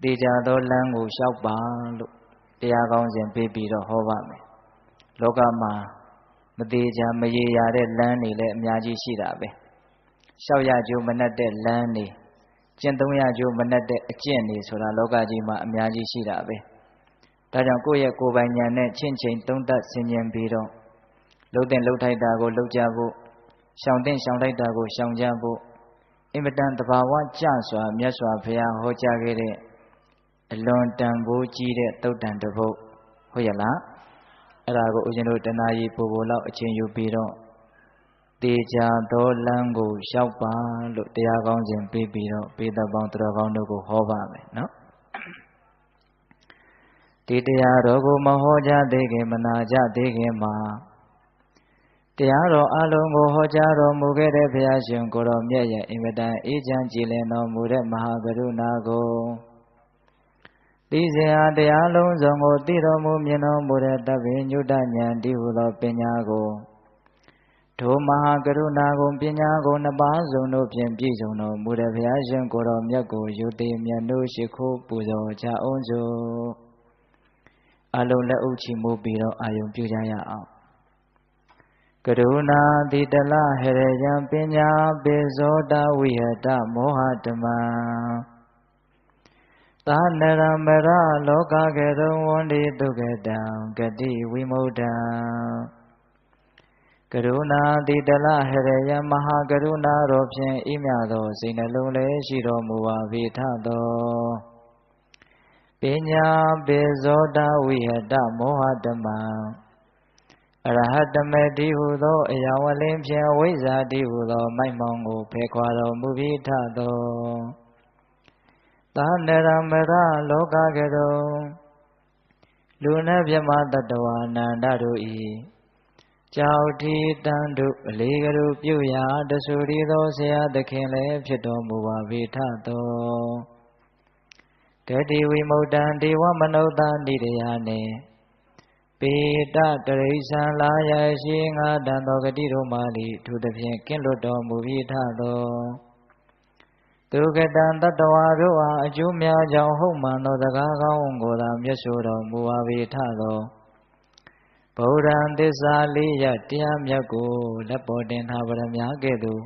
တေချာသောလမ်းကိုလျှောက်ပါလို့တရားကောင်းစဉ်ပေးပြီးတော့ဟောပါမယ်လောကမှာမသေးချာမရေရာတဲ့လမ်းတွေလည်းအများကြီးရှိတာပဲလျှောက်ရကြိုးမနှက်တဲ့လမ်းတွေကျင့်သုံးရကြိုးမနှက်တဲ့အကျင့်တွေဆိုတာလောကကြီးမှာအများကြီးရှိတာပဲဒါကြောင့်ကိုယ့်ရဲ့ကိုယ်ပိုင်ဉာဏ်နဲ့ချင့်ချိန်သုံးသပ်ဆင်ခြင်ပြီးတော့လှုပ်တဲ့လှုပ်ထိုက်တာကိုလှုပ်ကြဖို့ရှောင်တဲ့ရှောင်လိုက်တာကိုရှောင်ကြဖို့အင်မတန်တဘာဝကျစွာမြတ်စွာဘုရားဟောကြားခဲ့တဲ့အလွန်တန်ဖိုးကြီးတဲ့သုတ်တန်တစ်ပုဒ်ဟုတ်ရလားအဲ့ဒါကိုဦးဇင်းတို့တဏှာကြီးပို့ပို့လောက်အချင်းယူပြီးတော့တေချာသောလမ်းကိုလျှောက်ပါလို့တရားကောင်းစဉ်ပေးပြီးတော့ပေတပေါင်းတော်ကောင်းတို့ကိုဟောပါမယ်နော်ဒီတရားတော်ကိုမဟောကြားသေးခင်မနာကြသေးခင်မှာတရားတော်အလုံးကိုဟောကြားတော်မူခဲ့တဲ့ဘုရားရှင်ကိုတော်မြတ်ရဲ့အင်မတန်အေးချမ်းကြည်လင်တော်မူတဲ့မဟာကရုဏာကိုသိစဉ်အားတရားလုံးစုံကိုသိတော်မူမြင်တော်မူတဲ့တပ္ပိညုတဉာဏ်ဒီဟုသောပညာကိုဒုမဟာကရုဏာကိုပညာကိုနှစ်ပါးစုံတို့ဖြင့်ပြည့်စုံတော်မူတဲ့ဘုရားရှင်ကိုတော်မြတ်ကိုယုတိမြတ်တို့ရှိခိုးပူဇော်ကြအောင်စို့အလုံးလက်ဥချီမှုပြီးတော့အာယုံပြုကြရအောင်ကရုဏာတိတလဟရယံပညာပိဇောတဝိဟတမောဟဓမ္မသာနရမရလောကကေတုံဝန္တိဒုက္ကတံဂတိဝိမု ढ ံကရုဏာတိတလဟရယံမဟာကရုဏာတော်ဖြင့်ဤမြသောစိတ်နှလုံးလည်းရှိတော်မူပါ၏ထသောပညာပိဇောတဝိဟတမောဟဓမ္မံအရဟတမေတိဟုသောအယဝလင်းဖြင့်ဝိဇ္ဇာတိဟုသောမိုက်မောင်ကိုဖယ်ခွာတော်မူပြီးထသောသာနရမရလောကကတုံလူနှင့်မြမတတ္တဝါနန္ဒတို့၏ကြောက်ထီတန်တို့အလေးကလူပြုရာတဆူရီသောဆရာသခင်လည်းဖြစ်တော်မူပါ၏ထသောဂတိဝိမု ढ ံဒေဝမနုဿာနိရယနှင့်ပေတတရိစ္ဆာလာယရှိငါတန်သောဂတိတို့မှလိထိုသဖြင့်ကင်းလွတ်တော်မူပြီးထသောဒုက္ကတံတတ္တဝါတို့အားအကျိုးများကြောင့်ဟုတ်မှန်သောစကားကောင်းကိုသာမျက်ဆိုတော်မူပါ၏ထသောဗုဒ္ဓံသစ္စာလေးရတရားမြတ်ကိုလက်ပေါ်တင်ထားပါရမကဲ့သို့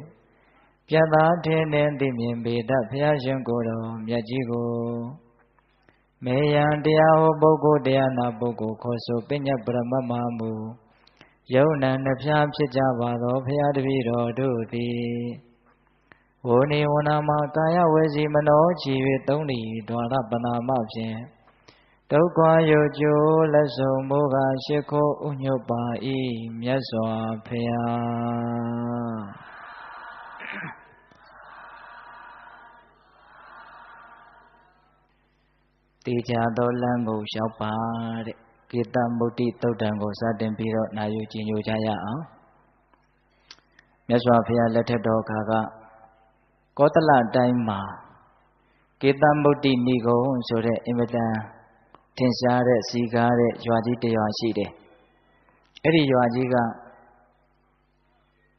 ပြတ်သားထင်းထင်းသိမြင်ပေတတ်ဘုရားရှင်ကိုယ်တော်မြတ်ကြီးကိုမေယံတရားဟောပုဂ္ဂိုလ်တရားနာပုဂ္ဂိုလ်ခေါ်ဆိုပညတ်ပရမတ်မမူယုံနံနှဖျားဖြစ်ကြပါသောဘုရားတပည့်တော်တို့သည်ဝိနိဝနာမှာကာယဝစီမနောချီ၍သုံးလီဒွါရပနာမဖြင့်ဒုက္ခယုတ်ကျိုးလက်ဆုံမိုးကရှိခိုးဥညွတ်ပါ၏မြတ်စွာဘုရားတေချာသောလမ်းကိုလျှောက်ပါတဲ့ကေတမုဒ္တိသုတ်တံကိုစတင်ပြီးတော့နာယူကြည်ညိုကြရအောင်မြတ်စွာဘုရားလက်ထက်တော်ခါကကောသလတိုင်းမှာကေတမုဒ္တိနိဂုံးဆိုတဲ့အင်မတန်ထင်ရှားတဲ့စီကားတဲ့ရွာကြီးတစ်ရွာရှိတယ်အဲ့ဒီရွာကြီးက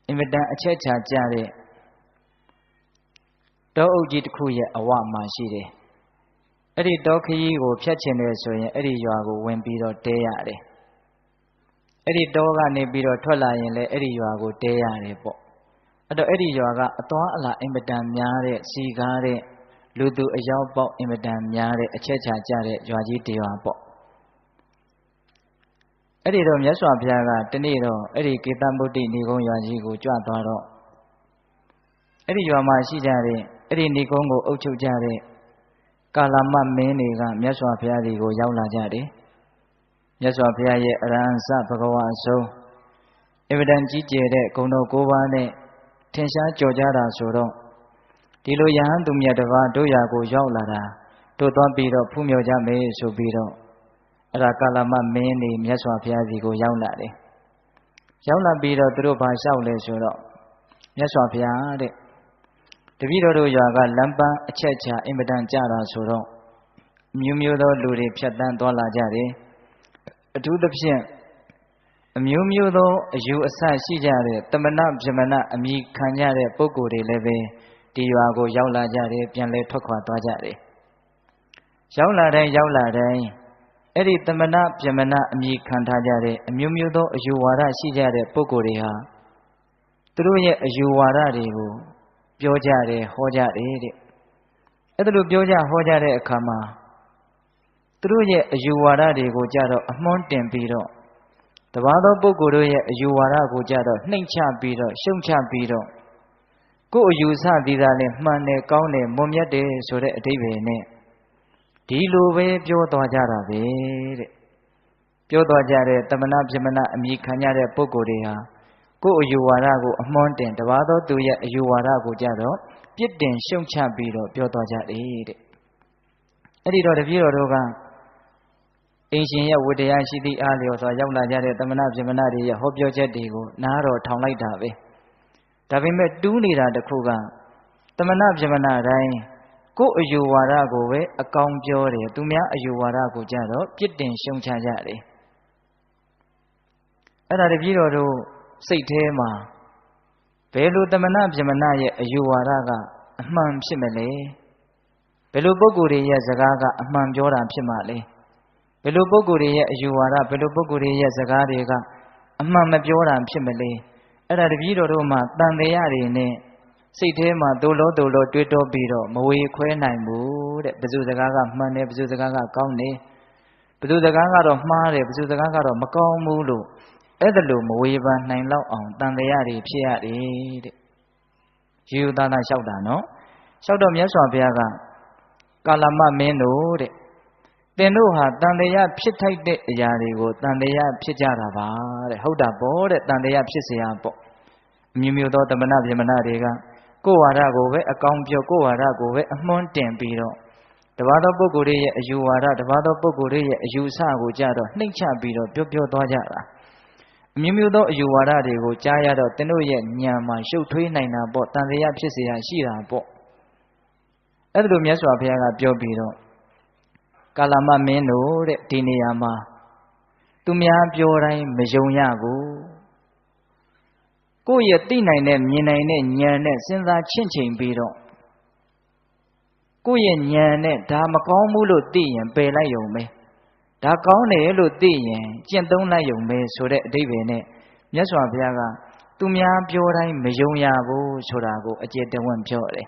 အင်မတန်အချက်ချာကြတဲ့တောအုပ်ကြီးတစ်ခုရဲ့အဝမှာရှိတယ်အဲ့ဒီတောခရီးကိုဖြတ်ချင်တယ်ဆိုရင်အဲ့ဒီရွာကိုဝင်ပြီးတော့တဲရတယ်အဲ့ဒီတောကနေပြီးတော့ထွက်လာရင်လည်းအဲ့ဒီရွာကိုတဲရတယ်ပေါ့အဲ့တော့အဲ့ဒီရွာကအသွားအလာအင်မတန်များတဲ့စီကားတဲ့လူသူအယောက်ပေါက်အင်မတန်များတဲ့အချက်ချာကြတဲ့ရွာကြီးတစ်ရွာပေါ့အဲ့ဒီတော့မြတ်စွာဘုရားကတနေ့တော့အဲ့ဒီကေတမုဒ္တိနိဂုံးရွာကြီးကိုကြွသွားတော့အဲ့ဒီရွာမှာရှိကြတဲ့အဲ့ဒီနိဂုံးကိုအုပ်ချုပ်ကြတဲ့ကာလမမင်းတွေကမြတ်စွာဘုရားကြီးကိုရောက်လာကြတယ်မြတ်စွာဘုရားရဲ့အရဟံစဘဂဝါအဆုံးအင်မတန်ကြီးကျယ်တဲ့ဂုဏ်တော်၉ပါးနဲ့ထင်ရှားကြော်ကြတာဆိုတော့ဒီလိုယဟန်သူမြတ်တစ်ပါးတို့ရာကိုရောက်လာတာတို့သွားပြီးတော့ဖူးမြော်ကြမယ်ဆိုပြီးတော့အဲ့ဒါကာလမမင်းတွေမြတ်စွာဘုရားကြီးကိုရောက်လာတယ်ရောက်လာပြီးတော့သူတို့ဘာလျှောက်လဲဆိုတော့မြတ်စွာဘုရားတဲ့တပည့်တော်တို့ရွာကလမ်းပန်းအချက်ချာအင်မတန်ကြတာဆိုတော့မျိုးမျိုးသောလူတွေဖြတ်တန်းသွားလာကြတယ်အထူးသဖြင့်အမျိုးမျိုးသောအယူအဆရှိကြတဲ့တမနာဗြဟ္မဏအမိခံကြတဲ့ပုဂ္ဂိုလ်တွေလည်းပဲဒီရွာကိုရောက်လာကြတယ်ပြန်လဲထွက်ခွာသွားကြတယ် ရောက်လာတိုင်းအဲ့ဒီသမဏပြမဏအမိခံထားကြတဲ့အမျိုးမျိုးသောအယူဝါဒရှိကြတဲ့ပုဂ္ဂိုလ်တွေဟာသူတို့ရဲ့အယူဝါဒတွေကိုပြောကြတယ်ဟောကြတယ်တဲ့အဲ့ဒါလိုပြောကြဟောကြတဲ့အခါမှာသူတို့ရဲ့အယူဝါဒတွေကိုကြတော့အမွှန်းတင်ပြီးတော့တပါးသောပုဂ္ဂိုလ်တို့ရဲ့အယူဝါဒကိုကြတော့နှိမ့်ချပြီးတော့ရှုံချပြီးတော့ကိုယ်အယူဆပြီးသားလဲမှန်တယ်ကောင်းတယ်မွန်မြတ်တယ်ဆိုတဲ့အဓိပ္ပာယ်နဲ့ဒီလိုပဲပြောသွားကြတာပဲတဲ့ပြောသွားကြတဲ့တမနာပြမနာအမိခံရတဲ့ပုဂ္ဂိုလ်တွေဟာကိုယ်အယူဝါဒကိုအမွှန်းတင်တပါးသောသူရဲ့အယူဝါဒကိုကြတော့ပြစ်တင်ရှုံချပြီးတော့ပြောသွားကြတယ်တဲ့အဲ့ဒီတော့တပည့်တော်တို့ကအင်ရှင်ရဲ့ဝတ္တရားရှိသည့်အားလျော်စွာရောက်လာကြတဲ့တမနာပြမနာတွေရဲ့ဟောပြောချက်တွေကိုနားတော်ထောင်လိုက်တာပဲဒါပေမဲ့တူးနေတာတခုကတမနာပြမနာတိုင်းကိုယ်အယူဝါဒကိုပဲအကောင်ပြောတယ်သူများအယူဝါဒကိုကြတော့ပြစ်တင်ရှုံချကြတယ်အဲ့ဒါတပည့်တော်တို့စိတ်ထဲမှာဘယ်လိုတမနာပြမနာရဲ့အယူဝါဒကအမှန်ဖြစ်မလဲဘယ်လိုပုဂ္ဂိုလ်တွေရဲ့စကားကအမှန်ပြောတာဖြစ်မှာလဲဘယ်လိုပုဂ္ဂိုလ်တွေရဲ့အယူဝါဒဘယ်လိုပုဂ္ဂိုလ်တွေရဲ့စကားတွေကအမှန်မပြောတာဖြစ်မလဲအဲ့ဒါတပည့်တော်တို့မှာတန်တရားတွေနဲ့စိတ်ထဲမှာဒို့လို့တွေးတောပြီးတော့မဝေခွဲနိုင်ဘူးတဲ့ဘယ်သူစကားကမှန်တယ်ဘယ်သူစကားကကောင်းတယ်ဘယ်သူစကားကတော့မှားတယ်ဘယ်သူစကားကတော့မကောင်းဘူးလို့အဲ့ဒါလို့မဝေဖန်နိုင်လောက်အောင်တန်တရားတွေဖြစ်ရတယ်တဲ့ယူယူသားသားလျှောက်တာနော်လျှောက်တော့မြတ်စွာဘုရားကကာလမမင်းတို့တဲ့သင်တို့ဟာတန်တရားဖြစ်ထိုက်တဲ့အရာတွေကိုတန်တရားဖြစ်ကြတာပါတဲ့ဟုတ်တာပေါ့တဲ့တန်တရားဖြစ်เสียပေါ့အမျိုးမျိုးသောတမနာပြမနာတွေကကိုယ်ဝါဒကိုပဲအကောင်ပြောကိုယ်ဝါဒကိုပဲအမွှန်းတင်ပြီးတော့တပါးသောပုဂ္ဂိုလ်တွေရဲ့အယူဝါဒတပါးသောပုဂ္ဂိုလ်တွေရဲ့အယူဆကိုကြတော့နှိမ့်ချပြီးတော့ပြောသွားကြတာအမျိုးမျိုးသောအယူဝါဒတွေကိုကြားရတော့သင်တို့ရဲ့ဉာဏ်မှာရှုပ်ထွေးနိုင်တာပေါ့တန်တရားဖြစ်เสียရှိတာပေါ့အဲ့ဒါလိုမြတ်စွာဘုရားကပြောပြီးတော့ကာလမမင်းတို့တဲ့ဒီနေရာမှာသူများပြောတိုင်းမယုံရဘူးကိုယ့်ရဲ့သိနိုင်တဲ့မြင်နိုင်တဲ့ဉာဏ်နဲ့စဉ်းစားချင့်ချိန်ပြီးတော့ကိုယ့်ရဲ့ဉာဏ်နဲ့ဒါမကောင်းဘူးလို့သိရင်ပယ်လိုက်ရုံပဲဒါကောင်းတယ်လို့သိရင်ကျင့်သုံးလိုက်ရုံပဲဆိုတဲ့အဓိပ္ပာယ်နဲ့မြတ်စွာဘုရားကသူများပြောတိုင်းမယုံရဘူးဆိုတာကိုအကျေတဝင့်ပြောတယ်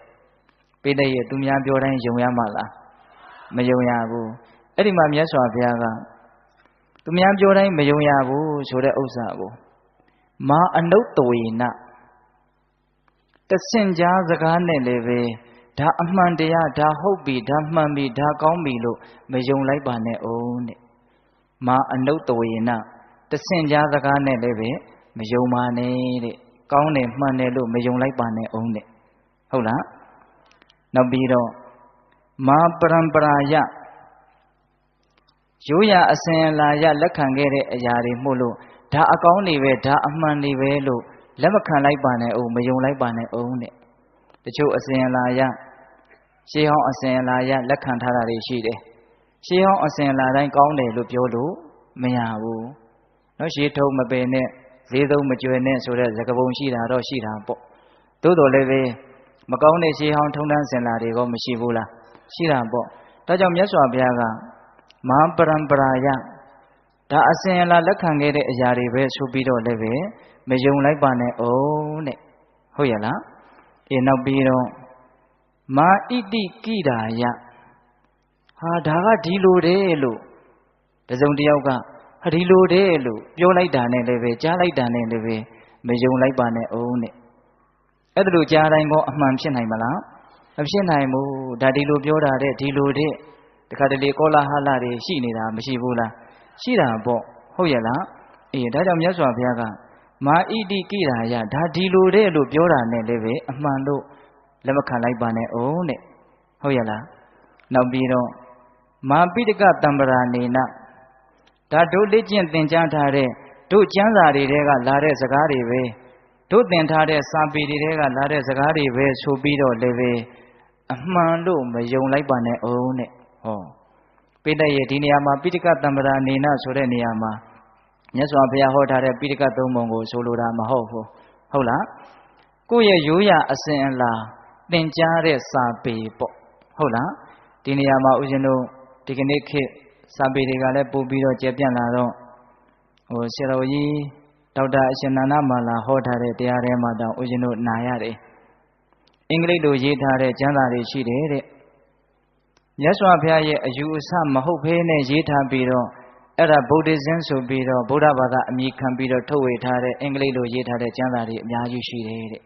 ပိဋကရဲ့သူများပြောတိုင်းယုံရမှာလားမယုံရဘူးအဲ့ဒီမှာမြတ်စွာဘုရားကသူများပြောတိုင်းမယုံရဘူးဆိုတဲ့ဥစ္စာကိုမာအနုတ္တဝေနတဆင့်ကြားစကားနဲ့လည်းပဲဒါအမှန်တရားဒါဟုတ်ပြီဒါမှန်ပြီဒါကောင်းပြီလို့မယုံလိုက်ပါနဲ့အောင်တဲ့မာအနုတ္တဝေနတဆင့်ကြားစကားနဲ့လည်းပဲမယုံပါနဲ့တဲ့ကောင်းတယ်မှန်တယ်လို့မယုံလိုက်ပါနဲ့အောင်တဲ့ဟုတ်လားနောက်ပြီးတော့မာပရံပရာယရိုးရာအစဉ်အလာရလက်ခံခဲ့တဲ့အရာတွေမို့လို့ဒါအကောင်းတွေပဲဒါအမှန်တွေပဲလို့လက်မခံလိုက်ပါနဲ့အောင်မယုံလိုက်ပါနဲ့အောင်တဲ့တချို့အစဉ်အလာရရှေးဟောင်းအစဉ်အလာရလက်ခံထားတာတွေရှိတယ်ရှေးဟောင်းအစဉ်အလာတိုင်းကောင်းတယ်လို့ပြောလို့မရဘူးနော်ရှေးထုံးမပယ်နဲ့ဈေးသုံးမကျွယ်နဲ့ဆိုတဲ့စကားပုံရှိတာတော့ရှိတာပေါ့သို့တော်လည်းပဲမကောင်းတဲ့ရှေးဟောင်းထုံးတမ်းစဉ်လာတွေကမရှိဘူးလားရှိတာပေါ့ဒါကြောင့်မြတ်စွာဘုရားကမဟာပရံပရာယဒါအစဉ်အလာလက်ခံခဲ့တဲ့အရာတွေပဲဆိုပြီးတော့လည်းပဲမယုံလိုက်ပါနဲ့အောင်တဲ့ဟုတ်ရဲ့လားနောက်ပြီးတော့မာဣတိကိဒါယဟာဒါကဒီလိုတဲ့လို့တစုံတစ်ယောက်ကဟာဒီလိုတဲ့လို့ပြောလိုက်တာနဲ့လည်းပဲကြားလိုက်တာနဲ့လည်းပဲမယုံလိုက်ပါနဲ့အောင်တဲ့အဲ့ဒါလို့ကြားတိုင်းကအမှန်ဖြစ်နိုင်မလားမဖြစ်နိုင်ဘူးဒါဒီလိုပြောတာတဲ့ဒီလိုတဲ့တခါတလေကောလာဟလတွေရှိနေတာမရှိဘူးလားရှိတာပေါ့ဟုတ်ရဲ့လားဒါကြောင့်မြတ်စွာဘုရားကမာဣတိကိရာယဒါဒီလိုတဲ့လို့ပြောတာနဲ့လည်းပဲအမှန်လို့လက်မခံလိုက်ပါနဲ့အောင်တဲ့ဟုတ်ရဲ့လားနောက်ပြီးတော့မာပိဋကတံပရာနေနဒါတို့လက်ကျင့်သင်ကြားထားတဲ့တို့ကျမ်းစာတွေထဲကလာတဲ့စကားတွေပဲတို့သင်ထားတဲ့စာပေတွေထဲကလာတဲ့စကားတွေပဲဆိုပြီးတော့လည်းပဲအမှန်လို့မယုံလိုက်ပါနဲ့အောင်တဲ့ဟောပိဋကရဲ့ဒီနေရာမှာပိဋကတံပရာနေနဆိုတဲ့နေရာမှာမြတ်စွာဘုရားဟောထားတဲ့ပိဋကသုံးပုံကိုဆိုလိုတာမဟုတ်ဘူးဟုတ်လားကိုယ့်ရဲ့ရိုးရာအစဉ်အလာသင်ကြားတဲ့စာပေပေါ့ဟုတ်လားဒီနေရာမှာဦးဇင်းတို့ ဒီကနေ့ခေတ်စာပေတွေကလည်းပို့ပြီးတော့ကျပြန့်လာတော့ဆရာတော်ကြီးဒေါက်တာအရှင်နန္ဒမာလာဟောထားတဲ့တရားထဲမှာတောင်ဦးဇင်းတို့နာရတယ်အင်္ဂလိပ်လိုရေးထားတဲ့ကျမ်းစာတွေရှိတယ်တဲ့မြတ်စွာဘုရားရဲ့အယူအဆမဟုတ်ဘဲနဲ့ရေးထားပြီးတော့အဲ့ဒါဗုဒ္ဓဇင်းဆိုပြီးတော့ဗုဒ္ဓဘာသာအမည်ခံပြီးတော့ထုတ်ဝေထားတဲ့အင်္ဂလိပ်လိုရေးထားတဲ့ကျမ်းစာတွေအများကြီးရှိတယ်တဲ့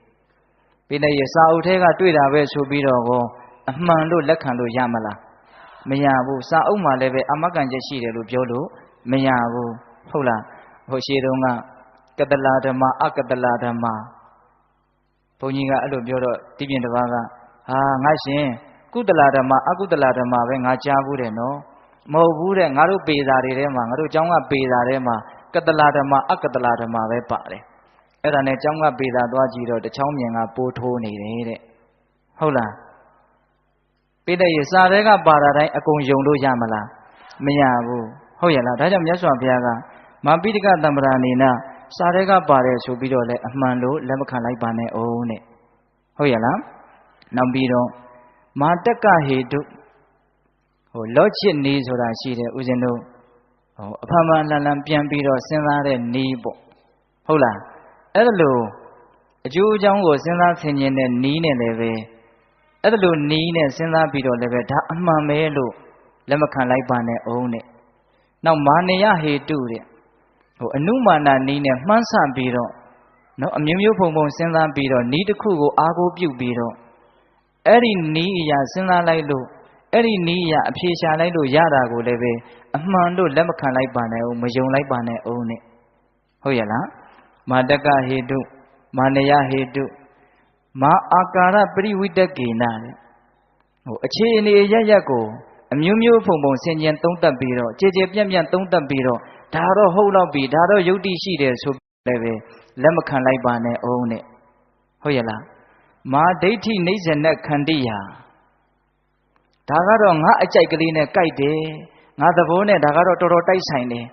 ပြီးတဲ့ရစာအုပ်ထဲကတွေ့တာပဲဆိုပြီးတော့အမှန်လို့လက်ခံလို့ရမလားမရဘူးစာအုပ်မှာလည်းပဲအမကန်ချက်ရှိတယ်လို့ပြောလို့မရဘူးဟုတ်လားဟိုရှေးတုန်းကကတလာဓမ္မအကတလာဓမ္မဘုန်းကြီးကအဲ့လိုပြောတော့တိပြင်တစ်ပါးကဟာငါရှင်ကုတလာဓမ္မအကုတလာဓမ္မပဲငါကြားဘူးတယ်နော်မဟုတ်ဘူးတဲ့ငါတို့ပေစာတွေထဲမှာငါတို့ကျောင်းကပေစာထဲမှာကတလာဓမ္မအကတလာဓမ္မပဲပါတယ်အဲ့ဒါနဲ့ကျောင်းကပေစာသွားကြည့်တော့တချောင်းမြင်ကပိုးထိုးနေတယ်တဲ့ဟုတ်လားပိဋကရေစာတွေကပါတာတိုင်းအကုန်ယုံလို့ရမလားမရဘူးဟုတ်ရဲ့လားဒါကြောင့်မြတ်စွာဘုရားကမပိဋကတံပရာနေနစာတွေကပါတယ်ဆိုပြီးတော့လည်းအမှန်လို့လက်မခံလိုက်ပါနဲ့အောင်တဲ့ဟုတ်ရဲ့လားနောက်ပြီးတော့မာတက္ကဟေတုလောချစ်နီးဆိုတာရှိတယ်ဦးဇင်းတို့အဖမှန်လန်လန်ပြန်ပြီးတော့စဉ်းစားတဲ့နီးပေါ့ဟုတ်လားအဲ့ဒါလို့အကျိုးအကြောင်းကိုစဉ်းစားဆင်ခြင်တဲ့နီးနဲ့လည်းပဲအဲ့ဒါလို့နီးနဲ့စဉ်းစားပြီးတော့လည်းပဲဒါအမှန်ပဲလို့လက်မခံလိုက်ပါနဲ့အောင်တဲ့နောက်မာနယဟေတုတဲ့အနုမာနနီးနဲ့မှန်းဆပြီးတော့နော်အမျိုးမျိုးဖုံဖုံစဉ်းစားပြီးတော့နီးတစ်ခုကိုအားကိုးပြုပြီးတော့အဲ့ဒီနီးအရာစဉ်းစားလိုက်လို့အဲ့ဒီနီးအရာအဖြေရှာလိုက်လို့ရတာကိုလည်းပဲအမှန်လို့လက်မခံလိုက်ပါနဲ့ဦးမယုံလိုက်ပါနဲ့ဦးနဲ့ဟုတ်ရဲ့လားမာတက္ကဟေတုမာနယဟေတုမာအာကာရပရိဝိတကေနတဲ့အခြေအနေရရက်ကိုအမျိုးမျိုးဖုံဖုံဆင်ခြင်သုံးသပ်ပြီးတော့ကြည်ကြည်ပြန့်ပြန့်သုံးသပ်ပြီးတော့ဒါတော့ဟုတ်တော့ပြီဒါတော့ယုတ်တိရှိတယ်ဆိုလည်းပဲလက်မခံလိုက်ပါနဲ့ဦးနဲ့ဟုတ်ရဲ့လားမာဒိဋ္ဌိနိစ္စနခန္တိယာဒါကတော့ငါအကြိုက်ကလေးနဲ့ကြိုက်တယ်ငါသဘောနဲ့ဒါကတော့တော်တော်တိုက်ဆိုင်တယ်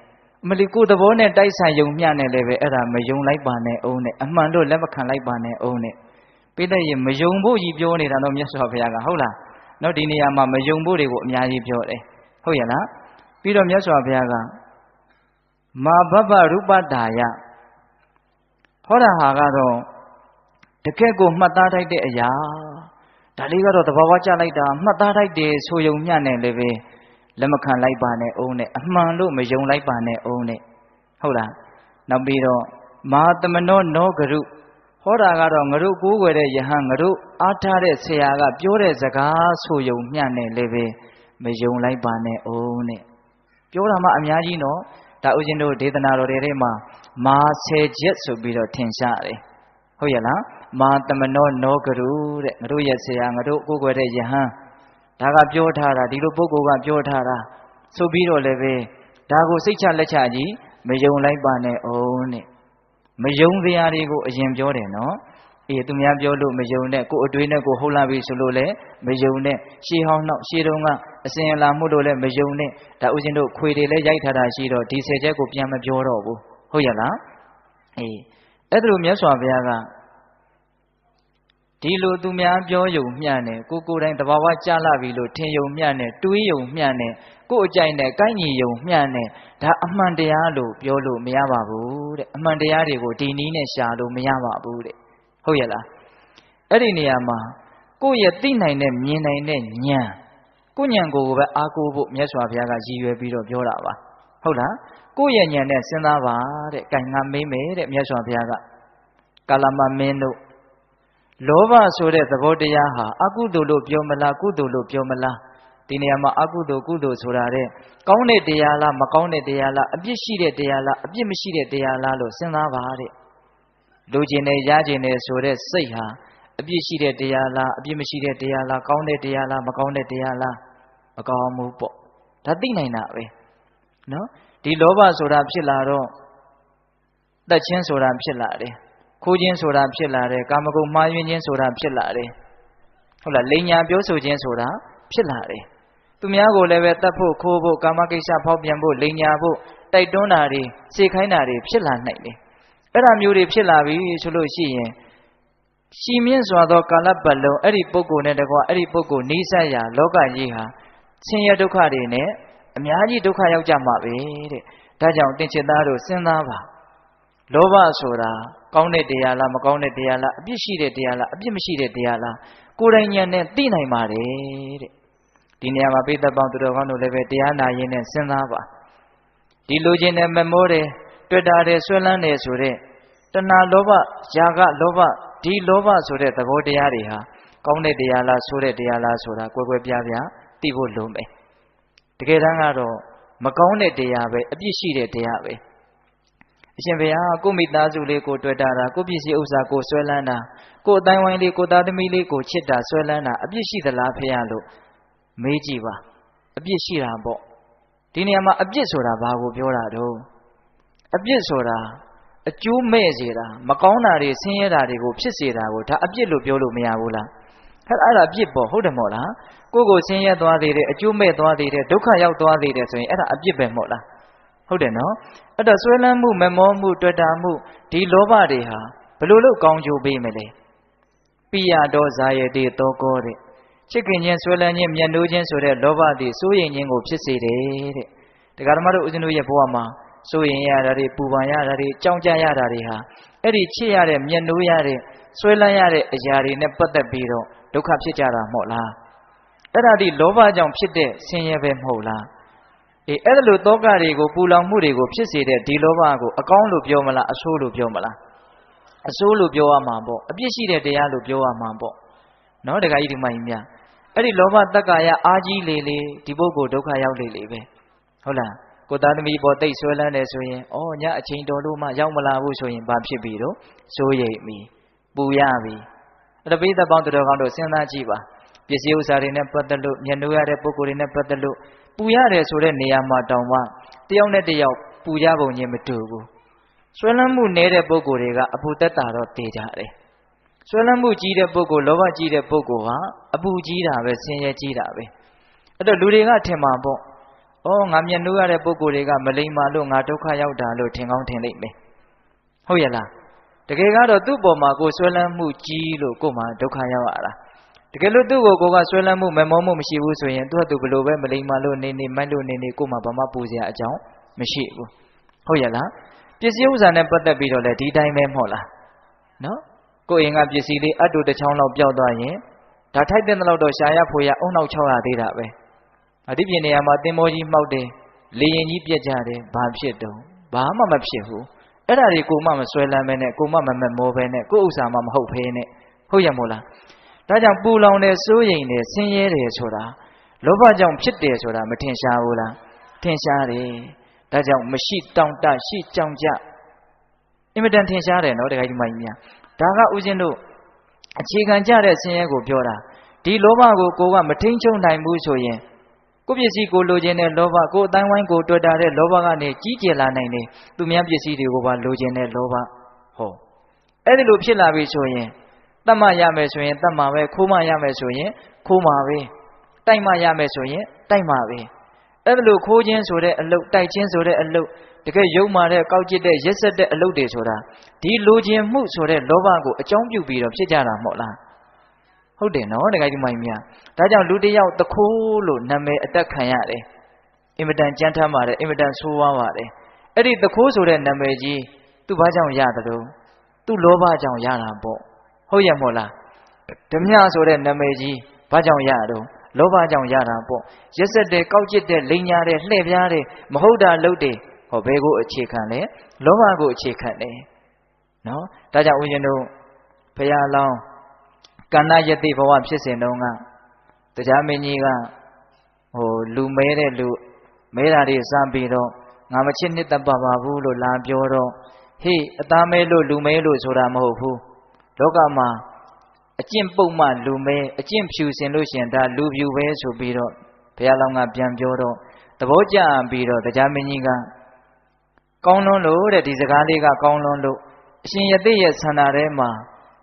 အမလီကိုသဘောနဲ့တိုက်ဆိုင်ယုံမျှနဲ့လည်းပဲအဲ့ဒါမယုံလိုက်ပါနဲ့ဦးနဲ့အမှန်တော့လက်မခံလိုက်ပါနဲ့ဦးနဲ့ပိဋကရေမယုံဖို့ကြီးပြောနေတာတော့မြတ်စွာဘုရားကဟုတ်လားနော်ဒီနေရာမှာမယုံဖို့တွေကိုအများကြီးပြောတယ်ဟုတ်ရဲ့လားပြီးတော့မြတ်စွာဘုရားကမာဘဗ္ဗရူပတာယဟောတာဟာကတော့တကယ့်ကိုမှတ်သားထိုက်တဲ့အရာဒါလေးကတော့သဘာဝကျလိုက်တာမှတ်သားထိုက်တယ်ဆိုယုံမျှနဲ့လည်းပဲလက်မခံလိုက်ပါနဲ့အောင်နဲ့အမှန်လို့မယုံလိုက်ပါနဲ့အောင်နဲ့ဟုတ်လားနောက်ပြီးတော့မာသမနောနောဂရုဟောတာကတော့ငါတို့ကိုးကွယ်တဲ့ယဟန်ငါတို့အားထားတဲ့ဆရာကပြောတဲ့စကားဆိုယုံမျှနဲ့လည်းပဲမယုံလိုက်ပါနဲ့အောင်နဲ့ပြောတာမှအများကြီးနော်ဒါဥရှင်တို့ဒေသနာတော်တွေထဲမှာမာ10ချက်ဆိုပြီးတော့ထင်ရှားတယ်ဟုတ်ရဲ့လားမာသမနောနောဂရုတဲ့ငါတို့ရဲ့ဆရာငါတို့ကိုးကွယ်တဲ့ယဟန်ဒါကပြောထားတာဒီလိုပုဂ္ဂိုလ်ကပြောထားတာဆိုပြီးတော့လည်းပဲဒါကိုစိတ်ချလက်ချကြီးမယုံလိုက်ပါနဲ့အောင်နဲ့မယုံစရာတွေကိုအရင်ပြောတယ်နော်အေးသူများပြောလို့မယုံနဲ့ကိုယ်အတွေးနဲ့ကိုဟုတ်လာပြီဆိုလို့လည်းမယုံနဲ့ရှေးဟောင်းနောက်ရှေးတုန်းကအစဉ်အလာမှုလို့လည်းမယုံနဲ့ဒါဥစဉ်တို့ခွေတွေလည်းရိုက်ထားတာရှိတော့ဒီ10ချက်ကိုပြန်မပြောတော့ဘူးဟုတ်ရဲ့လားအေးအဲ့ဒါလိုမြတ်စွာဘုရားကဒီလိုသူများပြောယုံမျှနဲ့ကိုယ်တိုင်သဘာဝကျလာပြီလို့ထင်ယုံမျှနဲ့တွေးယုံမျှနဲ့ကိုယ်အကြိုက်နဲ့ကိုက်ညီယုံမျှနဲ့ဒါအမှန်တရားလို့ပြောလို့မရပါဘူးတဲ့အမှန်တရားတွေကိုဒီနည်းနဲ့ရှာလို့မရပါဘူးတဲ့ဟုတ်ရဲ့လားအဲ့ဒီနေရာမှာကိုယ့်ရဲ့သိနိုင်တဲ့မြင်နိုင်တဲ့ဉာဏ်ကိုဉာဏ်ကိုပဲအားကိုးဖို့မြတ်စွာဘုရားကရည်ရွယ်ပြီးတော့ပြောတာပါဟုတ်လားကိုယ့်ရဲ့ဉာဏ်နဲ့စဉ်းစားပါတဲ့။ကဲငါမေးမယ်တဲ့မြတ်စွာဘုရားကကာလမမင်းတို့လောဘဆိုတဲ့သဘောတရားဟာအကုသိုလ်လို့ပြောမလားကုသိုလ်လို့ပြောမလားဒီနေရာမှာအကုသိုလ်ကုသိုလ်ဆိုတာတဲ့ကောင်းတဲ့တရားလားမကောင်းတဲ့တရားလားအပြစ်ရှိတဲ့တရားလားအပြစ်မရှိတဲ့တရားလားလို့စဉ်းစားပါတဲ့လူကျင်နဲ့ရကျင်နဲ့ဆိုတဲ့စိတ်ဟာအပြစ်ရှိတဲ့တရားလားအပြစ်မရှိတဲ့တရားလားကောင်းတဲ့တရားလားမကောင်းတဲ့တရားလားမကောင်းဘူးပေါ့ဒါသိနိုင်တာပဲနော်ဒီလောဘဆိုတာဖြစ်လာတော့တတ်ချင်းဆိုတာဖြစ်လာတယ်ခိုးခြင်းဆိုတာဖြစ်လာတယ်ကာမဂုဏ်မှားယွင်းခြင်းဆိုတာဖြစ်လာတယ်ဟုတ်လားလိန်ညာပြောဆိုခြင်းဆိုတာဖြစ်လာတယ်သူများကိုလည်းပဲတတ်ဖို့ခိုးဖို့ကာမကိစ္စဖောက်ပြန်ဖို့လိန်ညာဖို့တိုက်တွန်းတာတွေစေခိုင်းတာတွေဖြစ်လာနိုင်တယ်အဲ့ဒါမျိုးတွေဖြစ်လာပြီဆိုလို့ရှိရင်ရှီမြင့်စွာသောကာလပတ်လုံးအဲ့ဒီပုဂ္ဂိုလ်နဲ့တကွာအဲ့ဒီပုဂ္ဂိုလ်နိစ္စရာလောကကြီးဟာ ဆင်းရဲဒုက္ခတွေနဲ့အများကြီးဒုက္ခရောက်ကြမှာပဲတဲ့ဒါကြောင့်သင်္ချစ်သားတို့စဉ်းစားပါလောဘဆိုတာကောင်းတဲ့တရားလားမကောင်းတဲ့တရားလားအပြစ်ရှိတဲ့တရားလားအပြစ်မရှိတဲ့တရားလားကိုယ်တိုင်ဉာဏ်နဲ့သိနိုင်ပါတယ်တဲ့ဒီနေရာမှာပိဿပေါင်းသူတော်ကောင်းတို့လည်းပဲတရားနာရင်းနဲ့စဉ်းစားပါဒီလိုခြင်းနဲ့မမိုးတယ်တွေ့တာတယ်ဆွဲလန်းတယ်ဆိုတဲ့တဏှာလောဘຢာကလောဘဒီလောဘဆိုတဲ့သဘောတရားတွေဟာကောင်းတဲ့တရားလားဆိုတဲ့တရားလားဆိုတာကွယ်ကွယ်ပြားပြားသိဖို့လိုမယ်တကယ်တမ်းကတော့မကောင်းတဲ့တရားပဲအပြစ်ရှိတဲ့တရားပဲအရှင်ဘုရားကိုမိသားစုလေးကိုတွေ့တာကိုပစ္စည်းဥစ္စာကိုဆွဲလန်းတာကိုအတိုင်းဝိုင်းလေးကိုသားသမီးလေးကိုချစ်တာဆွဲလန်းတာအပြစ်ရှိသလားဖေရလို့မေးကြည့်ပါအပြစ်ရှိတာပေါ့ဒီနေရာမှာအပြစ်ဆိုတာဘာကိုပြောတာတော့အပြစ်ဆိုတာအကျိုးမဲ့စေတာမကောင်းတာတွေဆင်းရဲတာတွေကိုဖြစ်စေတာကိုဒါအပြစ်လို့ပြောလို့မရဘူးလားအဲ့ဒါအပြစ်ပေါ့ဟုတ်တယ်မို့လားကိုဆင်းရဲသွားသေးတယ်အကျိုးမဲ့သွားသေးတယ်ဒုက္ခရောက်သွားသေးတယ်ဆိုရင်အဲ့ဒါအပြစ်ပဲမို့လားဟုတ်တယ်နော်အဲ့တော့ဆွဲလန်းမှုမမောမှုတွေ့တာမှုဒီလောဘတွေဟာဘယ်လိုလုပ်ကောင်းကျိုးပေးမလဲပိယတော်ဇာယတိတောကောတဲ့ချစ်ခင်ခြင်းဆွဲလန်းခြင်းမြတ်နိုးခြင်းဆိုတဲ့လောဘတွေစိုးရိမ်ခြင်းကိုဖြစ်စေတယ်တဲ့တရားဓမ္မတို့ဦးဇင်းတို့ရဲ့ဘဝမှာစိုးရိမ်ရတာတွေပူပန်ရတာတွေကြောက်ကြရတာတွေဟာအဲ့ဒီချစ်ရတဲ့မြတ်နိုးရတဲ့ဆွဲလန်းရတဲ့အရာတွေနဲ့ပတ်သက်ပြီးတော့ဒုက္ခဖြစ်ကြတာမဟုတ်လားအဲ့ဒါဒီလောဘကြောင့်ဖြစ်တဲ့ဆင်းရဲပဲမဟုတ်လားအဲ့ဒါလိုတောကတွေကိုပူလောင်မှုတွေကိုဖြစ်စေတဲ့ဒီလောဘကိုအကောင်းလို့ပြောမလားအဆိုးလို့ပြောမလားအဆိုးလို့ပြောရမှာပေါ့အပြစ်ရှိတဲ့တရားလို့ပြောရမှာပေါ့နော်တခါကြီးဒီမကြီးများအဲ့ဒီလောဘတက္ကာယအာကြီးလေလေဒီပုဂ္ဂိုလ်ဒုက္ခရောက်လေလေပဲဟုတ်လားကိုသားသမီးပေါ်တိတ်ဆွဲလန်းတယ်ဆိုရင်ညအချိန်တော်လို့မှရောက်မလာဘူးဆိုရင်ဘာဖြစ်ပြီတော့စိုးရိမ်ပြီပူရပြီအဲ့ဒါပိဿပေါင်းတော်ကောင်းတို့စဉ်းစားကြည့်ပါပစ္စည်းဥစ္စာတွေနဲ့ပတ်သက်လို့ညှဉ်းနှိုးရတဲ့ပုဂ္ဂိုလ်တွေနဲ့ပတ်သက်လို့ပူရတယ်ဆိုတဲ့နေရာမှာတောင်မှတယောက်နဲ့တယောက်ပူကြပုံချင်းမတူဘူးဆွဲလန်းမှုနည်းတဲ့ပုဂ္ဂိုလ်တွေကအပူသက်တာတော့တည်ကြတယ်ဆွဲလန်းမှုကြီးတဲ့ပုဂ္ဂိုလ်လောဘကြီးတဲ့ပုဂ္ဂိုလ်ဟာအပူကြီးတာပဲဆင်းရဲကြီးတာပဲအဲ့တော့လူတွေကထင်မှာပေါ့ငါမျက်နှိုးရတဲ့ပုဂ္ဂိုလ်တွေကမလိမ္မာလို့ငါဒုက္ခရောက်တာလို့ထင်ကောင်းထင်လိမ့်မယ်ဟုတ်ရဲ့လားတကယ်ကတော့သူ့ပေါ်မှာကိုဆွဲလန်းမှုကြီးလို့ကို့မှာဒုက္ခရောက်ရတာတကယ်လို့သူ့ကိုကဆွဲလန်းမှုမမောမှုမရှိဘူးဆိုရင်သူ့ဟာသူဘလို့ပဲမလိမ္မာလို့နေမိုက်လို့နေကို့မှာဘာမှပူစရာအကြောင်းမရှိဘူးဟုတ်ရဲ့လားပစ္စည်းဥစ္စာနဲ့ပတ်သက်ပြီးတော့လေဒီတိုင်းပဲမဟုတ်လားနော်ကိုယ်အိမ်ကပစ္စည်းလေးအတူတစ်ချောင်းလောက်ပျောက်သွားရင်ဒါထိုက်တဲ့လောက်တော့ရှာရဖွေရအုံနောက်600သေးတာပဲဒီပြင်နေရာမှာသင်္ဘောကြီးမှောက်တယ်လေရင်ကြီးပြက်ကြတယ်ဘာဖြစ်တုံးဘာမှမဖြစ်ဘူးအဲ့ဒါတွေကိုမှမဆွဲလန်းပဲနဲ့ကိုမှမမောပဲနဲ့ကိုဥစ္စာမှမဟုတ်ဖဲနဲ့ဟုတ်ရမို့လားဒါကြောင့်ပူလောင်တယ်စိုးရိမ်တယ်ဆင်းရဲတယ်ဆိုတာလောဘကြောင့်ဖြစ်တယ်ဆိုတာမထင်ရှားဘူးလားထင်ရှားတယ်ဒါကြောင့်မရှိတောင့်တရှိကြောင်ကြအင်မတန်ထင်ရှားတယ်နော်တခါကြီးမကြီးများဒါကဥစဉ်တို့အခြေခံကြတဲ့ဆင်းရဲကိုပြောတာဒီလောဘကိုကမထိန်ချုံနိုင်ဘူးဆိုရင်ကိုပစ္စည်းကိုလိုချင်တဲ့လောဘကိုအတိုင်းဝိုင်းကိုတွေ့တာတဲ့လောဘကနေကြီးကျယ်လာနိုင်တယ်သူများပစ္စည်းတွေကိုပါလိုချင်တဲ့လောဘဟောအဲ့ဒီလိုဖြစ်လာပြီဆိုရင်တတ်မှရမယ်ဆိုရင်တတ်မှပဲခိုးမှရမယ်ဆိုရင်ခိုးမှပဲတိုက်မှရမယ်ဆိုရင်တိုက်မှပဲအဲ့ဒီလိုခိုးခြင်းဆိုတဲ့အလုပ်တိုက်ခြင်းဆိုတဲ့အလုပ်တကယ်ယုံမာတဲ့ကောက်ကျစ်တဲ့ရက်ဆက်တဲ့အလုပ်တွေဆိုတာဒီလိုချင်မှုဆိုတဲ့လောဘကိုအကြောင်းပြုပြီးတော့ဖြစ်ကြတာမဟုတ်လားဟုတ်တယ်နော်တခါဒီမိုင်းများဒါကြောင့်လူတယောက်တခိုးလို့နာမည်အတက်ခံရတယ်အင်မတန်ကြမ်းတမ်းပါတယ်အင်မတန်ဆိုးဝါးပါတယ်အဲ့ဒီတခိုးဆိုတဲ့နာမည်ကြီးသူဘာကြောင့်ရတယ်လို့သူလောဘကြောင့်ရတာပေါ့ဟုတ်ရမို့လားဓမြဆိုတဲ့နာမည်ကြီးဘာကြောင့်ရတော့လောဘကြောင့်ရတာပေါ့ရက်ဆက်တဲ့ကောက်ကျစ်တဲ့လိန်ညာတဲ့လှည့်ပြားတဲ့မဟုတ်တာလုပ်တယ်ဟောဘယ်ကိုအခြေခံလဲလောဘကိုအခြေခံတယ်နော်ဒါကြောင့်ဦးဇင်းတို့ဘုရားလောင်းကန္နယတိဘဝဖြစ်စဉ်တုန်းကတရားမင်းကြီးကလူမဲတဲ့လူမဲတာတွေစပြီးတော့ငါမချစ်နှစ်သက်ပါဘူးလို့လာပြောတော့ဟေးအသားမဲလို့လူမဲလို့ဆိုတာမဟုတ်ဘူးလောကမှာအကျင့်ပုတ်မှလူမဲအကျင့်ဖြူစင်လို့ရှင်ဒါလူဖြူပဲဆိုပြီးတော့ဘုရားလောင်းကပြန်ပြောတော့သဘောကျပြီးတော့တရားမင်းကြီးကကောင်းလွန်းလို့တဲ့ဒီစကားလေးကကောင်းလွန်းလို့အရှင်ယသိရဲ့ဆန္ဒထဲမှာ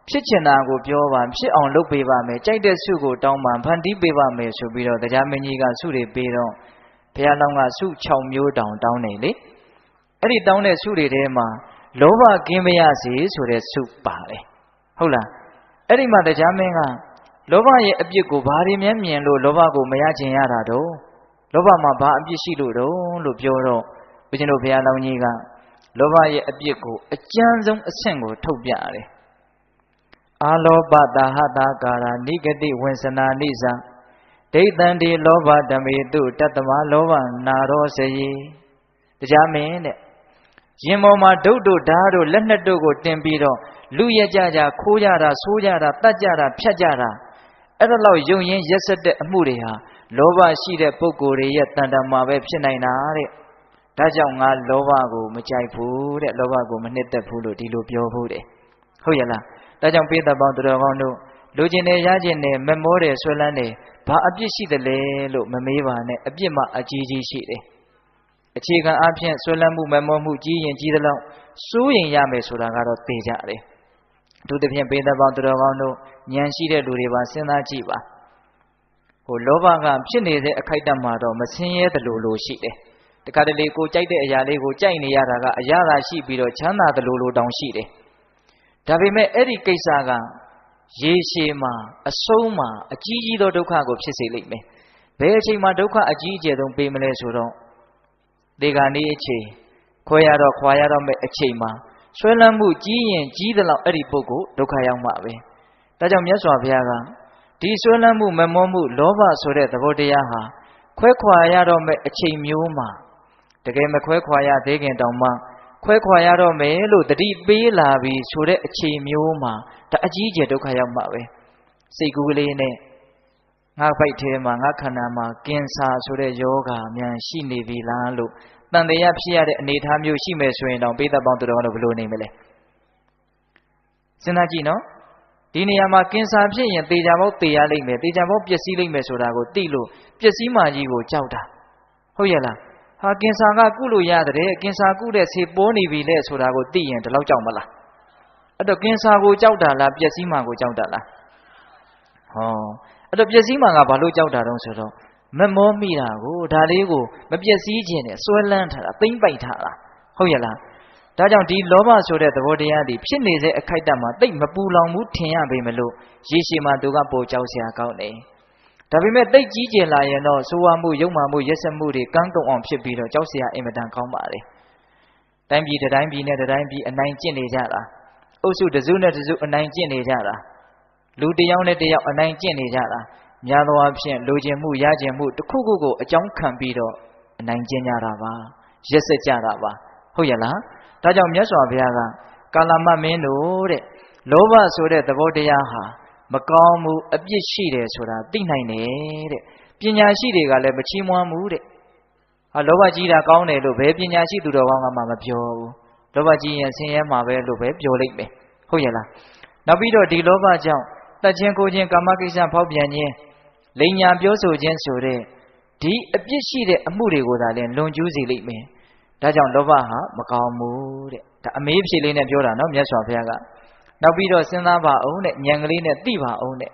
ဖြစ်ချင်တာကိုပြောပါဖြစ်အောင်လုပ်ပေးပါမယ်ကြိုက်တဲ့ဆုကိုတောင်းပါဖန်တီးပေးပါမယ်ဆိုပြီးတော့တရားမင်းကြီးကဆုတွေပေးတော့ဘုရားလောင်းကဆု6မျိုးတောင်းတယ်လေအဲ့ဒီတောင်းတဲ့ဆုတွေထဲမှာလောဘကင်းမရစေဆိုတဲ့ဆုပါတယ်ဟုတ်လားအဲ့ဒီမှာတရားမင်းက လောဘရဲ့အပြစ်ကိုဘာတွေမြဲမြင်လို့လောဘကိုမရချင်ရတာတော့လောဘမှာဘာအပြစ်ရှိလို့ပြောတော့ဦးဇင်းတို့ဘုရားလောင်းကြီးကလောဘရဲ့အပြစ်ကိုအကျဉ်းဆုံးအဆင့်ကိုထုတ်ပြရတယ်အာလောဘတာဟတာကာရာနိဂတိဝဉ္စနာနိသဒိဋ္ဌံဒီလောဘဓမေတုတတ္တမလောဘနာရောစယေတရားမင်းတဲ့ရင်ပေါ်မှာဒုတ်တို့ဓာတ်တို့လက်နှစ်တို့ကိုတင်ပြီးတော့လူရကြကြခိုးကြတာဆိုးကြတာတတ်ကြတာဖြတ်ကြတာအဲ့ဒါလောက်ယုံရင်ရက်စက်တဲ့အမှုတွေဟာလောဘရှိတဲ့ပုဂ္ဂိုလ်တွေရဲ့တန်တမှာပဲဖြစ်နိုင်တာတဲ့ဒါကြောင့်ငါလောဘကိုမကြိုက်ဘူးတဲ့လောဘကိုမနှစ်သက်ဘူးလို့ဒီလိုပြောဖို့တဲ့ဟုတ်ရဲ့လားဒါကြောင့်ပိဿပေါင်းသူတော်ကောင်းတို့လူကျင်နေရကျင်နေမမောတယ်ဆွဲလန်းတယ်ဘာအပြစ်ရှိတယ်လဲလို့မမေးပါနဲ့အပြစ်မှအကြီးကြီးရှိတယ်အခြေခံအဖြစ်ဆွဲလန်းမှုမမောမှုကြီးရင်ကြီးသလောက်စိုးရင်ရမယ်ဆိုတာကတော့သိကြတယ်အထူးသဖြင့်ပိဿပေါင်းသူတော်ကောင်းတို့ဉာဏ်ရှိတဲ့လူတွေပါစဉ်းစားကြည့်ပါဟိုလောဘကဖြစ်နေတဲ့အခိုက်အတန့်မှာတော့မဆင်းရဲသလိုရှိတယ်တခါတလေကိုကြိုက်တဲ့အရာလေးကိုကြိုက်နေရတာကအရာသာရှိပြီးတော့ချမ်းသာသလိုတောင်ရှိတယ်ဒါပေမဲ့အဲ့ဒီကိစ္စကရေရှည်မှာအဆုံးမှာအကြီးကြီးသောဒုက္ခကိုဖြစ်စေလိမ့်မယ်ဘယ်အချိန်မှာဒုက္ခအကြီးအကျယ်ဆုံးပေးမလဲဆိုတော့ဒီကနေ့အချိန်ခွဲရတော့ခွာရတော့မဲ့အချိန်မှာဆွဲလန်းမှုကြီးရင်ကြီးသလောက်အဲ့ဒီပုဂ္ဂိုလ်ဒုက္ခရောက်မှာပဲဒါကြောင့်မြတ်စွာဘုရားကဒီဆွဲလန်းမှုမမောမှုလောဘဆိုတဲ့သဘောတရားဟာခွဲခွာရတော့မဲ့အချိန်မျိုးမှာတကယ်မခွဲခွာရသေးခင်တောင်မှခွဲခွာရတော့မယ်လို့တတိပေးလာပြီဆိုတဲ့အချိန်မျိုးမှာဒါအကြီးကျယ်ဒုက္ခရောက်မှာပဲစိတ်ကူးလေးနဲ့ငါဖိုက်ထဲမှာငါခန္ဓာမှာကင်ဆာဆိုတဲ့ယောဂမြန်ရှိနေပြီလားလို့တန်တရားဖြစ်ရတဲ့အနေအထားမျိုးရှိမယ်ဆိုရင်တော့ပိဿပေါင်းသူတော်တို့ဘယ်လိုနေမလဲစဉ်းစားကြည့်နော်ဒီနေရာမှာကင်ဆာဖြစ်ရင်သေချာပေါက်သေရလိမ့်မယ်သေချာပေါက်ပျက်စီးလိမ့်မယ်ဆိုတာကိုသိလို့ပျက်စီးမှကြီးကိုကြောက်တာဟုတ်ရဲ့လားဟာကင်ဆာကကုလို့ရတယ်ကင်ဆာကုတဲ့ဆေးပေါ်နေပြီလေဆိုတာကိုသိရင်ဒီလောက်ကြောက်မလားအဲ့တော့ကင်ဆာကိုကြောက်တာလားပျက်စီးမှကိုကြောက်တာလားဟောအဲ့တော့ပျက်စီးမှကဘာလို့ကြောက်တာတုံးဆိုတော့မမောမိတာကိုဒါလေးကိုမပျက်စီးခြင်းနဲ့ဆွဲလန်းထားတာသိမ့်ပိုက်ထားတာဟုတ်ရဲ့လားဒါကြောင့်ဒီလောဘဆိုတဲ့သဘောတရားဒီဖြစ်နေတဲ့အခိုက်အတန့်မှာတိတ်မပူလောင်ဘူးထင်ရပေမလို့ရေရှည်မှာသူကပိုကြောက်စရာကောင်းတယ်ဒါပေမဲ့တိတ်ကြီးကျယ်လာရင်တော့ဆိုးဝါးမှုယုံမှမှုရက်စက်မှုတွေကန်းကုန်အောင်ဖြစ်ပြီးတော့ကြောက်စရာအင်မတန်ကောင်းပါတယ်တိုင်းပြည်တိုင်းပြည်နဲ့တိုင်းပြည်အနိုင်ကျင့်နေကြတာအုပ်စုတစ်စုနဲ့တစ်စုအနိုင်ကျင့်နေကြတာလူတစ်ယောက်နဲ့တစ်ယောက်အနိုင်ကျင့်နေကြတာများသောအားဖြင့်လိုချင်မှုရချင်မှုတစ်ခုခုကိုအကြောင်းခံပြီးတော့အနိုင်ကျင့်ကြတာပါရက်စက်ကြတာပါဟုတ်ရဲ့လားဒါကြောင့်မြတ်စွာဘုရားကကာလမမင်းတို့တဲ့လောဘဆိုတဲ့သဘောတရားဟာမကောင်းမှုအပြစ်ရှိတယ်ဆိုတာသိနိုင်တယ်တဲ့ပညာရှိတွေကလည်းမချီးမွမ်းဘူးတဲ့ဟာလောဘကြီးတာကောင်းတယ်လို့ဘယ်ပညာရှိသူတော်ကောင်းကမှမပြောဘူးလောဘကြီးရင်ဆင်းရဲမှာပဲလို့ပဲပြောလိုက်မယ်ဟုတ်ရဲ့လားနောက်ပြီးတော့ဒီလောဘကြောင့်တတ်ခြင်းကိုခြင်းကာမကိစ္စဖောက်ပြန်ခြင်းလိန်ညာပြောဆိုခြင်းဆိုတဲ့ဒီအပြစ်ရှိတဲ့အမှုတွေကိုသာလည်းလွန်ကျူးစေလိမ့်မယ်ဒါကြောင့်လောဘဟာမကောင်းဘူးတဲ့ဒါအမေးဖြေလေးနဲ့ပြောတာနော်မြတ်စွာဘုရားကနောက်ပြီးတော့စဉ်းစားပါအောင်တဲ့ဉာဏ်ကလေးနဲ့သိပါအောင်တဲ့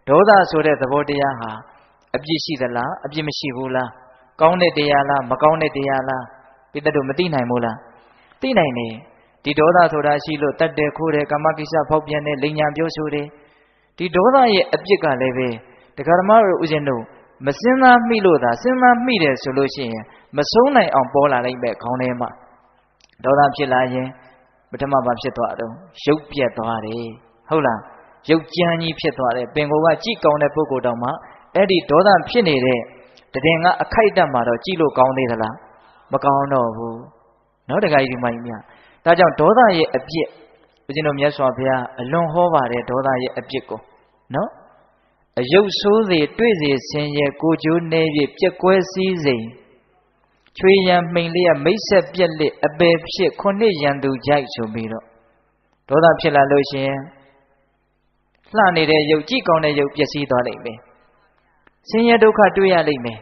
ဒေါသဆိုတဲ့သဘောတရားဟာအပြစ်ရှိသလားအပြစ်မရှိဘူးလားကောင်းတဲ့တရားလားမကောင်းတဲ့တရားလားပိဿတို့မသိနိုင်ဘူးလားသိနိုင်တယ်ဒီဒေါသဆိုတာရှိလို့တတ်တယ်ခိုးတယ်ကာမကိစ္စဖောက်ပြန်တယ်လိန်ညာပြောဆိုတယ်ဒီဒေါသရဲ့အပြစ်ကလည်းပဲတရားဓမ္မတို့ဥစဉ်တို့မစင်သားမိလို့သာစင်သားမိတယ်ဆိုလို့ရှိရင်မဆုံးနိုင်အောင်ပေါ်လာလိုက်မဲ့ခေါင်းထဲမှာဒေါသဖြစ်လာရင်ပထမဘာဖြစ်သွားတော့ရုပ်ပြက်သွားတယ်ဟုတ်လားရုပ်ကြမ်းကြီးဖြစ်သွားတယ်ပင်ကိုယ်ကကြည့်ကောင်းတဲ့ပုဂ္ဂိုလ်တောင်မှအဲ့ဒီဒေါသဖြစ်နေတဲ့တည်ငါအခိုက်အတန့်မှာတော့ကြည့်လို့ကောင်းသေးသလားမကောင်းတော့ဘူးနော်တခါကြီးဒီမိုင်းမြဒါကြောင့်ဒေါသရဲ့အပြစ်ဦးဇင်းတို့မြတ်စွာဘုရားအလွန်ဟောပါတယ်ဒေါသရဲ့အပြစ်ကိုနော်အယုတ်ဆိုးစေတွေ့စေဆင်းရဲကိုကျိုးနေ၍ပြက်ကွဲစည်းစိမ်ချွေရန်မှိန်လျက်မိတ်ဆက်ပြက်လက်အပယ်ဖြစ်ခုနှစ်ရန်သူကြိုက်ဆိုပြီးတော့ဒေါသဖြစ်လာလို့ရှိရင်လှနေတဲ့ရုပ်ကြည့်ကောင်းတဲ့ရုပ်ပျက်စီးသွားလိမ့်မယ်ဆင်းရဲဒုက္ခတွေ့ရလိမ့်မယ်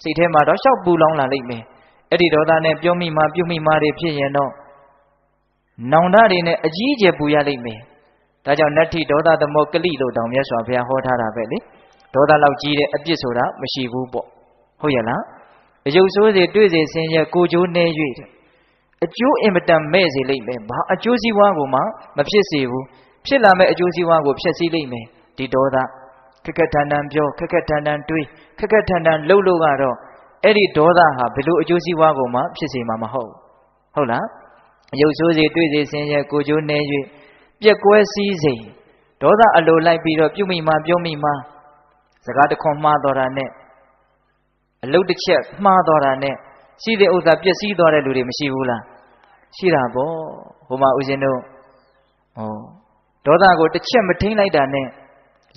စိတ်ထဲမှာတော့ရှောက်ပူလောင်လာလိမ့်မယ်အဲ့ဒီဒေါသနဲ့ပြုံးမိမှပြုံးမိမှတွေဖြစ်ရင်တော့နောင်တတွေနဲ့အကြီးအကျယ်ပူရလိမ့်မယ်ဒါကြောင့်နတ္ထိဒေါသသမောကလိလို့တောင်မြတ်စွာဘုရားဟောထားတာပဲလေဒေါသလောက်ကြီးတဲ့အပြစ်ဆိုတာမရှိဘူးပေါ့ဟုတ်ရဲ့လားအယုတ်ဆိုးစေတွေ့စေဆင်းရဲကိုကျိုးနေ၍အကျိုးအင်မတန်မဲ့စေလိမ့်မယ်ဘာအကျိုးစီးပွားကိုမှမဖြစ်စေဘူးဖြစ်လာမဲ့အကျိုးစီးပွားကိုဖျက်ဆီးလိမ့်မယ်ဒီဒေါသ ခက်ခက်ထန်ထန်ပြောခက်ခက်ထန်ထန်တွေးခက်ခက်ထန်ထန်လှုပ်လို့ကတော့အဲ့ဒီဒေါသဟာဘယ်လိုအကျိုးစီးပွားကိုမှဖြစ်စေမှာမဟုတ်ဟုတ်လားရုပ်ဆိုးစေတွေ့စေဆင်းရဲကိုကျိုးနေ၍ပြက်ကွဲစည်းစိမ်ဒေါသအလိုလိုက်ပြီးတော့ပြုမိမှပြောမိမှစကားတစ်ခွန်းမှားတော်တာနဲ့အလုတ်တစ်ချက်မှားတော်တာနဲ့ရှိတဲ့ဥစ္စာပျက်စီးသွားတဲ့လူတွေမရှိဘူးလားရှိတာပေါ့ဟိုမှာဦးဇင်းတို့ဒေါသကိုတစ်ချက်မထိန်လိုက်တာနဲ့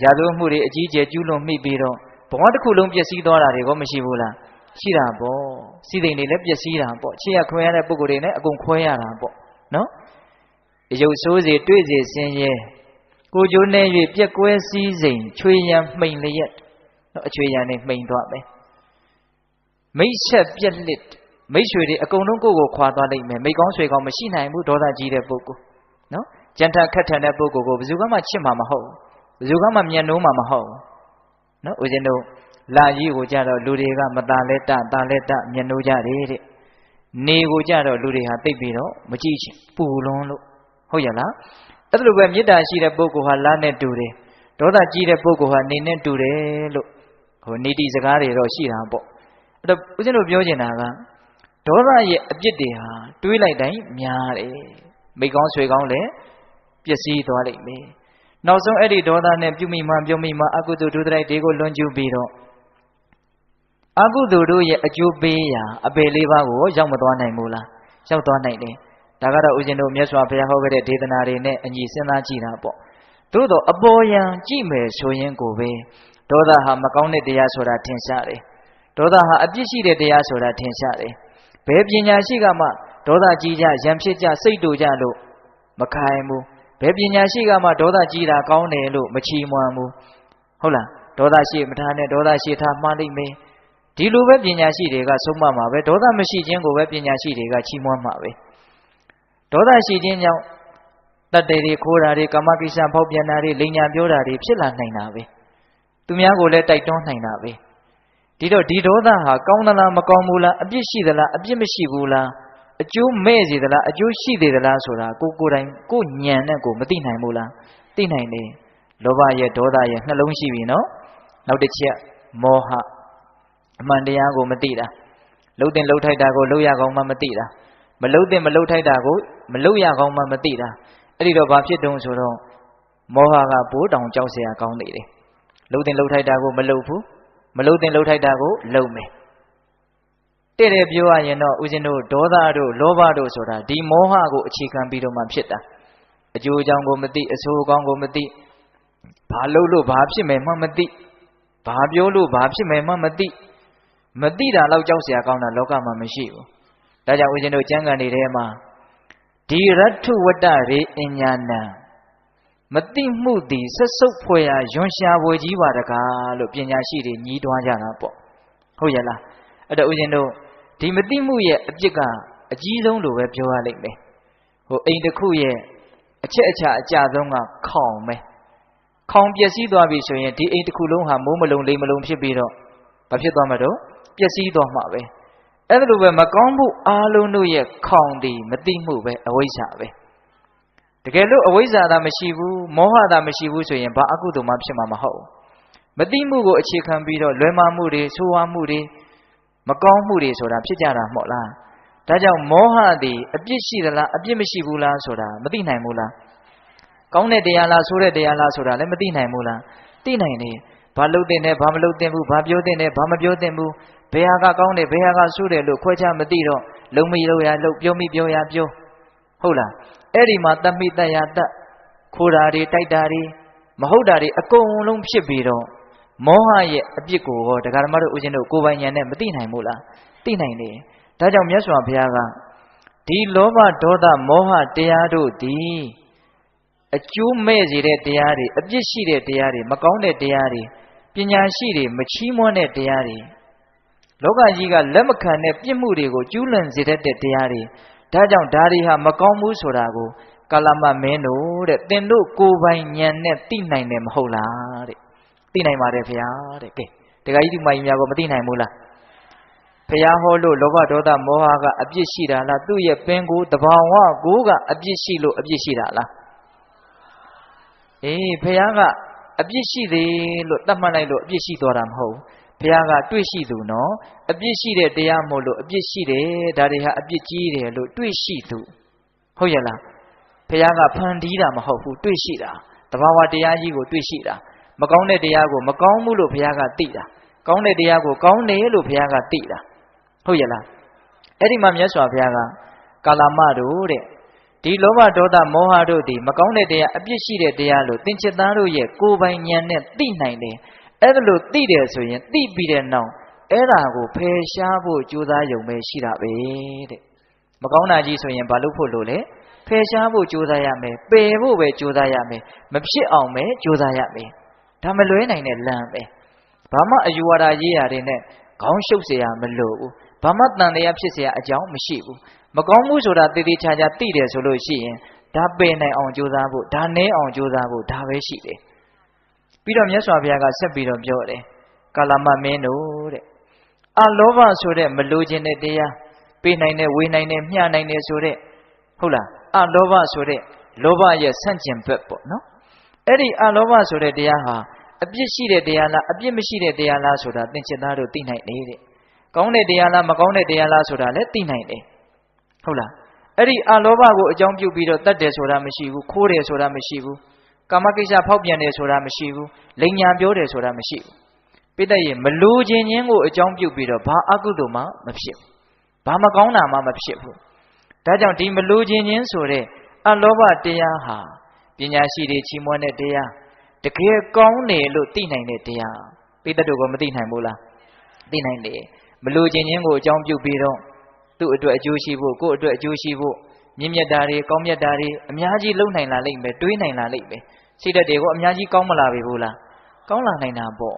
ရာဇဝမှုတွေအကြီးကျယ်ကျူးလွန်မိပြီးတော့ဘဝတစ်ခုလုံးပျက်စီးသွားတာတွေကိုမရှိဘူးလားရှိတာပေါ့စီးစိမ်တွေလည်းပျက်စီးတာပေါ့ချစ်ရခွဲရတဲ့ပုဂ္ဂိုလ်တွေလည်းအကုန်ခွဲရတာပေါ့နော်ရုပ်ဆိုးစေတွေ့စေဆင်းရဲကိုကျိုးနေ၍ပြက်ကွဲစည်းစိမ်ချွေရန်မှိန်လျက်နော်အချွေရန်နဲ့မှိန်သွားမယ်မိတ်ဆက်ပြက်လက်မိတ်ဆွေတွေအကုန်လုံးကိုယ်ခွာသွားလိမ့်မယ်မိတ်ကောင်းဆွေကောင်းမရှိနိုင်ဘူးဒေါသကြီးတဲ့ပုဂ္ဂိုလ်နော်ကြံထခက်ထန်တဲ့ပုဂ္ဂိုလ်ကိုဘယ်သူမှချစ်မှာမဟုတ်ဘယ်သူမှမျက်နှိုးမှာမဟုတ်နော်ဦးဇင်းတို့လာကြီးကိုကြတော့လူတွေကမตาလဲတตาလဲတမျက်နှိုးကြတယ်တဲ့နေကိုကြတော့လူတွေဟာသိပ်ပြီးတော့မကြည့်ချင်ပူလွန်းလို့ဟုတ်ရလားအဲ့လိုပဲမေတ္တာရှိတဲ့ပုဂ္ဂိုလ်ဟာလာနဲ့တူတယ်ဒေါသကြီးတဲ့ပုဂ္ဂိုလ်ဟာနေနဲ့တူတယ်လို့ဟိုနေတိစကားတွေတော့ရှိတာပေါ့အဲ့တော့ဦးဇင်းတို့ပြောချင်တာကဒေါသရဲ့အပြစ်တွေဟာတွေးလိုက်တိုင်းများတယ်မိကောင်းဆွေကောင်းလည်းပျက်စီးသွားလိမ့်မယ်နောက်ဆုံးအဲ့ဒီဒေါသနဲ့ပြုမိမှပြောမိမှအကုသိုလ်ဒုစရိုက်တွေကိုလွန်ကျူးပြီးတော့အကုသိုလ်တို့ရဲ့အကျိုးပေးရာအပေလေးပါးကိုရောက်မသွားနိုင်ဘူးလားရောက်သွားနိုင်တယ်ဒါကတော့ဦးဇင်းတို့မြတ်စွာဘုရားဟောခဲ့တဲ့ဒေသနာတွေနဲ့အညီစဉ်းစားကြည့်တာပေါ့သို့တော့အပေါ်ယံကြည့်မယ်ဆိုရင်ကိုပဲဒေါသဟာမကောင်းတဲ့တရားဆိုတာထင်ရှားတယ်ဒေါသဟာအပြစ်ရှိတဲ့တရားဆိုတာထင်ရှားတယ်ဘယ်ပညာရှိကမှဒေါသကြီးကြရံဖြစ်ကြစိတ်တူကြလို့မခိုင်ဘူးဘယ်ပညာရှိကမှဒေါသကြီးတာကောင်းတယ်လို့မချီးမွမ်းဘူးဟုတ်လားဒေါသရှိမထားနဲ့ဒေါသရှိထားမှားလိမ့်မယ်ဒီလိုပဲပညာရှိတွေကဆုံးမမှာပဲဒေါသမရှိခြင်းကိုပဲပညာရှိတွေကချီးမွမ်းမှာပဲဒေါသရှိခြင်းကြောင့်တတ္တေတွေခိုးတာတွေကာမကိစ္စဖောက်ပြန်တာတွေလိန်ညာပြောတာတွေဖြစ်လာနိုင်တာပဲသူများကိုလည်းတိုက်တွန်းနိုင်တာပဲဒီတော့ဒီဒေါသဟာကောင်းသလားမကောင်းဘူးလားအပြစ်ရှိသလားအပြစ်မရှိဘူးလားအကျိုးမဲ့စေသလားအကျိုးရှိသေးသလားဆိုတာကိုယ်တိုင်ကိုဉာဏ်နဲ့ကိုမသိနိုင်ဘူးလားသိနိုင်တယ်လောဘရဲ့ဒေါသရဲ့နှလုံးရှိပြီနော်နောက်တစ်ချက်မောဟအမှန်တရားကိုမသိတာလှုပ်တင်လှုပ်ထိုက်တာကိုလှုပ်ရကောင်းမှမသိတာမလှုပ်တင်မလှုပ်ထိုက်တာကိုမလှုပ်ရကောင်းမှမသိတာအဲ့ဒီတော့ဘာဖြစ်တုံးဆိုတော့မောဟကပိုးတောင်ကြောက်เสียကောင်းနေတယ်လှုပ်တင်လှုပ်ထိုက်တာကိုမလှုပ်ဘူးမလှုပ်တင်လှုပ်ထိုက်တာကိုလှုပ်မယ်တဲ့တဲ့ပြောရရင်တော့ဦးဇင်းတို့ဒေါသတို့လောဘတို့ဆိုတာဒီမောဟကိုအခြေခံပြီးတော့မှဖြစ်တာအကျိုးအကြောင်းကိုမသိအဆိုးအကောင်းကိုမသိဘာလုပ်လို့ဘာဖြစ်မယ်မှမသိဘာပြောလို့ဘာဖြစ်မယ်မှမသိမသိတာတော့ကြောက်เสียကောင်းတာလောကမှာမရှိဘူးဒါကြောင့်ဦးဇင်းတို့ကျမ်းဂန်တွေထဲမှာဒီရတ္ထုဝတ္တရေအညာဏံမသိမှုသည်ဆက်ဆုပ်ဖွယ်ရာယွန်ရှာဖွယ်ကြီးပါတကားလို့ပညာရှိတွေညီးတွားကြတာပေါ့ဟုတ်ရဲ့လားအဲ့တော့ဦးဇင်းတို့ဒီမသိမှုရဲ့အပြစ်ကအကြီးဆုံးလို့ပဲပြောရလိမ့်မယ်ဟိုအိမ်တစ်ခုရဲ့အချက်အချာအကြဆုံးကခေါင်ပဲခေါင်ပျက်စီးသွားပြီဆိုရင်ဒီအိမ်တစ်ခုလုံးဟာမိုးမလုံလိမ်မလုံဖြစ်ပြီးတော့ဘာဖြစ်သွားမှာတော့ပျက်စီးသွားမှာပဲအဲ့ဒါလိုပဲမကောင်းမှုအားလုံးတို့ရဲ့ခေါင်တည်မသိမှုပဲအဝိဇ္ဇာပဲတကယ်လို့အဝိဇ္ဇာသာမရှိဘူးမောဟသာမရှိဘူးဆိုရင်ဘာအကုသိုလ်မှဖြစ်မှာမဟုတ်မသိမှုကိုအခြေခံပြီးတော့လွယ်မှားမှုတွေဆိုးဝါးမှုတွေမကောင်းမှုတွေဆိုတာဖြစ်ကြတာမဟုတ်လားဒါကြောင့်မောဟသည်အပြစ်ရှိသလားအပြစ်မရှိဘူးလားဆိုတာမသိနိုင်ဘူးလားကောင်းတဲ့တရားလားဆိုးတဲ့တရားလားဆိုတာလည်းမသိနိုင်ဘူးလားသိနိုင်တယ်ဘာလုပ်တဲ့နဲ့ဘာမလုပ်တဲ့ဘူးဘာပြောတဲ့နဲ့ဘာမပြောတဲ့ဘူးဘယ်ဟာကကောင်းတယ်ဘယ်ဟာကဆိုးတယ်လို့ခွဲခြားမသိတော့လုံမိလို့ရလို့ပြောမိပြောရပြောဟုတ်လားအဲ့ဒီမှာတတ်မိတတ်ရတတ်ခိုးတာတွေတိုက်တာတွေမဟုတ်တာတွေအကုန်လုံးဖြစ်ပြီးတော့မောဟရဲ့အပြစ်ကိုဟောတရားဓမ္မတို့ဦးဇင်းတို့ကိုယ်ပိုင်ဉာဏ်နဲ့မသိနိုင်ဘူးလားသိနိုင်တယ်ဒါကြောင့်မြတ်စွာဘုရားကဒီလောဘဒေါသမောဟတရားတို့သည်အကျိုးမဲ့စေတဲ့တရားတွေအပြစ်ရှိတဲ့တရားတွေမကောင်းတဲ့တရားတွေပညာရှိတွေမချီးမွမ်းတဲ့တရားတွေလောကကြီးကလက်မခံတဲ့ပြစ်မှုတွေကိုကျူးလွန်စေတတ်တဲ့တရားတွေဒါကြောင့်ဒါတွေဟာမကောင်းဘူးဆိုတာကိုကာလမမင်းတို့တဲ့သင်တို့ကိုယ်ပိုင်ဉာဏ်နဲ့သိနိုင်တယ်မဟုတ်လားတဲ့သိနိုင်ပါတယ်ဖေဟာတဲ့ကဲတခါကြီးဒီမကြီးများကမသိနိုင်ဘူးလားဖေဟာဟောလို့လောဘဒေါသမောဟကအပြစ်ရှိတာလားသူ့ရဲ့ပင်ကိုယ်တဘာဝကိုကအပြစ်ရှိလို့အပြစ်ရှိတာလားအေးဖေဟာက အပြစ်ရှိသေးလို့တတ်မှတ်လိုက်လို့အပြစ်ရှိသွားတာမဟုတ်ဘုရားကတွေ့ရှိသူနော်အပြစ်ရှိတဲ့တရားမို့လို့အပြစ်ရှိတယ်ဒါတွေဟာအပြစ်ကြီးတယ်လို့တွေ့ရှိသူဟုတ်ရဲ့လားဘုရားကဖန်တီးတာမဟုတ်ဘူးတွေ့ရှိတာတဘာဝတရားကြီးကိုတွေ့ရှိတာမကောင်းတဲ့တရားကိုမကောင်းဘူးလို့ဘုရားကသိတာကောင်းတဲ့တရားကိုကောင်းတယ်လို့ဘုရားကသိတာဟုတ်ရဲ့လားအဲ့ဒီမှာမြတ်စွာဘုရားကကာလမတို့တဲ့ဒီလောဘဒေါသမောဟတို့ဒီမကောင်းတဲ့တရားအပြစ်ရှိတဲ့တရားလို့သင်္ချစ်သားတို့ရဲ့ကိုယ်ပိုင်ဉာဏ်နဲ့သိနိုင်တယ်အဲ့ဒါလို့သိတယ်ဆိုရင်သိပြီးတဲ့နောက်အဲ့ဒါကိုဖယ်ရှားဖို့ကြိုးစားရုံပဲရှိတာပဲတဲ့မကောင်းတာကြီးဆိုရင်ဘာလို့ဖို့လို့လဲဖယ်ရှားဖို့ကြိုးစားရမယ်ပယ်ဖို့ပဲကြိုးစားရမယ်မဖြစ်အောင်ပဲကြိုးစားရမယ်ဒါမလွဲနိုင်တဲ့လမ်းပဲဘာမှအယူဝါဒရေးရာတွေနဲ့ခေါင်းရှုပ်เสียရမလို့ဘူးဘာမှတန်တရားဖြစ်เสียအကြောင်းမရှိဘူးမကောင်းမှုဆိုတာတည်တည်ချာချာသိတယ်ဆိုလို့ရှိရင်ဒါပယ်နိုင်အောင်ကြိုးစားဖို့ဒါနည်းအောင်ကြိုးစားဖို့ဒါပဲရှိတယ်ပြီးတော့မြတ်စွာဘုရားကဆက်ပြီးတော့ပြောတယ်ကာလမမင်းတို့တဲ့အလောဘဆိုတဲ့မလိုချင်တဲ့တရားပေးနိုင်တဲ့ဝေနိုင်တဲ့မျှနိုင်တဲ့ဆိုတဲ့ဟုတ်လားအလောဘဆိုတဲ့လောဘရဲ့ဆန့်ကျင်ဘက်ပေါ့နော်အဲ့ဒီအလောဘဆိုတဲ့တရားဟာအပြစ်ရှိတဲ့တရားလားအပြစ်မရှိတဲ့တရားလားဆိုတာသင်္ချစ်သားတို့သိနိုင်နေတဲ့ကောင်းတဲ့တရားလားမကောင်းတဲ့တရားလားဆိုတာလည်းသိနိုင်တယ်ဟုတ်လားအဲ့ဒီအလောဘကိုအကြောင်းပြုပြီးတော့တတ်တယ်ဆိုတာမရှိဘူးခိုးတယ်ဆိုတာမရှိဘူးကာမကိစ္စဖောက်ပြန်တယ်ဆိုတာမရှိဘူးလိန်ညာပြောတယ်ဆိုတာမရှိဘူးပိဋကရဲ့မလိုချင်ခြင်းကိုအကြောင်းပြုပြီးတော့ဘာအကုသိုလ်မှမဖြစ်ဘူးဘာမကောင်းတာမှမဖြစ်ဘူးဒါကြောင့်ဒီမလိုချင်ခြင်းဆိုတဲ့အလောဘတရားဟာပညာရှိတွေချီးမွမ်းတဲ့တရားတကယ်ကောင်းတယ်လို့သိနိုင်တဲ့တရားပိဋကတို့ကမသိနိုင်ဘူးလားသိနိုင်တယ်မလိုချင်ခြင်းကိုအကြောင်းပြုပြီးတော့သူ့အတွက်အကျိုးရှိဖို့ကိုယ့်အတွက်အကျိုးရှိဖို့မြင့်မြတ်တာတွေကောင်းမြတ်တာတွေအများကြီးလုပ်နိုင်လာလိမ့်မယ်တွေးနိုင်လာလိမ့်မယ်စိတ်ဓာတ်တွေကိုအများကြီးကောင်းမလာပြီဘူးလားကောင်းလာနိုင်တာပေါ့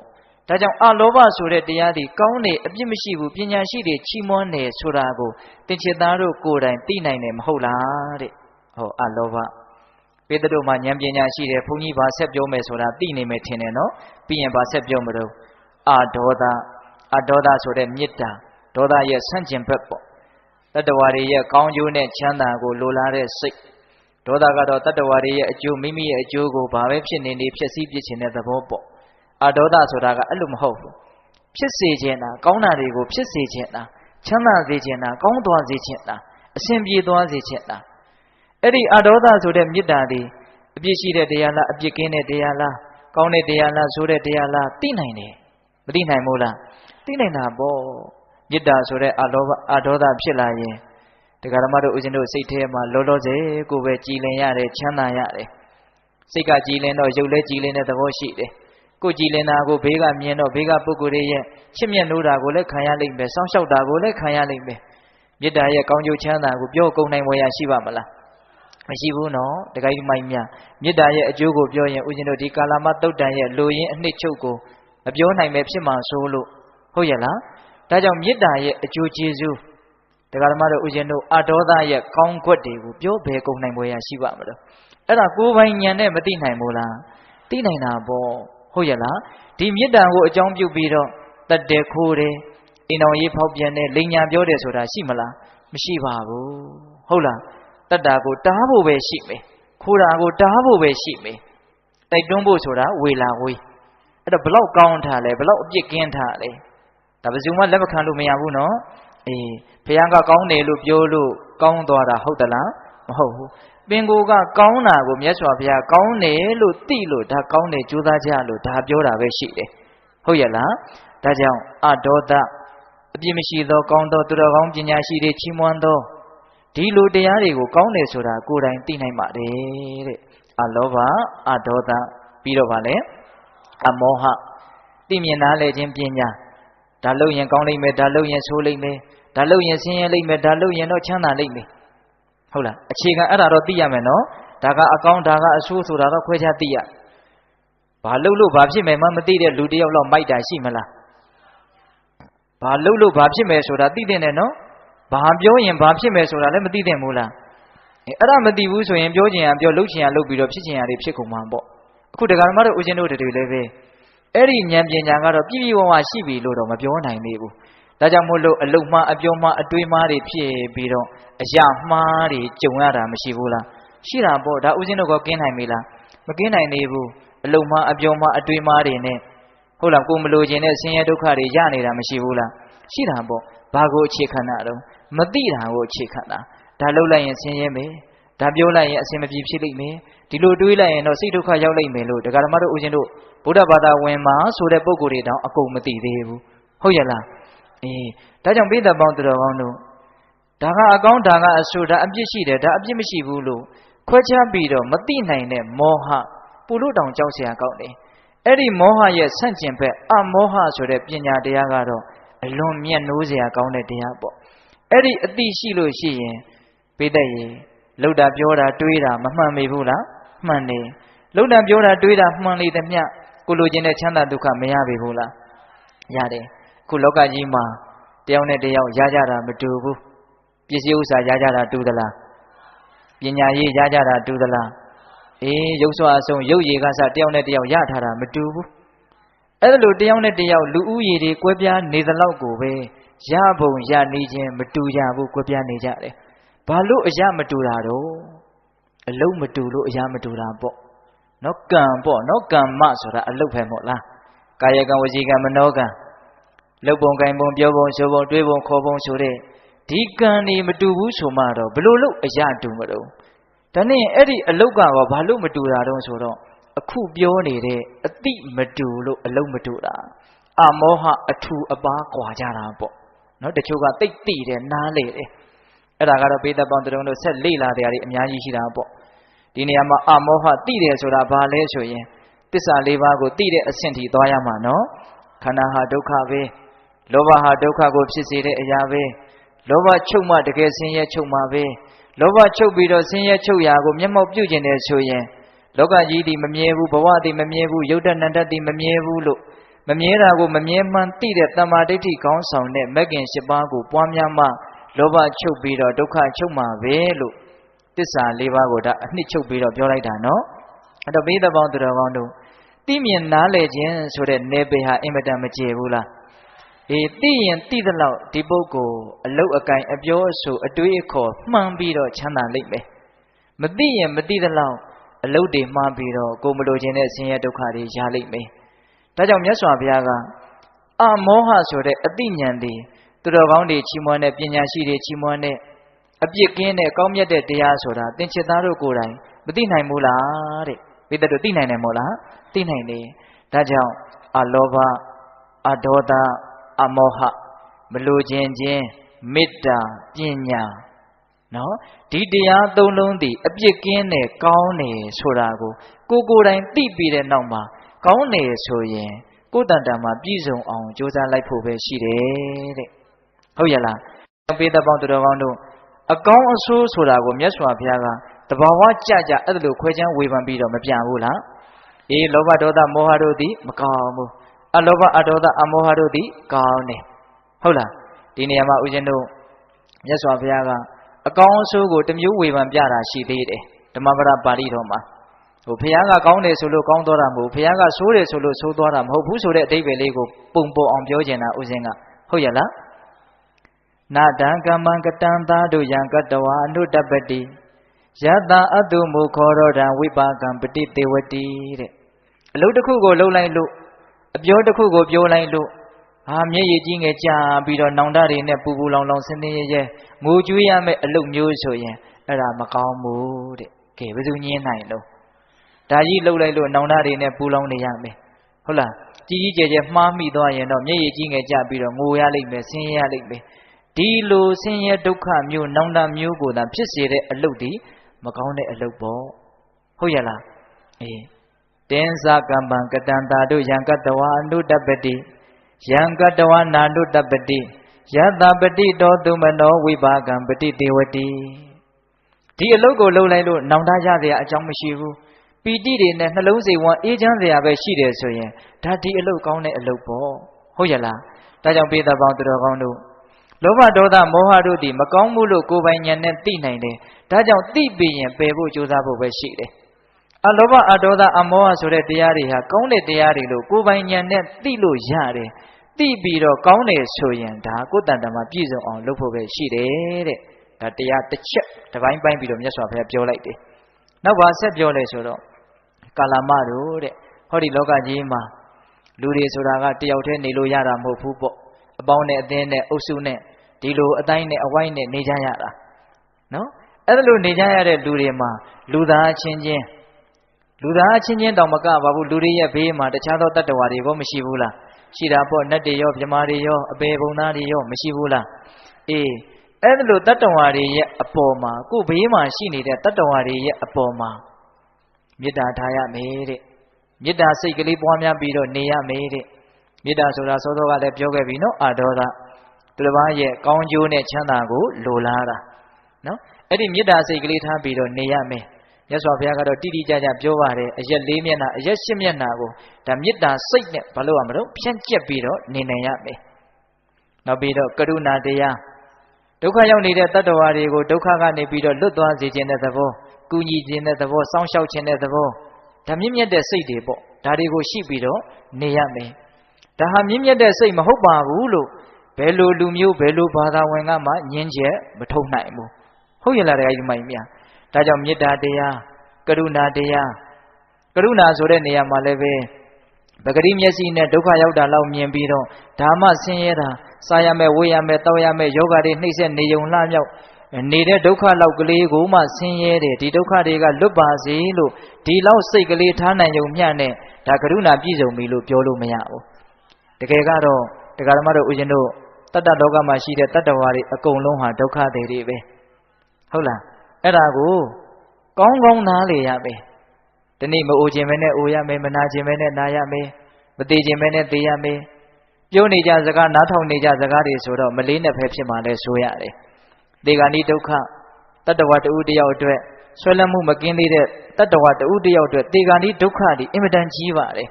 ဒါကြောင့်အလောဘဆိုတဲ့တရားဒီကောင်းတယ်အပြစ်မရှိဘူးပညာရှိတွေချီးမွမ်းတယ်ဆိုတာကိုသင်္ချစ်သားတို့ကိုယ်တိုင်သိနိုင်တယ်မဟုတ်လားတဲ့ဟောအလောဘပေတတို့မှာဉာဏ်ပညာရှိတယ်ဘုန်းကြီးဘာဆက်ပြောမယ်ဆိုတာသိနေမယ်ထင်တယ်နော်ပြီးရင်ဘာဆက်ပြောမလို့အဒေါသဆိုတဲ့မေတ္တာဒေါသရဲ့ဆန့်ကျင်ဘက်ပေါ့တတ္တဝါတွေရဲ့ကောင်းကျိုးနဲ့ချမ်းသာကိုလိုလားတဲ့စိတ်ဒေါသကတော့တတ္တဝါတွေရဲ့အကျိုးမိမိရဲ့အကျိုးကိုဘာပဲဖြစ်နေနေဖြစ်စည်းပြစ်ခြင်းတဲ့သဘောပေါ့အဒေါသဆိုတာကအဲ့လိုမဟုတ်ဘူးဖြစ်စေခြင်းတာကောင်းတာတွေကိုဖြစ်စေခြင်းတာချမ်းသာစေခြင်းတာကောင်းသွားစေခြင်းတာအစဉ်ပြေသွားစေခြင်းတာအဲ့ဒီအဒေါသဆိုတဲ့မေတ္တာဒီအပြစ်ရှိတဲ့တရားလားအပြစ်ကင်းတဲ့တရားလားကောင်းတဲ့တရားလားဆိုတဲ့တရားလားသိနိုင်တယ်မသိနိုင်ဘူးလားသိနိုင်တာပေါ့မေတ္တာဆိုတဲ့အလောဘအဒေါသဖြစ်လာရင်တရားဓမ္မတို့ဦးဇင်းတို့စိတ်ထဲမှာလောလောဆယ်ကိုပဲကြည်လင်ရတယ်ချမ်းသာရတယ်စိတ်ကကြည်လင်တော့ရုပ်လည်းကြည်လင်တဲ့သဘောရှိတယ်ကိုကြည်လင်တာကိုဘေးကမြင်တော့ဘေးကပုဂ္ဂိုလ်ရဲ့ချစ်မြတ်နိုးတာကိုလည်းခံရလိမ့်မယ်စောင့်ရှောက်တာကိုလည်းခံရလိမ့်မယ်မေတ္တာရဲ့ကောင်းကျိုးချမ်းသာကိုပြောကုန်နိုင်ဝယ်ရရှိပါမလားမရှိဘူးနော်တခါကြီးမိုင်းများမေတ္တာရဲ့အကျိုးကိုပြောရင်ဦးဇင်းတို့ဒီကာလမတုတ်တန်ရဲ့လိုရင်းအနှစ်ချုပ်ကိုမပြောနိုင်ပဲဖြစ်မှာဆိုလို့ဟုတ်ရဲ့လားဒါကြောင့်မေတ္တာရဲ့အကျိုးကျေးဇူးတရားဓမ္မတို့ဦးဇင်းတို့အဒေါသရဲ့ကောင်းကွက်တွေကိုပြောဘယ်ကုန်နိုင်ဝယ်ရရှိပါမလို့အဲ့ဒါကိုယ်ပိုင်ဉာဏ်နဲ့မသိနိုင်ဘူးလားသိနိုင်တာပေါ့ဟုတ်ရဲ့လားဒီမေတ္တာကိုအကြောင်းပြုပြီးတော့တတ်တယ်ခိုးတယ်အိမ်တော်ရေးဖောက်ပြန်တယ်လိန်ညာပြောတယ်ဆိုတာရှိမလားမရှိပါဘူးဟုတ်လားတတ်တာကိုတားဖို့ပဲရှိမယ်ခိုးတာကိုတားဖို့ပဲရှိမယ်တိုက်တွန်းဖို့ဆိုတာဝေလာဝေးအဲ့တော့ဘလောက်ကောင်းထားလဲဘလောက်အပြစ်ကင်းထားလဲဒါဘယ်သူမှလက်မခံလို့မရဘူးနော်အေးဘုရားကကောင်းတယ်လို့ပြောလို့ကောင်းသွားတာဟုတ်သလားမဟုတ်ဘူးပင်ကိုယ်ကကောင်းတာကိုမြတ်စွာဘုရားကောင်းတယ်လို့သိလို့ဒါကောင်းတယ်ကြိုးစားကြလို့ဒါပြောတာပဲရှိတယ်ဟုတ်ရဲ့လားဒါကြောင့်အဒေါသအပြစ်မရှိသောကောင်းသောသူတော်ကောင်းပညာရှိတွေချီးမွမ်းသောဒီလိုတရားတွေကိုကောင်းတယ်ဆိုတာကိုယ်တိုင်သိနိုင်ပါတယ်တဲ့အလောဘအဒေါသပြီးတော့ဗာလဲအမောဟသိမြင်နားလည်ခြင်းပညာဒါလို့ရင်ကောင်းလိမ့်မယ်ဒါလို့ရင်ဆိုးလိမ့်မယ်ဒါလို့ရင်ဆင်းရဲလိမ့်မယ်ဒါလို့ရင်တော့ချမ်းသာလိမ့်မယ်ဟုတ်လားအခြေခံအဲ့ဒါတော့သိရမယ်နော်ဒါကအကောင်းဒါကအဆိုးဆိုတာတော့ခွဲခြားသိရဘာလို့ဘာဖြစ်မယ်မှမသိတဲ့လူတယောက်တော့မိုက်တာရှိမလားဘာလို့ဘာဖြစ်မယ်ဆိုတာသိတဲ့နဲ့နော်ဘာပြောရင်ဘာဖြစ်မယ်ဆိုတာလည်းမသိတဲ့မို့လားအဲ့ဒါမသိဘူးဆိုရင်ပြောချင်ရပြောလှုပ်ချင်ရလှုပ်ပြီးတော့ဖြစ်ချင်ရတွေဖြစ်ကုန်မှာပေါ့အခုတရားဓမ္မတို့ဦးဇင်းတို့တွေလည်းပဲအဲ့ဒီဉာဏ်ပညာကတော့ပြည့်ပြည့်ဝဝရှိပြီလို့တော့မပြောနိုင်သေးဘူးဒါကြောင့်မို့လို့အလုတ်မှားအပြောမှားအတွေးမှားတွေဖြစ်ပြီးတော့အရာမှားတွေကြုံရတာမရှိဘူးလားရှိတာပေါ့ဒါဦးဇင်းတို့ကကင်းနိုင်ပြီလားမကင်းနိုင်သေးဘူး အလုံးမအပြုံမအတွေးမားတွေနဲ့ဟုတ်လားကိုမလိုချင်တဲ့ဆင်းရဲဒုက္ခတွေရနေတာမရှိဘူးလားရှိတာပေါ့ဘာကိုအခြေခံတာတော့မသိတာကိုအခြေခံတာဒါလှုပ်လိုက်ရင်ဆင်းရဲမယ်ဒါပြောလိုက်ရင်အစင်မပြေဖြစ်လိမ့်မယ်ဒီလိုတွေးလိုက်ရင်တော့စိတ်ဒုက္ခရောက်လိမ့်မယ်လို့ဒကာဓမ္မတို့ဦးဇင်းတို့ဗုဒ္ဓဘာသာဝင်မှာဆိုတဲ့ပုံကိုယ်တွေတောင်အကုန်မသိသေးဘူးဟုတ်ရဲ့လားဒါကြောင့်ပိဋကပေါင်းသူတော်ကောင်းတို့ဒါကအကောင်းဒါကအဆိုးဒါအပြစ်ရှိတယ်ဒါအပြစ်မရှိဘူးလို့ခွဲခြားပြီးတော့မသိနိုင်တဲ့မောဟပူလို့တောင်ကြောက်เสียကောင်းတယ်အဲ့ဒီမောဟရဲ့ဆန့်ကျင်ဘက်အမောဟဆိုတဲ့ပညာတရားကတော့အလွန်မြတ်နိုးเสียကောင်းတဲ့တရားပေါ့အဲ့ဒီအတိရှိလို့ရှိရင်ပိဋကရေလှုပ်တာပြောတာတွေးတာမမှန်မေဘူးလားမှန်တယ်လှုပ်တာပြောတာတွေးတာမှန်လေသမျှကိုလိုချင်တဲ့ချမ်းသာဒုက္ခမရပေဘူးလားရတယ်ခုလောကကြီးမှာတယောက်နဲ့တယောက်ရကြတာမတူဘူးပစ္စည်းဥစ္စာရကြတာတူသလားပညာရေးရကြတာတူသလားရုပ်စွာအဆုံးရုပ်ရည်ကစတယောက်နဲ့တယောက်ရထားတာမတူဘူးအဲ့ဒါလို့တယောက်နဲ့တယောက်လူဦးရေတွေကွဲပြားနေသလောက်ကိုပဲရပုံရနေခြင်းမတူကြဘူးကွဲပြားနေကြတယ်ဘာလို့အရာမတူတာတော့အလုံးမတူလို့အရာမတူတာပေါ့နော်ကံပေါ့နော်ကမ္မဆိုတာအလုံးပဲမို့လားကာယကံဝစီကံမနောကံလှုပ်ပုံကိုင်ပုံပြောပုံဆိုပုံတွေးပုံခေါ်ပုံဆိုတဲ့ဒီကံနေမတူဘူးဆိုမှတော့ဘလို့လို့အရာတူမလို့ဒါနဲ့အဲ့ဒီအလုံးကတော့ဘာလို့မတူတာတော့ဆိုတော့အခုပြောနေတဲ့အတိမတူလို့အလုံးမတူတာအမောဟအထူအပါကွာကြတာပေါ့နော်တချို့ကတိတ်တိတယ်နားလေတယ်အဲ့ဒါကတော့ပိဋကပေါင်းတုံးတို့ဆက်လေ့လာတရားတွေအများကြီးရှိတာပေါ့ဒီနေရာမှာအမောဟတိတယ်ဆိုတာဘာလဲဆိုရင်သစ္စာလေးပါးကိုတိတဲ့အဆင့်ထိသွားရမှာနော်ခန္ဓာဟာဒုက္ခပဲလောဘဟာဒုက္ခကိုဖြစ်စေတဲ့အရာပဲလောဘချုပ်မှတကယ်ဆင်းရဲချုပ်မှာပဲလောဘချုပ်ပြီးတော့ဆင်းရဲချုပ်ရာကိုမျက်မှောက်ပြုကျင်တယ်ဆိုရင်လောကကြီးဒီမမြဲဘူးဘဝဒီမမြဲဘူးယုတ်တဏ္ဍတိမမြဲဘူးလို့မမြဲတာကိုမမြဲမှန်သိတဲ့တမ္မာဒိဋ္ဌိကောင်းဆောင်တဲ့မဂ်ကင်၈ပါးကိုပွားများမှလောဘချုပ်ပြီးတော့ဒုက္ခချုပ်မှာပဲလို့သစ္စာ၄ပါးကိုဒါအနှစ်ချုပ်ပြီးတော့ပြောလိုက်တာနော်အဲ့တော့ဘိဓပေါင်းသူတော်ကောင်းတို့သိမြင်နားလည်ခြင်းဆိုတဲ့နယ်ပယ်ဟာအင်မတန်မကျေဘူးလားသိရင်သိသလောက်ဒီပုဂ္ဂိုလ်အလုတ်အကင်အပြောအဆိုအတွေးအခေါ်မှန်ပြီးတော့ချမ်းသာလိမ့်မယ်မသိရင်မသိသလောက်အလုတ်တွေမှားပြီးတော့ကိုမလိုချင်တဲ့ဆင်းရဲဒုက္ခတွေရလိမ့်မယ်ဒါကြောင့်မြတ်စွာဘုရားကအမောဟဆိုတဲ့အသိဉာဏ်တွေသူတော်ကောင်းတွေချီးမွမ်းတဲ့ပညာရှိတွေချီးမွမ်းတဲ့အပြစ်ကင်းတဲ့ကောင်းမြတ်တဲ့တရားဆိုတာသင်္ချစ်သားတို့ကိုယ်တိုင်မသိနိုင်ဘူးလားတဲ့ဘိသက်တို့သိနိုင်တယ်မို့လားသိနိုင်တယ်ဒါကြောင့်အလောဘအဒေါသအမောဟမလိုခြင်းချင်းမေတ္တာပညာနော်ဒီတရားသုံးလုံးသည်အပြစ်ကင်းတဲ့ကောင်းတယ်ဆိုတာကိုကိုယ်တိုင်သိပြီးတဲ့နောက်မှာကောင်းတယ်ဆိုရင်ကိုယ်တန်တန်မှာပြည့်စုံအောင်ကြိုးစားလိုက်ဖို့ပဲရှိတယ်တဲ့ဟုတ်ရဲ့လားပိဋကပေါင်းသူတော်ကောင်းတို့အကောင်းအဆိုးဆိုတာကိုမြတ်စွာဘုရားကတဘာဝကြကြအဲ့ဒါလိုခွဲခြမ်းဝေဖန်ပြီးတော့မပြန်ဘူးလားလောဘဒေါသမောဟတို့သည်မကောင်းဘူးအလောဘအဒေါသအမောဟတို့သည်ကောင်းတယ်ဟုတ်လားဒီနေရာမှာဦးဇင်းတို့မြတ်စွာဘုရားကအကောင်းအဆိုးကိုတမျိုးဝေဖန်ပြတာရှိသေးတယ်ဓမ္မပဒပါဠိတော်မှာဘုရားကကောင်းတယ်ဆိုလို့ကောင်းသွားတာမဟုတ်ဘုရားကဆိုးတယ်ဆိုလို့ဆိုးသွားတာမဟုတ်ဘူးဆိုတဲ့အဓိပ္ပာယ်လေးကိုပုံပေါ်အောင်ပြောချင်တာဦးဇင်းကဟုတ်ရဲ့လားနာတံကမ္မံကတံသာတို့ယံကတဝါအနုတ္တပတိယတံအတုမုခောရောဓံဝိပါကံပတိတေဝတိတဲ့အလုပ်တစ်ခုကိုလုပ်လိုက်လို့အပြောတစ်ခုကိုပြောလိုက်လို့မျက်ရည်ကြီးငယ်ကြာပြီးတော့နောင်တတွေနဲ့ပူပူလောင်လောင်ဆင်းဆင်းရဲရဲငိုကြွေးရမယ့်အလုပ်မျိုးဆိုရင်အဲ့ဒါမကောင်းဘူးတဲ့ကဲဘယ်သူညင်းနိုင်လို့ဒါကြီးလှုပ်လိုက်လို့နောင်တတွေနဲ့ပူလောင်နေရမယ်ဟုတ်လားကြီးကြီးကျယ်ကျယ်မှားမိသွားရင်တော့မျက်ရည်ကြီးငယ်ကြာပြီးတော့ငိုရလိမ့်မယ်ဆင်းရဲရလိမ့်မယ်ဒီလိုဆင်းရဲဒုက္ခမျိုးနောင်တမျိုးကိုသာဖြစ်စေတဲ့အလုပ်ဒီမကောင်းတဲ့အလုပ်ပေါ့ဟုတ်ရဲ့လားတင်းစာကမ္ပံကတံတာတို့ယံကတဝါအနုတ္တပတိယံကတဝါနာနုတ္တပတိယတပတိတောသူမနောဝိပါကံပတိတေဝတိဒီအလုပ်ကိုလုပ်လိုက်လို့နောင်တရစရာအကြောင်းမရှိဘူးပီတိတွေနဲ့နှလုံးစိတ်ဝမ်းအေးချမ်းစရာပဲရှိတယ်ဆိုရင်ဒါဒီအလုပ်ကောင်းတဲ့အလုပ်ပေါ့ဟုတ်ရဲ့လားဒါကြောင့်ပိဋကပေါင်းသူတော်ကောင်းတို့လောဘဒေါသမောဟတို့ဒီမကောင်းမှုလို့ကိုယ်ပိုင်ဉာဏ်နဲ့သိနိုင်တယ်ဒါကြောင့်သိပြီးရင်ပယ်ဖို့ကြိုးစားဖို့ပဲရှိတယ်အလောဘအဒေါသအမောဟဆိုတဲ့တရားတွေဟာကောင်းတဲ့တရားတွေလို့ကိုယ်ပိုင်ဉာဏ်နဲ့သိလို့ရတယ်သိပြီးတော့ကောင်းတယ်ဆိုရင်ဒါကိုယ်တန်တမှာပြည့်စုံအောင်လုပ်ဖို့ပဲရှိတယ်တဲ့ဒါတရားတစ်ချက်တစ်ပိုင်းပိုင်းပြီးတော့မြတ်စွာဘုရားပြောလိုက်တယ်နောက်ပါဆက်ပြောလဲဆိုတော့ကာလမတို့တဲ့ ဟောဒီလောကကြီးမှာလူတွေဆိုတာကတယောက်တည်းနေလို့ရတာမဟုတ်ဘူးပေါ့အပေါင်းနဲ့အသင်းနဲ့အုပ်စုနဲ့ဒီလိုအတိုင်းနဲ့အဝိုင်းနဲ့နေကြရတာနော်အဲ့ဒါလိုနေကြရတဲ့လူတွေမှာလူသားချင်းချင်းတောင်မကပါဘူးလူတွေရဲ့ဘေးမှာတခြားသောတတ္တဝါတွေကမရှိဘူးလားရှိတာပေါ့နတ်တွေရောမြမာတွေရောအပေဘုံသားတွေရောမရှိဘူးလားအေးအဲ့ဒါလိုတတ္တဝါတွေရဲ့အပေါ်မှာကိုယ်ဘေးမှာရှိနေတဲ့တတ္တဝါတွေရဲ့အပေါ်မှာမေတ္တာထားရမယ်တဲ့မေတ္တာစိတ်ကလေးပွားများပြီးတော့နေရမယ်တဲ့မေတ္တာဆိုတာသောသောကလည်းပြောခဲ့ပြီနော်အာဒေါသသူတစ်ပါးရဲ့ကောင်းကျိုးနဲ့ချမ်းသာကိုလိုလားတာနော်အဲ့ဒီမေတ္တာစိတ်ကလေးထားပြီးတော့နေရမယ်မြတ်စွာဘုရားကတော့တိတိကျကျပြောပါတယ်အရက်၄မျက်နှာအရက်၈မျက်နှာကိုဒါမေတ္တာစိတ်နဲ့ဘာလို့ရမလို့ဖြန့်ကျက်ပြီးတော့နေနိုင်ရမယ်နောက်ပြီးတော့ကရုဏာတရားဒုက္ခရောက်နေတဲ့တတ္တဝါတွေကိုဒုက္ခကနေပြီးတော့လွတ်သွားစေခြင်းတဲ့သဘောကူညီခြင်းတဲ့သဘောစောင့်ရှောက်ခြင်းတဲ့သဘောဒါမြင့်မြတ်တဲ့စိတ်တွေပေါ့ဒါတွေကိုရှိပြီးတော့နေရမယ်ဒါဟာမြင့်မြတ်တဲ့စိတ်မဟုတ်ပါဘူးလို့ဘယ်လိုလူမျိုးဘယ်လိုဘာသာဝင်ကမှညင်းချက်မထုတ်နိုင်ဘူးဟုတ်ရလားဒီမိုင်းများဒါကြောင့်မေတ္တာတရားကရုဏာတရားကရုဏာဆိုတဲ့နေရာမှာလည်းပဲပဂတိမျက်စိနဲ့ဒုက္ခရောက်တာလောက်မြင်ပြီးတော့ဓမ္မဆင်းရဲတာစားရမယ်ဝေးရမယ်တောက်ရမယ်ယောဂတွေနှိမ့်ဆက်နေုံလှမြောက်နေတဲ့ဒုက္ခလောက်ကလေးကိုမှဆင်းရဲတယ်ဒီဒုက္ခတွေကလွတ်ပါစေလို့ဒီလောက်စိတ်ကလေးထားနိုင်ုံမျှနဲ့ဒါကရုဏာပြည့်စုံပြီလို့ပြောလို့မရဘူးတကယ်ကတော့တရားဓမ္မတို့ဦးဇင်းတို့တတ္တလောကမှာရှိတဲ့တတ္တဝါတွေအကုန်လုံးဟာဒုက္ခတွေပဲဟုတ်လားအဲ့ဒါကိုကောင်းကောင်းနားလေရမယ်ဒီနေ့မအိုခြင်းပဲနဲ့အိုရမယ်မနာခြင်းပဲနဲ့နာရမယ်မသေးခြင်းပဲနဲ့သေရမယ်ပြောနေကြစကားနားထောင်နေကြစကားတွေဆိုတော့မလေးနဲ့ပဲဖြစ်မှလဲဆိုရတယ်ဒေဂာနိဒုက္ခတတ္တဝါတဦးတယောက်အတွက်ဆွဲလန်းမှုမကင်းသေးတဲ့တတ္တဝါတဦးတယောက်အတွက်ဒေဂာနိဒုက္ခတွေအင်မတန်ကြီးပါတယ်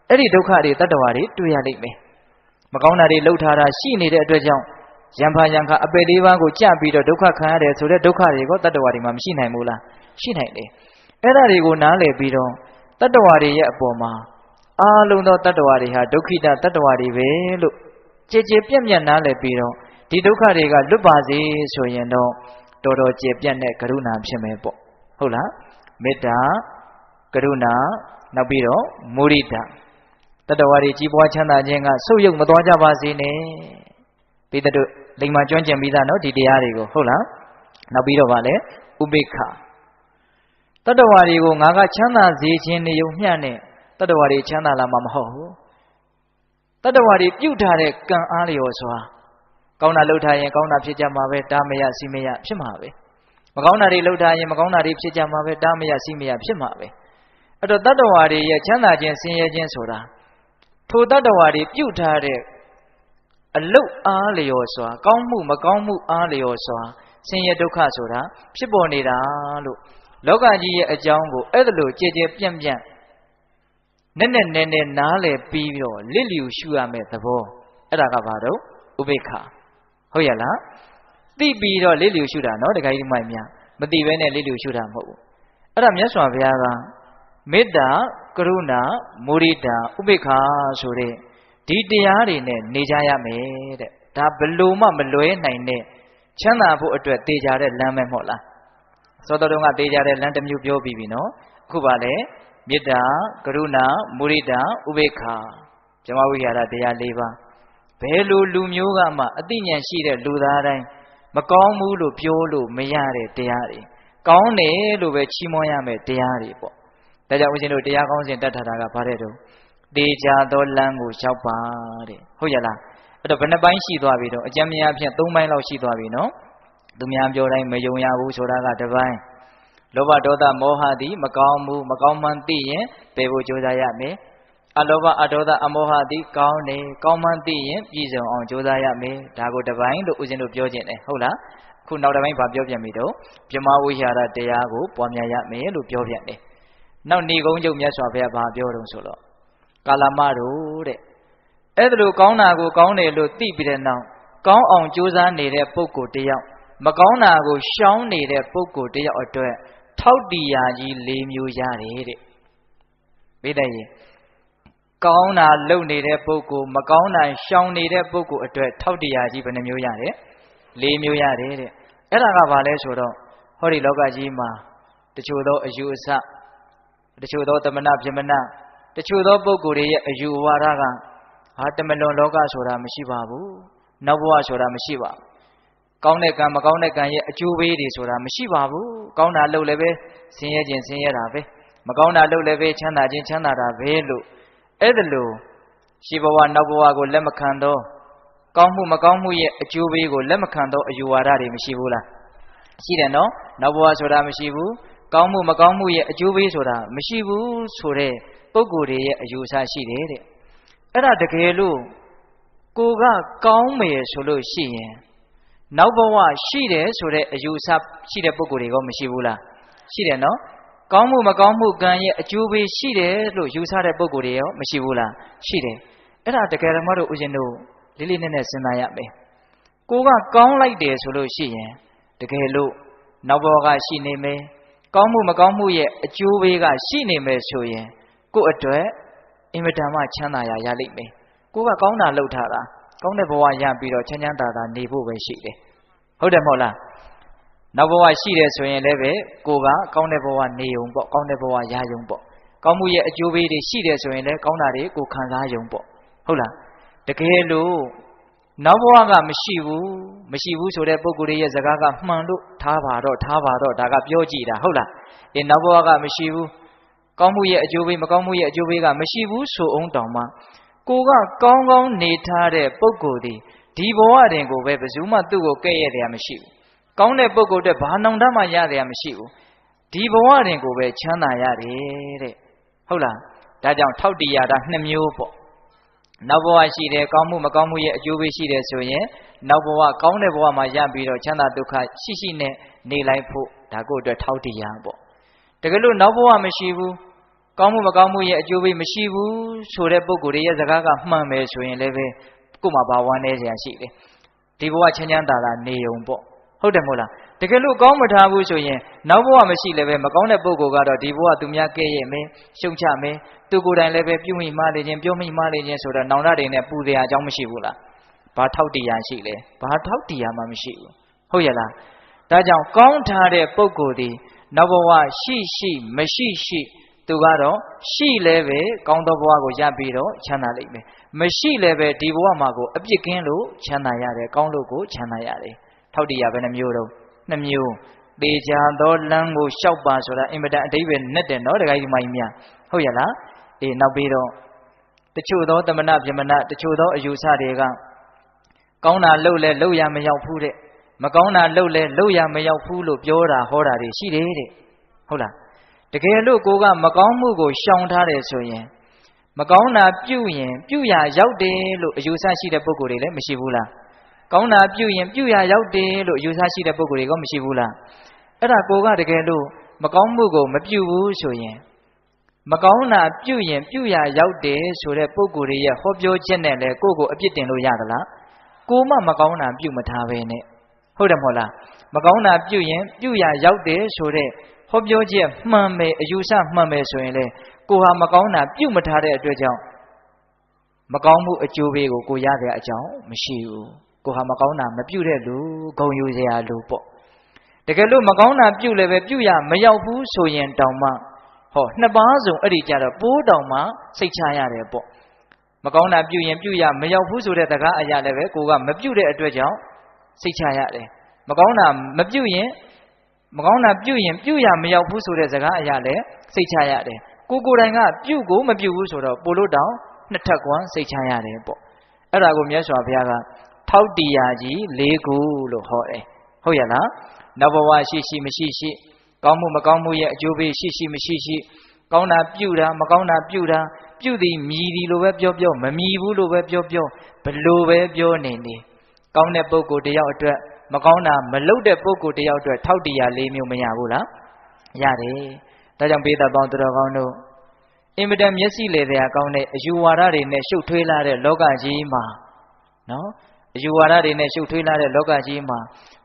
အဲ့ဒီဒုက္ခတွေတတ္တဝါတွေတွေ့ရလိမ့်မယ်မကောင်းတာတွေလှုပ်ထားတာရှိနေတဲ့အတွက်ကြောင့်ယံဖာယံခအပေလေးပါးကိုကြပြီးတော့ဒုက္ခခံရတယ်ဆိုတဲ့ဒုက္ခတွေကိုတတ္တဝါတွေမှာမရှိနိုင်ဘူးလားရှိနိုင်တယ်အဲ့ဒါတွေကိုနားလည်ပြီးတော့တတ္တဝါတွေရဲ့အပေါ်မှာအားလုံးသောတတ္တဝါတွေဟာဒုက္ခိတတတ္တဝါတွေပဲလို့ကြည်ကြည်ပြတ်ပြတ်နားလည်ပြီးတော့ဒီဒုက္ခတွေကလွတ်ပါစေဆိုရင်တော့တော်တော်ကြည်ပြတ်တဲ့ကရုဏာဖြစ်မယ်ပေါ့ဟုတ်လားမေတ္တာကရုဏာနောက်ပြီးတော့မုဒိတာတတ္တဝါတွေကြီးပွားချမ်းသာခြင်းကဆုပ်ယုပ်မသွားကြပါစေနဲ့ပိဋကတို့လိမ္မာကျွမ်းကျင်ပြီးသားနော်ဒီတရားတွေကိုဟုတ်လားနောက်ပြီးတော့ဗာလဲဥပိ္ပခတတ္တဝါတွေကိုငါကချမ်းသာစေခြင်းနေုံမျှနဲ့တတ္တဝါတွေချမ်းသာလာမှာမဟုတ်ဘူးတတ္တဝါတွေပြုတ်ထားတဲ့ကံအားလျော်စွာကောင်းတာလုပ်ထားရင်ကောင်းတာဖြစ်ကြမှာပဲတားမရစီမရဖြစ်မှာပဲမကောင်းတာတွေလုပ်ထားရင်မကောင်းတာတွေဖြစ်ကြမှာပဲတားမရစီမရဖြစ်မှာပဲအဲ့တော့တတ္တဝါတွေရဲ့ချမ်းသာခြင်းဆင်းရဲခြင်းဆိုတာထိုတတ္တဝါတွေပြုတ်ထားတဲ့အလုတ်အားလျော်စွာကောင်းမှုမကောင်းမှုအားလျော်စွာဆင်းရဲဒုက္ခဆိုတာဖြစ်ပေါ်နေတာလို့လောကကြီးရဲ့အကြောင်းကိုအဲ့ဒါလိုကြည်ကြည်ပြန့်ပြန့်နဲ့နားလည်ပြီးတော့လစ်လျူရှုရမယ့်သဘောအဲ့ဒါကဘာတော့ဥပိ္ပခဟုတ်ရလားသိပြီးတော့လစ်လျူရှုတာနော်တခါကြီးမိုက်များမသိဘဲနဲ့လစ်လျူရှုတာမဟုတ်ဘူးအဲ့ဒါမြတ်စွာဘုရားကမေတ္တာကရုဏာမုဒိတာဥပိ္ပခဆိုတဲ့ဒီတရားတွေနဲ့နေကြရမယ်တဲ့ဒါဘလို့မှမလွဲနိုင်တဲ့ချမ်းသာဖို့အတွက်တေချာတဲ့လမ်းပဲမဟုတ်လားသောတော်တော်ကတေချာတဲ့လမ်းတစ်မျိုးပြောပြီးပြီနော်အခုပါလေမေတ္တာကရုဏာမုဒိတာဥပိ္ပခဇမဝိဟာရတရား၄ပါးဘယ်လိုလူမျိုးကမှအသိဉာဏ်ရှိတဲ့လူသားတိုင်းမကောင်းဘူးလို့ပြောလို့မရတဲ့တရားတွေကောင်းတယ်လို့ပဲချီးမွမ်းရမယ်တရားတွေပေါ့ဒါကြောင့်ဦးဇင်းတို့တရားကောင်းစဉ်တတ်ထားတာကဘာတဲ့တော့တေချာသောလမ်းကိုလျှောက်ပါတဲ့ဟုတ်ရလားအဲ့တော့ဘယ်နှပိုင်းရှိသွားပြီတော့အကျဉ်းများဖြင့်၃ပိုင်းလောက်ရှိသွားပြီနော်သူများပြောတိုင်းမယုံရဘူးဆိုတာကတစ်ပိုင်းလောဘဒေါသမောဟသည်မကောင်းဘူးမကောင်းမှန်းသိရင်ပယ်ဖို့ကြိုးစားရမယ်အလောဘအဒေါသအမောဟသည်ကောင်းတယ်ကောင်းမှန်းသိရင်ပြည့်စုံအောင်ကြိုးစားရမယ်ဒါကိုတစ်ပိုင်းလို့ဦးဇင်းတို့ပြောခြင်းတယ်ဟုတ်လားခုနောက်တစ်ပိုင်းဗာပြောပြန်ပြီတော့ဗြဟ္မဝိဟာရတရားကိုပွားများရမယ်လို့ပြောပြန်တယ်နောက်ဏီကုံးကျုပ်မြတ်စွာဘုရားဗာပြောတော့ဆိုတော့ကာလမတို့တဲ့အဲ့ဒါလိုကောင်းတာကိုကောင်းတယ်လို့သိပြီးတဲ့နောက်ကောင်းအောင်ကြိုးစားနေတဲ့ပုဂ္ဂိုလ်တယောက်မကောင်းတာကိုရှောင်နေတဲ့ပုဂ္ဂိုလ်တယောက်အတွက်ထောက်တရားကြီး၄မျိုးရတယ်တဲ့သိတဲ့ရင်ကောင်းတာလုပ်နေတဲ့ပုဂ္ဂိုလ်မကောင်းတာရှောင်နေတဲ့ပုဂ္ဂိုလ်အတွက်ထောက်တရားကြီးဘယ်နှမျိုးရတယ်၄မျိုးရတယ်တဲ့အဲ့ဒါကဘာလဲဆိုတော့ဟောဒီလောကကြီးမှာတချို့သောအယူအဆတချို့သောသမဏဗြဟ္မဏ တချို့သောပုဂ္ဂိုလ်တွေရဲ့အယူဝါဒကဟာတမလွန်လောကဆိုတာမရှိပါဘူးနောက်ဘဝဆိုတာမရှိပါဘူးကောင်းတဲ့ကံမကောင်းတဲ့ကံရဲ့အကျိုးပေးတွေဆိုတာမရှိပါဘူးကောင်းတာလုပ်လည်းပဲဆင်းရဲခြင်းဆင်းရဲတာပဲမကောင်းတာလုပ်လည်းပဲချမ်းသာခြင်းချမ်းသာတာပဲလို့အဲ့ဒါလို့ရှိဘဝနောက်ဘဝကိုလက်မခံတော့ကောင်းမှုမကောင်းမှုရဲ့အကျိုးပေးကိုလက်မခံတော့အယူဝါဒတွေမရှိဘူးလားရှိတယ်နော်နောက်ဘဝဆိုတာမရှိဘူးကောင်းမှုမကောင်းမှုရဲ့အကျိုးပေးဆိုတာမရှိဘူးဆိုတဲ့ပုဂ္ဂိုလ်တွေရဲ့အယူအဆရှိတယ်တဲ့အဲ့ဒါတကယ်လို့ကိုကကောင်းမယ်ဆိုလို့ရှိရင်နောက်ဘဝရှိတယ်ဆိုတဲ့အယူအဆရှိတဲ့ပုဂ္ဂိုလ်တွေကမရှိဘူးလားရှိတယ်နော်ကောင်းမှုမကောင်းမှုကံရဲ့အကျိုးပေးရှိတယ်လို့ယူဆတဲ့ပုဂ္ဂိုလ်တွေရောမရှိဘူးလားရှိတယ်အဲ့ဒါတကယ်ဓမ္မတို့ဦးဇင်းတို့လေးလေးနက်နက်စဉ်းစားရမယ်ကိုကကောင်းလိုက်တယ်ဆိုလို့ရှိရင်တကယ်လို့နောက်ဘဝကရှိနေမယ်ကောင်းမှုမကောင်းမှုရဲ့အကျိုးပေးကရှိနေမယ်ဆိုရင်ကိုယ့်အတွက်အင်မတန်မှချမ်းသာရလိမ့်မယ်ကိုကကောင်းတာလုပ်ထားတာကောင်းတဲ့ဘဝရပြီးတော့ချမ်းချမ်းသာသာနေဖို့ပဲရှိတယ်ဟုတ်တယ်မဟုတ်လားနောက်ဘဝရှိတယ်ဆိုရင်လည်းပဲကိုကကောင်းတဲ့ဘဝနေုံပေါ့ကောင်းတဲ့ဘဝရယုံပေါ့ကောင်းမှုရဲ့အကျိုးပေးတွေရှိတယ်ဆိုရင်လည်းကောင်းတာတွေကိုခံစားယုံပေါ့ဟုတ်လားတကယ်လို့နောက်ဘဝကမရှိဘူးဆိုတဲ့ပုဂ္ဂိုလ်ရဲ့စကားကမှန်လို့ထားပါတော့ဒါကပြောကြည့်တာဟုတ်လားနောက်ဘဝကမရှိဘူးကောင်းမှုရဲ့အကျိုးပေးမကောင်းမှုရဲ့အကျိုးပေးကမရှိဘူးဆိုအောင်တောင်မှကိုကကောင်းကောင်းနေထားတဲ့ပုဂ္ဂိုလ်ဒီဘဝတွင်ကိုပဲဘယ်သူမှသူ့ကိုကဲ့ရဲ့တယ်မရှိဘူးကောင်းတဲ့ပုဂ္ဂိုလ်တွေဘာနှောင်တမှရတယ်မရှိဘူးဒီဘဝတွင်ကိုပဲချမ်းသာရတယ်တဲ့ဟုတ်လားဒါကြောင့်ထောက်တည်ရတာနှစ်မျိုးပေါ့နောက်ဘဝရှိတယ်ကောင်းမှုမကောင်းမှုရဲ့အကျိုးပေးရှိတယ်ဆိုရင်နောက်ဘဝကောင်းတဲ့ဘဝမှာရပြီးတော့ချမ်းသာဒုက္ခရှိနဲ့နေလိုက်ဖို့ဒါကိုအတွက်ထောက်တည်ရပေါ့တကယ်လို့နောက်ဘဝမရှိဘူးကောင်းမှုမကောင်းမှုရဲ့အကျိုးပေးမရှိဘူးဆိုတဲ့ပုဂ္ဂိုလ်ရဲ့စကားကမှန်မယ်ဆိုရင်လည်းပဲကို့မှာဘာဝမ်းနေစရာရှိတယ်ဒီဘဝချမ်းချမ်းသာသာနေုံပေါ့ဟုတ်တယ်မို့လားတကယ်လို့ကောင်းမထားဘူးဆိုရင်နောက်ဘဝမရှိလည်းပဲမကောင်းတဲ့ပုဂ္ဂိုလ်ကတော့ဒီဘဝသူများကဲ့ရဲ့မယ်ရှုံချမယ်သူကိုယ်တိုင်လည်းပဲပြုမိမှားလေခြင်းပြောမိမှားလေခြင်းဆိုတော့နောင်တတွေနဲ့ပူတဲ့အကြောင်းမရှိဘူးလားဘာထောက်တရားရှိလဲဘာထောက်တရားမှမရှိဘူးဟုတ်ရဲ့လားဒါကြောင့်ကောင်းထားတဲ့ပုဂ္ဂိုလ်ဒီနောက်ဘဝရှိမရှိသူကတော့ရှိလည်းပဲကောင်းသောဘဝကိုရပြီးတော့ချမ်းသာလိမ့်မယ်မရှိလည်းပဲဒီဘဝမှာကိုအပြစ်ကင်းလို့ချမ်းသာရတယ်ကောင်းလို့ကိုချမ်းသာရတယ်ထောက်တရားပဲနှမျိုးတော့နှစ်မျိုးသေချာသောလမ်းကိုလျှောက်ပါဆိုတာအင်မတန်အဓိပ္ပာယ်နဲ့တယ်နော်တခါကြီးမိုင်းများဟုတ်ရဲ့လားနောက်ပြီးတော့တချို့သောတမနာပြမနာတချို့သောအယူဆတွေကကောင်းတာလုပ်လဲလုပ်ရမရောက်ဘူးတဲ့မကောင်းတာလုပ်လဲလုပ်ရမရောက်ဘူးလို့ပြောတာဟောတာတွေရှိတယ်တဲ့ဟုတ်လားတကယ်လို့ကိုကမကောင်းမှုကိုရှောင်ထားတယ်ဆိုရင်မကောင်းတာပြုရင်ပြုရရောက်တယ်လို့အယူဆရှိတဲ့ပုဂ္ဂိုလ်တွေလည်းမရှိဘူးလားကောင်းတာပြုရင်ပြုရရောက်တယ်လို့အယူဆရှိတဲ့ပုဂ္ဂိုလ်တွေကမရှိဘူးလားအဲ့ဒါကိုကတကယ်လို့မကောင်းမှုကိုမပြုဘူးဆိုရင်မကောင်းတာပြုရင်ပြုရရောက်တယ်ဆိုတဲ့ပုဂ္ဂိုလ်တွေရဲ့ဟောပြောချက်နဲ့လည်းကိုယ့်ကိုအပြစ်တင်လို့ရသလားကိုမှမကောင်းတာပြုမထားပဲနဲ့ဟုတ်တယ်မဟုတ်လားမကောင်းတာပြုရင်ပြုရရောက်တယ်ဆိုတဲ့ဟောပြောချက်မှန်မယ်အယူဆမှန်မယ်ဆိုရင်လေကိုဟာမကောင်းတာပြုမထားတဲ့အတွက်ကြောင့်မကောင်းမှုအကျိုးပေးကိုကိုရတဲ့အကြောင်းမရှိဘူးကိုဟာမကောင်းတာမပြုတဲ့လူဂုံယူစရာလူပေါ့တကယ်လို့မကောင်းတာပြုလည်းပဲပြုရမရောက်ဘူးဆိုရင်တောင်မှဟောနှစ်ပါးစုံအဲ့ဒီကြတော့ပိုးတောင်မှစိတ်ချရတယ်ပေါ့မကောင်းတာပြုရင်ပြုရမရောက်ဘူးဆိုတဲ့တကားအရာလည်းပဲကိုကမပြုတဲ့အတွက်ကြောင့်စိတ်ချရတယ်မကောင်းတာမပြုရင်မကောင်းတာပြုရင်ပြုရမရောက်ဘူးဆိုတဲ့စကားအရာလည်းစိတ်ချရတယ်ကိုယ်တိုင်ကပြုကိုမပြုဘူးဆိုတော့ပိုလို့တောင်နှစ်ထပ်ကွမ်းစိတ်ချရတယ်ပေါ့အဲ့ဒါကိုမြတ်စွာဘုရားကထောက်တရားကြီး၄ခုလို့ဟောတယ်ဟုတ်ရဲ့လားနောက်ဘဝရှိမရှိကောင်းမှုမကောင်းမှုရဲ့အကျိုးပေးရှိမရှိကောင်းတာပြုတာမကောင်းတာပြုတာပြုသည်မြည်သည်လို့ပဲပြောမမြည်ဘူးလို့ပဲပြောဘလို့ပဲပြောနေကောင်းတဲ့ပုဂ္ဂိုလ်တယောက်အတွက်မကောင်းတာမလုပ်တဲ့ပုဂ္ဂိုလ်တယောက်အတွက်ထောက်တရား၄မျိုးမရဘူးလားရတယ်ဒါကြောင့်ဘေးသက်ပေါင်းသူတော်ကောင်းတို့အင်မတန်မျက်စိလေတဲ့အကောင်းတဲ့အယူဝါဒတွေနဲ့ရှုပ်ထွေးလာတဲ့လောကကြီးမှာနော်အယူဝါဒတွေနဲ့ရှုပ်ထွေးလာတဲ့လောကကြီးမှာ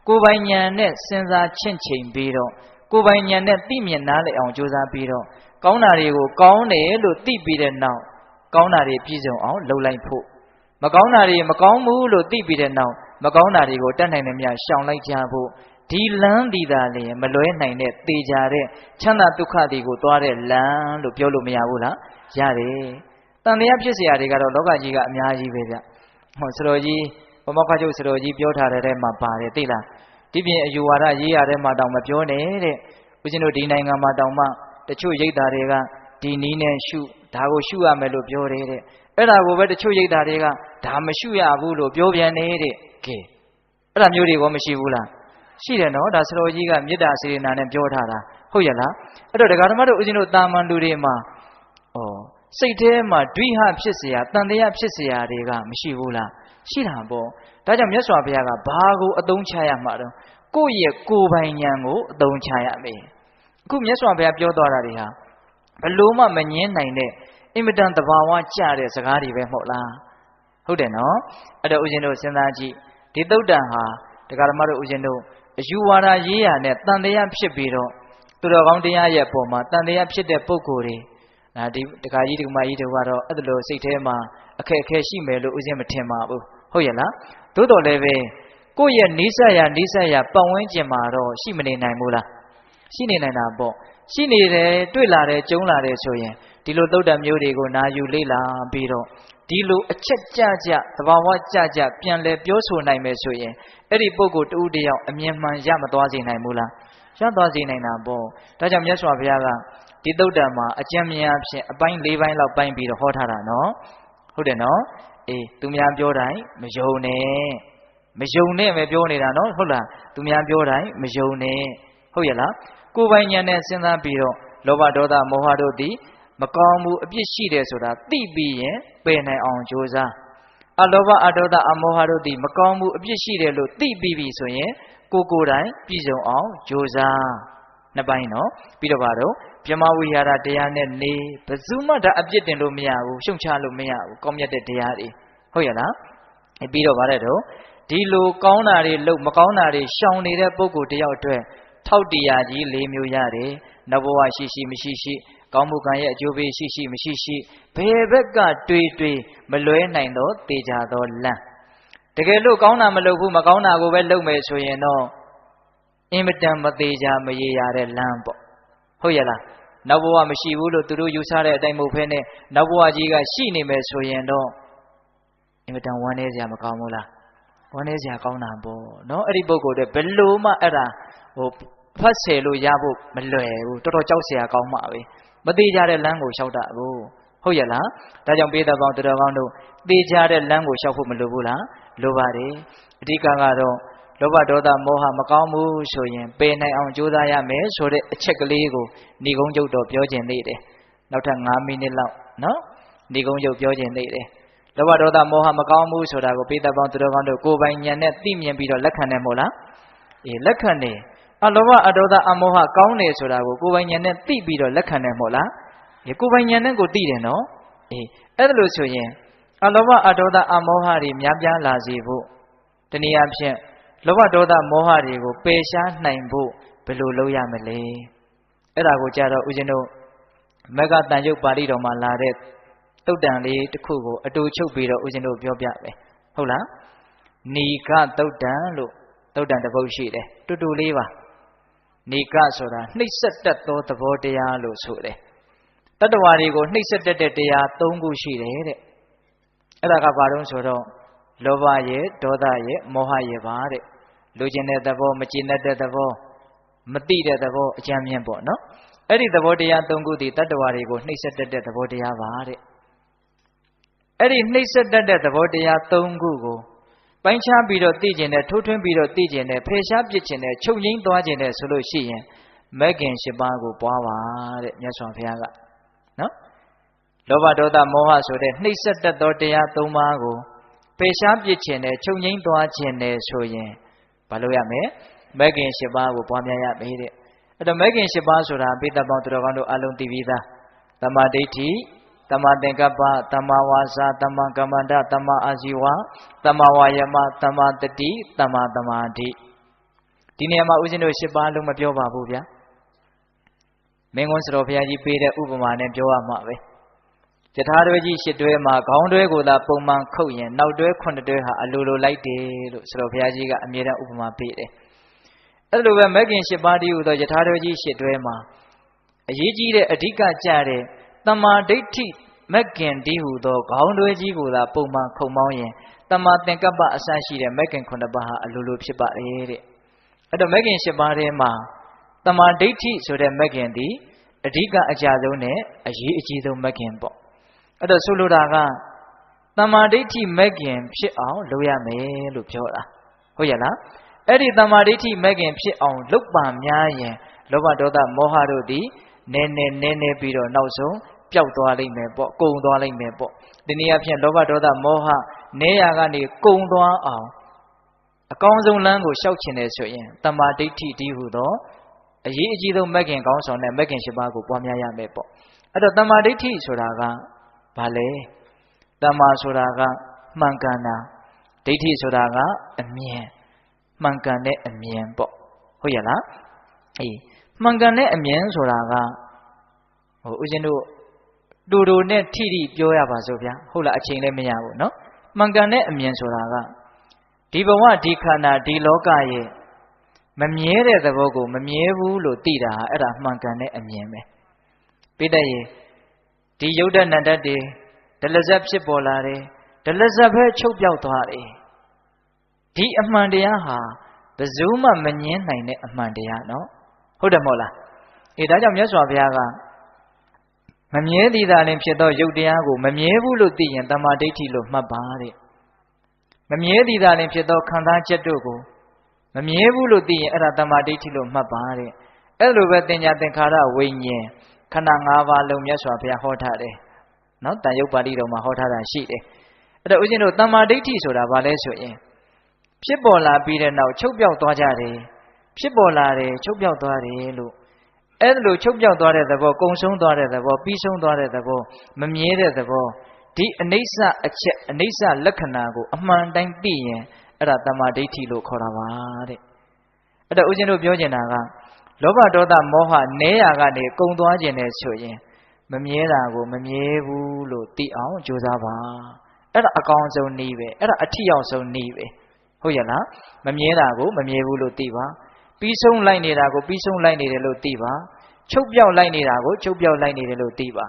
ကိုယ်ပိုင်ဉာဏ်နဲ့စဉ်းစားချင့်ချိန်ပြီးတော့ကိုယ်ပိုင်ဉာဏ်နဲ့သိမြင်နားလည်အောင်ကြိုးစားပြီးတော့ကောင်းတာတွေကိုကောင်းတယ်လို့သိပြီးတဲ့နောက်ကောင်းတာတွေပြည့်စုံအောင်လုပ်လိုက်ဖို့မကောင်းတာတွေမကောင်းဘူးလို့သိပြီးတဲ့နောက်မကောင်းတာတွေကိုတတ်နိုင်တဲ့မြတ်ရှောင်လိုက်ကြဖို့ဒီလမ်းဒီသာလျင်မလွဲနိုင်တဲ့သေချာတဲ့ချမ်းသာဒုက္ခတွေကိုသွားတဲ့လမ်းလို့ပြောလို့မရဘူးလား ရတယ်တန်တရားဖြစ်เสียတွေကတော့လောကကြီးကအများကြီးပဲဗျဟောစတော်ကြီးဘမောက္ခချုပ်စတော်ကြီးပြောထားတဲ့ထဲမှာပါတယ်သိလားဒီပြင်အယူဝါဒရေးရတဲ့မှာတောင်မပြောနဲ့တဲ့ဦးဇင်းတို့ဒီနိုင်ငံမှာတောင်မှတချို့ရိပ်သားတွေကဒီနီးနဲ့ရှုဒါကိုရှုရမယ်လို့ပြောတယ်တဲ့အဲ့ဒါကိုပဲတချို့ရိပ်သားတွေကဒါမရှုရဘူးလို့ပြောပြန်နေတဲ့ကဲအဲ့ဒါမျိုးတွေကမရှိဘူးလားရှိတယ်နော်ဒါစတော်ကြီးကမေတ္တာစေတနာနဲ့ပြောထားတာဟုတ်ရဲ့လားအဲ့တော့ဒကာဓမ္မတို့ဦးဇင်းတို့တာမန်လူတွေမှာစိတ်ထဲမှာဒွိဟဖြစ်เสียတန်တရားဖြစ်เสียတွေကမရှိဘူးလားရှိတာပေါ့ဒါကြောင့်မြတ်စွာဘုရားကဘာကိုအသုံးချရမှာတော့ကိုယ့်ရဲ့ကိုယ်ပိုင်ဉာဏ်ကိုအသုံးချရမယ်အခုမြတ်စွာဘုရားပြောသွားတာတွေဟာဘလို့မှမငင်းနိုင်တဲ့အင်မတန်သဘာဝကျတဲ့စကားတွေပဲမဟုတ်လားဟုတ်တယ်နော်အဲ့တော့ဦးဇင်းတို့စဉ်းစားကြည့်ဒီသုတ်တန်ဟာတရားဓမ္မတို့ဦးဇင်းတို့အယူဝါဒရေးရနဲ့တန်တရားဖြစ်ပြီးတော့သူတော်ကောင်းတရားရဲ့အပေါ်မှာတန်တရားဖြစ်တဲ့ပုဂ္ဂိုလ်တွေဒီတခါကြီးဒီမကြီးတို့ကတော့အဲ့လိုစိတ်ထဲမှာအခက်အခဲရှိမယ်လို့ဦးဇင်းမထင်ပါဘူးဟုတ်ရဲ့လားသို့တော်လည်းပဲကိုယ့်ရဲ့နိစ္စရာပတ်ဝန်းကျင်မှာတော့ရှိမနေနိုင်ဘူးလားရှိနေနိုင်တာပေါ့ရှိနေတယ်တွေ့လာတယ်ကြုံလာတယ်ဆိုရင်ဒီလိုသုတ်တံမျိုးတွေကိုနာယူလေ့လာပြီးတော့ဒီလိုအချက်ကြသဘာဝကြပြန်လဲပြောဆိုနိုင်မယ်ဆိုရင်အဲ့ဒီပုဂ္ဂိုလ်တူတယောက်အမြင်မှန်ရမသွားစေနိုင်ဘူးလားရသွားစေနိုင်တာပေါ့ဒါကြောင့်မြတ်စွာဘုရားကဒီသုတ်တံမှာအကျဉ်းမြင်အဖြစ်အပိုင်း၄ပိုင်းလောက်ပိုင်းပြီးတော့ဟောထားတာနော်ဟုတ်တယ်နော်အေးသူများပြောတိုင်းမယုံနဲ့ပဲပြောနေတာနော်ဟုတ်လားသူများပြောတိုင်းမယုံနဲ့ဟုတ်ရဲ့လားကိုယ်ပိုင်ဉာဏ်နဲ့စဉ်းစားပြီးတော့လောဘဒေါသမောဟတို့သည်မကောင်းမှုအပြစ်ရှိတယ်ဆိုတာသိပြီးရင်ပယ်နိုင်အောင်ကြိုးစားအလောဘအဒေါသအမောဟတို့သည်မကောင်းမှုအပြစ်ရှိတယ်လို့သိပြီးပြီဆိုရင်ကိုယ်တိုင်ပြည့်စုံအောင်ကြိုးစားနှစ်ပိုင်းနော်ပြီးတော့ပါတော့ပြမဝိဟာရတရားနဲ့နေဘယ်သူမှဒါအပြစ်တင်လို့မရဘူးရှုံချလို့မရဘူးကောင်းမြတ်တဲ့တရားတွေဟုတ်ရဲ့လားပြီးတော့ဗါတဲ့တော့ဒီလိုကောင်းတာတွေလုပ်မကောင်းတာတွေရှောင်နေတဲ့ပုဂ္ဂိုလ်တယောက်အတွက်ထောက်တရားကြီး၄မျိုးရတယ်နဘဝရှိမရှိကောင်းမှုကံရဲ့အကျိုးပေးရှိမရှိဘယ်ဘက်ကတွေးမလွဲနိုင်တော့တေချာသောလမ်းတကယ်လို့ကောင်းတာမလုပ်ဘူးမကောင်းတာကိုပဲလုပ်မယ်ဆိုရင်တော့အင်မတန်မသေးချာမရေရတဲ့လမ်းပေါ့ဟုတ်ရဲ့လားနောက်ဘဝမရှိဘူးလို့သူတို့ယူဆတဲ့အတိုင်းမဟုတ်ဘဲနဲ့နောက်ဘဝကြီးကရှိနေမယ်ဆိုရင်တော့အင်မတန်ဝမ်းနည်းစရာမကောင်းဘူးလားဝမ်းနည်းစရာကောင်းတာပေါ့နော်အဲ့ဒီပုဂ္ဂိုလ်တွေဘယ်လို့မှအဲ့ဒါဖတ်ဆယ်လို့ရဖို့မလွယ်ဘူးတော်တော်ကြောက်စရာကောင်းမှာပဲမသေးကြတဲ့လမ်းကိုလျှောက်တာဘူးဟုတ်ရဲ့လားဒါကြောင့်ပေးတဲ့ပေါင်းတော်ကောင်းတို့သေချာတဲ့လမ်းကိုလျှောက်ဖို့မလိုဘူးလားလိုပါတယ်အဓိကကတော့လောဘဒေါသမောဟမကောင်းဘူးဆိုရင်ပယ်နိုင်အောင်ကြိုးစားရမယ်ဆိုတဲ့အချက်ကလေးကိုဏီကုံးကျုပ်တော့ပြောခြင်းသေးတယ်နောက်ထပ်9မိနစ်လောက်နော်ဏီကုံးကျုပ်ပြောခြင်းသေးတယ်လောဘဒေါသမောဟမကောင်းဘူးဆိုတာကိုပေးတဲ့ပေါင်းတော်ကောင်းတို့ကိုယ်ပိုင်ဉာဏ်နဲ့သိမြင်ပြီးတော့လက်ခံတယ်မို့လားအေးလက်ခံတယ်အလောဘအဒေါသအမောဟကောင်းတယ်ဆိုတာကိုကိုယ်ပိုင်ဉာဏ်နဲ့သိပြီးတော့လက်ခံတယ်မို့လားဒီကိုယ်ပိုင်ဉာဏ်နဲ့ကိုသိတယ်နော်အေးအဲ့ဒါလို့ဆိုရင်အလောဘအဒေါသအမောဟတွေများပြားလာစေဖို့တနည်းအားဖြင့်လောဘဒေါသမောဟတွေကိုပယ်ရှားနိုင်ဖို့ဘယ်လိုလုပ်ရမလဲအဲ့ဒါကိုကြတော့ဦးဇင်းတို့မဂ္ဂတန်ရုပ်ပါဠိတော်မှာလာတဲ့သုတ်တန်လေးတစ်ခုကိုအတူချုပ်ပြီးတော့ဦးဇင်းတို့ပြောပြမယ်ဟုတ်လားနီကသုတ်တန်လို့သုတ်တန်တစ်ပုဒ်ရှိတယ်တူတူလေးပါနီကဆိုတာနှိပ်စက်တတ်သောသဘောတရားလို့ဆိုတယ်တတ္တဝါတွေကိုနှိပ်စက်တတ်တဲ့တရား၃ခုရှိတယ်တဲ့အဲ့ဒါကဘာလို့ဆိုတော့လောဘရဲ့ဒေါသရဲ့မောဟရဲ့ပါတဲ့လူကျင်တဲ့သဘောမကျင်တတ်တဲ့သဘောမသိတဲ့သဘောအကြမ်းမြင်ပေါ့နော်အဲ့ဒီသဘောတရား၃ခုဒီတတ္တဝါတွေကိုနှိပ်စက်တတ်တဲ့သဘောတရားပါတဲ့အဲ့ဒီနှိပ်စက်တတ်တဲ့သဘောတရား၃ခုကိုပိုင်းခြားပြီးတော့သိကျင်တဲ့ထိုးထွင်းပြီးတော့သိကျင်တဲ့ဖယ်ရှားပစ်ကျင်တဲ့ချုပ်ငိမ့်သွားကျင်တဲ့ဆိုလို့ရှိရင်မဂ်ခင်၈ပါးကိုပွားပါတဲ့မြတ်စွာဘုရားကနော်လောဘဒေါသမောဟဆိုတဲ့နှိပ်စက်တတ်သောတရား၃ပါးကိုဖယ်ရှားပစ်ကျင်တဲ့ချုပ်ငိမ့်သွားကျင်တဲ့ဆိုရင်ဘာလို့ရမလဲမဂ်ခင်၈ပါးကိုပွားများရမယ်တဲ့အဲ့တော့မဂ်ခင်၈ပါးဆိုတာပိဋကပေါင်းသူတော်ကောင်းတို့အလုံးသိပြီးသားသမ္မာဒိဋ္ဌိသမ္မာသင်္ကပ္ပသမ္မာဝါစာသမ္မာကမ္မန္တသမ္မာအာဇီဝသမ္မာဝါယမသမ္မာတတိသမ္မာသမာဓိဒီနေရာမှာဦးဇင်းတို့၈ပါးလုံးမပြောပါဘူးဗျာမင်းကွန်းစတော်ဘုရားကြီးပေးတဲ့ဥပမာနဲ့ပြောရမှာပဲယထာတွဲကြီး၈တွဲမှာခေါင်းတွဲကိုသာပုံမှန်ခုတ်ရင်နောက်တွဲ9တွဲဟာအလိုလိုလိုက်တယ်လို့စတော်ဘုရားကြီးကအမြဲတမ်းဥပမာပေးတယ်အဲ့လိုပဲမဂ်ခင်၈ပါးတည်းဟူသောယထာတွဲကြီး၈တွဲမှာအရေးကြီးတဲ့အဓိကကြတဲ့ တမ္မာဒိဋ္ဌိမက္ကင်တည်းဟူသောခေါင်းတွဲကြီးကိုသာပုံမှန်ခုံမောင်းရင်တမ္မာသင်္ကပ္ပအစရှိတဲ့မက္ကင်9ပါးဟာအလိုလိုဖြစ်ပါတယ်တဲ့အဲ့တော့မက္ကင်10ပါးထဲမှာတမ္မာဒိဋ္ဌိဆိုတဲ့မက္ကင်သည်အဓိကအကြဆုံးနဲ့အရေးအကြီးဆုံးမက္ကင်ပေါ့အဲ့တော့ဆိုလိုတာကတမ္မာဒိဋ္ဌိမက္ကင်ဖြစ်အောင်လုပ်ရမယ်လို့ပြောတာဟုတ်ရဲ့လားအဲ့ဒီတမ္မာဒိဋ္ဌိမက္ကင်ဖြစ်အောင်လုပ်ပါများရင်လောဘဒေါသမောဟတို့သည်နည်းနည်းပြီးတော့နောက်ဆုံးပျောက်သွားလိမ့်မယ်ပေါ့ကုံသွားလိမ့်မယ်ပေါ့ဒီနည်းအားဖြင့်လောဘဒေါသမောဟနည်းရာကနေကုံသွားအောင်အကောင်းဆုံးလမ်းကိုရှောက်ချင်တယ်ဆိုရင်တမ္မာဒိဋ္ဌိတည်းဟူသောအရေးအကြီးဆုံးမက္ကင်ကောင်းဆောင်တဲ့မက္ကင်10ပါးကိုပွားများရမယ်ပေါ့အဲ့တော့တမ္မာဒိဋ္ဌိဆိုတာကဘာလဲတမ္မာဆိုတာကမှန်ကန်တာဒိဋ္ဌိဆိုတာကအမြင်မှန်ကန်တဲ့အမြင်ပေါ့ဟုတ်ရဲ့လားအေးမှန်ကန်တဲ့အမြင်ဆိုတာကဦးဇင်းတို့တူတူနဲ့ထိထိပြောရပါစို့ဗျာဟုတ်လားအချိန်လည်းမရဘူးเนาะမှန်ကန်တဲ့အမြင်ဆိုတာကဒီဘဝဒီခန္ဓာဒီလောကရဲ့မမြဲတဲ့သဘောကိုမမြဲဘူးလို့သိတာအဲ့ဒါမှန်ကန်တဲ့အမြင်ပဲပိဋကရေဒီယုတ်တနန္တတွေဒလဇတ်ဖြစ်ပေါ်လာတယ်ဒလဇတ်ပဲချုပ်ပြောက်သွားတယ်ဒီအမှန်တရားဟာဘယ်သူမှမငြင်းနိုင်တဲ့အမှန်တရားเนาะဟုတ်တယ်မဟုတ်လားအေးဒါကြောင့်မြတ်စွာဘုရားကမမြဲသည်သာလင်ဖြစ်သောယုတ်တရားကိုမမြဲဘူးလို့သိရင်တမ္မာဒိဋ္ဌိလို့မှတ်ပါတဲ့မမြဲသည်သာလင်ဖြစ်သောခံစားချက်တို့ကိုမမြဲဘူးလို့သိရင်အဲ့ဒါတမ္မာဒိဋ္ဌိလို့မှတ်ပါတဲ့အဲ့လိုပဲတင်ညာသင်္ခါရဝိညာဉ်ခန္ဓာ၅ပါးလုံးမြတ်စွာဘုရားဟောထားတယ်နော်တန်ရုပ်ပါဠိတော်မှာဟောထားတာရှိတယ်အဲ့တော့ဦးဇင်းတို့တမ္မာဒိဋ္ဌိဆိုတာဘာလဲဆိုရင်ဖြစ်ပေါ်လာပြီးတဲ့နောက်ချုပ်ပြောက်သွားကြတယ်ဖြစ်ပေါ်လာတယ်ချုပ်ပြောက်သွားတယ်လို့အဲ့လိုချုပ်ပြောက်သွားတဲ့သဘောကုံဆုံးသွားတဲ့သဘောပြီးဆုံးသွားတဲ့သဘောမမြဲတဲ့သဘောဒီအနိစ္စအချက်အနိစ္စလက္ခဏာကိုအမှန်တိုင်းသိရင်အဲ့ဒါတမ္မာဒိဋ္ဌိလို့ခေါ်တာပါတဲ့အဲ့တော့ဦးဇင်းတို့ပြောချင်တာကလောဘဒေါသမောဟနည်းရာကနေကုံသွားခြင်းနဲ့ဆိုရင်မမြဲတာကိုမမြဲဘူးလို့သိအောင်ကြိုးစားပါအဲ့ဒါအကောင်းဆုံးနည်းပဲအဲ့ဒါအထီရောက်ဆုံးနည်းပဲဟုတ်ရဲ့လားမမြဲတာကိုမမြဲဘူးလို့သိပါပြီးဆုံးလိုက်နေတာကိုပြီးဆုံးလိုက်နေတယ်လို့သိပါချုပ်ပြောက်လိုက်နေတာကိုချုပ်ပြောက်လိုက်နေတယ်လို့သိပါ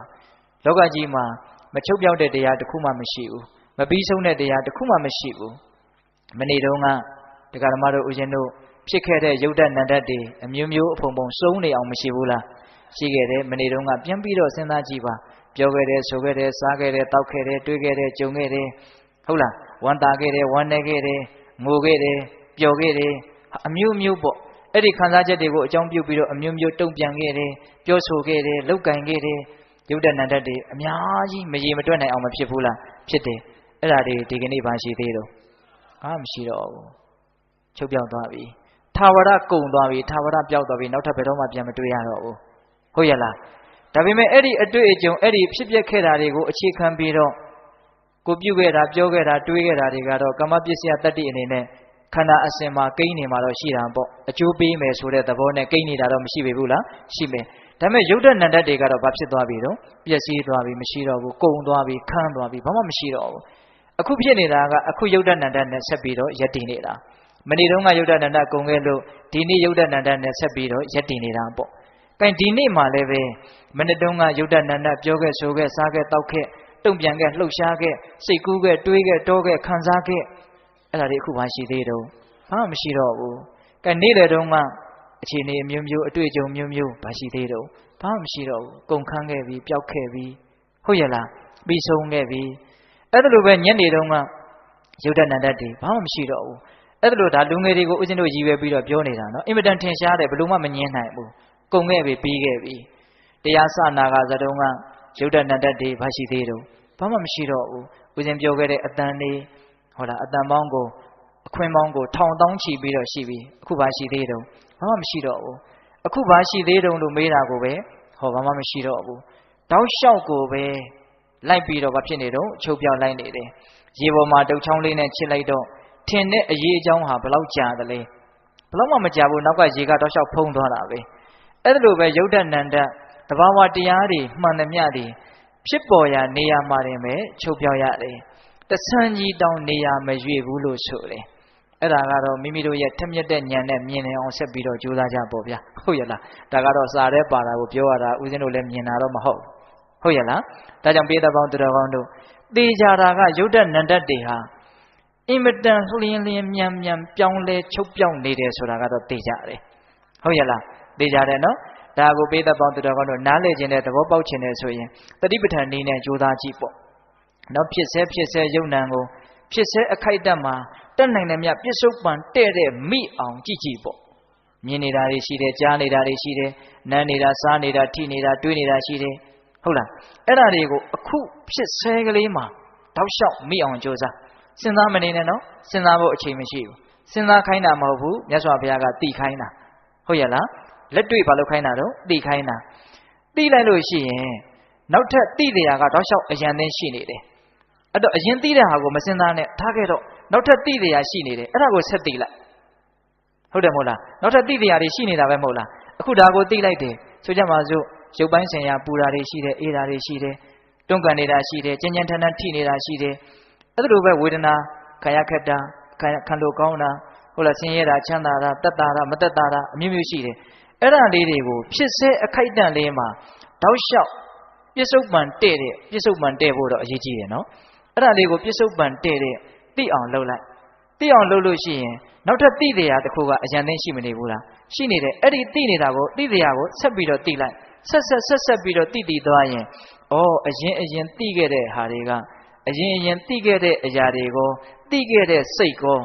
လောကကြီးမှာမချုပ်ပြောက်တဲ့တရားတစ်ခုမှမရှိဘူးမပြီးဆုံးတဲ့တရားတစ်ခုမှမရှိဘူးမနေ့တုန်းကတရားဓမ္မတို့ဦးဇင်းတို့ဖြစ်ခဲ့တဲ့ယုတ်တနန္တတွေအမျိုးမျိုးအဖုံဖုံစုံနေအောင်မရှိဘူးလားရှိခဲ့တယ်မနေ့တုန်းကပြန်ပြီးတော့စဉ်းစားကြည့်ပါပြောခဲ့တယ်ဆိုခဲ့တယ်စားခဲ့တယ်တောက်ခဲ့တယ်တွေးခဲ့တယ်ကြုံခဲ့တယ်ဟုတ်လားဝမ်းသာခဲ့တယ်ဝမ်းနည်းခဲ့တယ်ငိုခဲ့တယ်ပျော်ခဲ့တယ်အမျိုးမျိုးပေါ့အဲ့ဒီခံစားချက်တွေကိုအကြောင်းပြုပြီးတော့အမျိုးမျိုးတုံ့ပြန်ခဲ့တယ်ပြောဆိုခဲ့တယ်လောက်ကင်ခဲ့တယ်ယုတ်တနန္တတွေအများကြီးမရေမတွက်နိုင်အောင်မဖြစ်ဘူးလားဖြစ်တယ်အဲ့ဒါတွေဒီကနေ့ဘာရှိသေးတော့မရှိတော့ဘူးချုပ်ပြောက်သွားပြီထာဝရကုံသွားပြီထာဝရပြောက်သွားပြီနောက်ထပ်ဘယ်တော့မှပြန်မတွေ့ရတော့ဘူးဟုတ်ရဲ့လားဒါပေမဲ့အဲ့ဒီအတွေ့အကြုံအဲ့ဒီဖြစ်ပျက်ခဲ့တာတွေကိုအခြေခံပြီးတော့ကိုပြုခဲ့တာပြောခဲ့တာတွေးခဲ့တာတွေကတော့ကမ္မပစ္စယတတ္တိအနေနဲ့ခန္ဓာအစဉ်မှာကိန်းနေမှာတော့ရှိတာပေါ့အကျိုးပေးမယ်ဆိုတဲ့သဘောနဲ့ကိန်းနေတာတော့မရှိပေဘူးလားရှိမယ်ဒါပေမဲ့ယုတ်တနန္တတွေကတော့ဘာဖြစ်သွားပြီတော့ပျက်စီးသွားပြီမရှိတော့ဘူးကုံသွားပြီခန်းသွားပြီဘာမှမရှိတော့ဘူးအခုဖြစ်နေတာကအခုယုတ်တနန္တနဲ့ဆက်ပြီးတော့ယက်တည်နေတာမနေ့တုန်းကယုတ်တနန္တကုံခဲ့လို့ဒီနေ့ယုတ်တနန္တနဲ့ဆက်ပြီးတော့ယက်တည်နေတာပေါ့ကဲဒီနေ့မှလည်းပဲမနေ့တုန်းကယုတ်တနန္တပြောခဲ့ဆိုခဲ့စားခဲ့တောက်ခဲ့တုံ့ပြန်ခဲ့လှုပ်ရှားခဲ့စိတ်ကူးခဲ့တွေးခဲ့တောခဲ့ခံစားခဲ့အဲ့ဒါတွေအခုမှရှိသေးတော့ဘာမှမရှိတော့ဘူးကဲနေ့လေတုန်းကအခြေအနေအမျိုးမျိုးအတွေ့အကြုံမျိုးမျိုးဘာရှိသေးတော့ဘာမှမရှိတော့ဘူးကုန်ခန်းခဲ့ပြီပျောက်ခဲ့ပြီဟုတ်ရဲ့လားပြီးဆုံးခဲ့ပြီအဲ့ဒါလိုပဲညနေတုန်းကယုတ်တနန္တတွေဘာမှမရှိတော့ဘူးအဲ့ဒါလိုဒါလူငယ်တွေကိုဦးဇင်းတို့ရည်ရွယ်ပြီးတော့ပြောနေတာနော်အင်မတန်ထင်ရှားတယ်ဘယ်လို့မှမငြင်းနိုင်ဘူးကုန်ခဲ့ပြီပြီးခဲ့ပြီတရားစနာကဇတုံးကယုတ်တနန္တတွေဘာရှိသေးတော့ဘာမှမရှိတော့ဘူးဦးဇင်းပြောခဲ့တဲ့အတန်လေးဟုတ်လားအတန်ပေါင်းကိုအခွင့်ပေါင်းကိုထောင်တောင်းချီပြီးတော့ရှိပြီအခုဘာရှိသေးတော့ဘာမှမရှိတော့ဘူးအခုဘာရှိသေးတုံလို့မေးတာကိုပဲဟောဘာမှမရှိတော့ဘူးတောက်လျှောက်ကိုပဲလိုက်ပြီးတော့ဘာဖြစ်နေတော့ချုပ်ပြောက်လိုက်နေတယ်ရေပေါ်မှာတုတ်ချောင်းလေးနဲ့ချစ်လိုက်တော့ထင်တဲ့အရေးအကြောင်းဟာဘယ်လောက်ကြာသလဲဘယ်လောက်မှမကြာဘူးနောက်ကရေကတောက်လျှောက်ဖုံးသွားတာပဲအဲ့ဒါလိုပဲယုတ်တနန္တတဘာဝတရားတွေမှန်သမျှတွေဖြစ်ပေါ်ရာနေရာမှာတင်ပဲချုပ်ပြောက်ရတယ်တဆန်းကြီးတောင်နေရာမရွေ့ဘူးလို့ဆိုတယ်အဲ့ဒါကတော့မိမိတို့ရဲ့ထက်မြက်တဲ့ဉာဏ်နဲ့မြင်နေအောင်ဆက်ပြီးတော့ကြိုးစားကြပေါ့ဗျာဟုတ်ရဲ့လားဒါကတော့စာထဲပါတာကိုပြောရတာဦးဇင်းတို့လည်းမြင်တာတော့မဟုတ်ဟ ဟုတ်ရဲ့လားဒါကြောင့်ပိဿပေါင်းသူတော်ကောင်းတို့တေကြတာကယုတ်တနန္တတေဟာအင်မတန်လျင်မြန်ပြောင်းလဲချုပ်ပြောင်းနေတယ်ဆိုတာကတော့သိကြတယ်ဟုတ်ရဲ့လားသိကြတယ်နော်ဒါကိုပိဿပေါင်းသူတော်ကောင်းတို့နားလည်ခြင်းနဲ့သဘောပေါက်ခြင်းနဲ့ဆိုရင်တတိပဋ္ဌာန်နည်းနဲ့ကြိုးစားကြည့်ပေါ့နော်ဖြစ်ဆဲယုံနံကိုဖြစ်ဆဲအခိုက်အတန့်မှာတက်နိုင်တယ်မြပြစ္ဆုတ်ပံတဲ့တဲ့မိအောင်ကြည့်ပေါ့မြင်နေတာတွေရှိတယ်ကြားနေတာတွေရှိတယ်နားနေတာစားနေတာထိနေတာတွေးနေတာရှိတယ်ဟုတ်လားအဲ့ဒါတွေကိုအခုဖြစ်ဆဲကလေးမှာတောက်လျှောက်မိအောင်ကြိုးစားစဉ်းစားမနေနဲ့နော်စဉ်းစားဖို့အချိန်မရှိဘူးစဉ်းစားခိုင်းတာမဟုတ်ဘူးမြတ်စွာဘုရားကသိခိုင်းတာဟုတ်ရဲ့လားလက်တွေ့ဘာလို့ခိုင်းတာတော့သိခိုင်းတာသိလိုက်လို့ရှိရင်နောက်ထပ်သိတရားကတောက်လျှောက်အရန်သိရှိနေတယ်အဲ့တော့အရင်သိတဲ့ဟာကိုမစဉ်းစားနဲ့ထားခဲ့တော့နောက်ထပ်သိတရားရှိနေတယ်အဲ့ဒါကိုဆက်သိလိုက်ဟုတ်တယ်မဟုတ်လားနောက်ထပ်သိတရားတွေရှိနေတာပဲမဟုတ်လားအခုဒါကိုသိလိုက်တယ်ဆိုကြပါစို့ရုပ်ပိုင်းဆိုင်ရာပူတာတွေရှိတယ်အေးတာတွေရှိတယ်တွန်းကန်နေတာရှိတယ်ကြင်ကြင်ထန်ထန်ထိနေတာရှိတယ်အဲ့လိုပဲဝေဒနာခံရခက်တာခံလို့ကောင်းတာဟုတ်လားဆင်းရဲတာချမ်းသာတာတက်တာမတက်တာအမျိုးမျိုးရှိတယ်အဲ့ဒါလေးတွေကိုဖြစ်စေအခိုက်အတန့်လေးမှာတောက်လျှောက်ပြစ္ဆုတ်ပံတဲ့ပြစ္ဆုတ်ပံတဲ့ဖို့တော့အရေးကြီးတယ်နော်အဲ့ဒါလေးကိုပြစ္ဆုတ်ပံတဲ့သိအောင်လုပ်လိုက်သိအောင်လုပ်လို့ရှိရင်နောက်ထပ်သိတရားတစ်ခုကအရန်သိရှိမနေဘူးလားရှိနေတယ်အဲ့ဒီသိနေတာကိုသိတရားကိုဆက်ပြီးတော့သိလိုက်ဆက်ပြီးတော့သိသွားရင်ဩအရင်သိခဲ့တဲ့ဟာတွေကအရင်သိခဲ့တဲ့အရာတွေကိုသိခဲ့တဲ့စိတ်ကို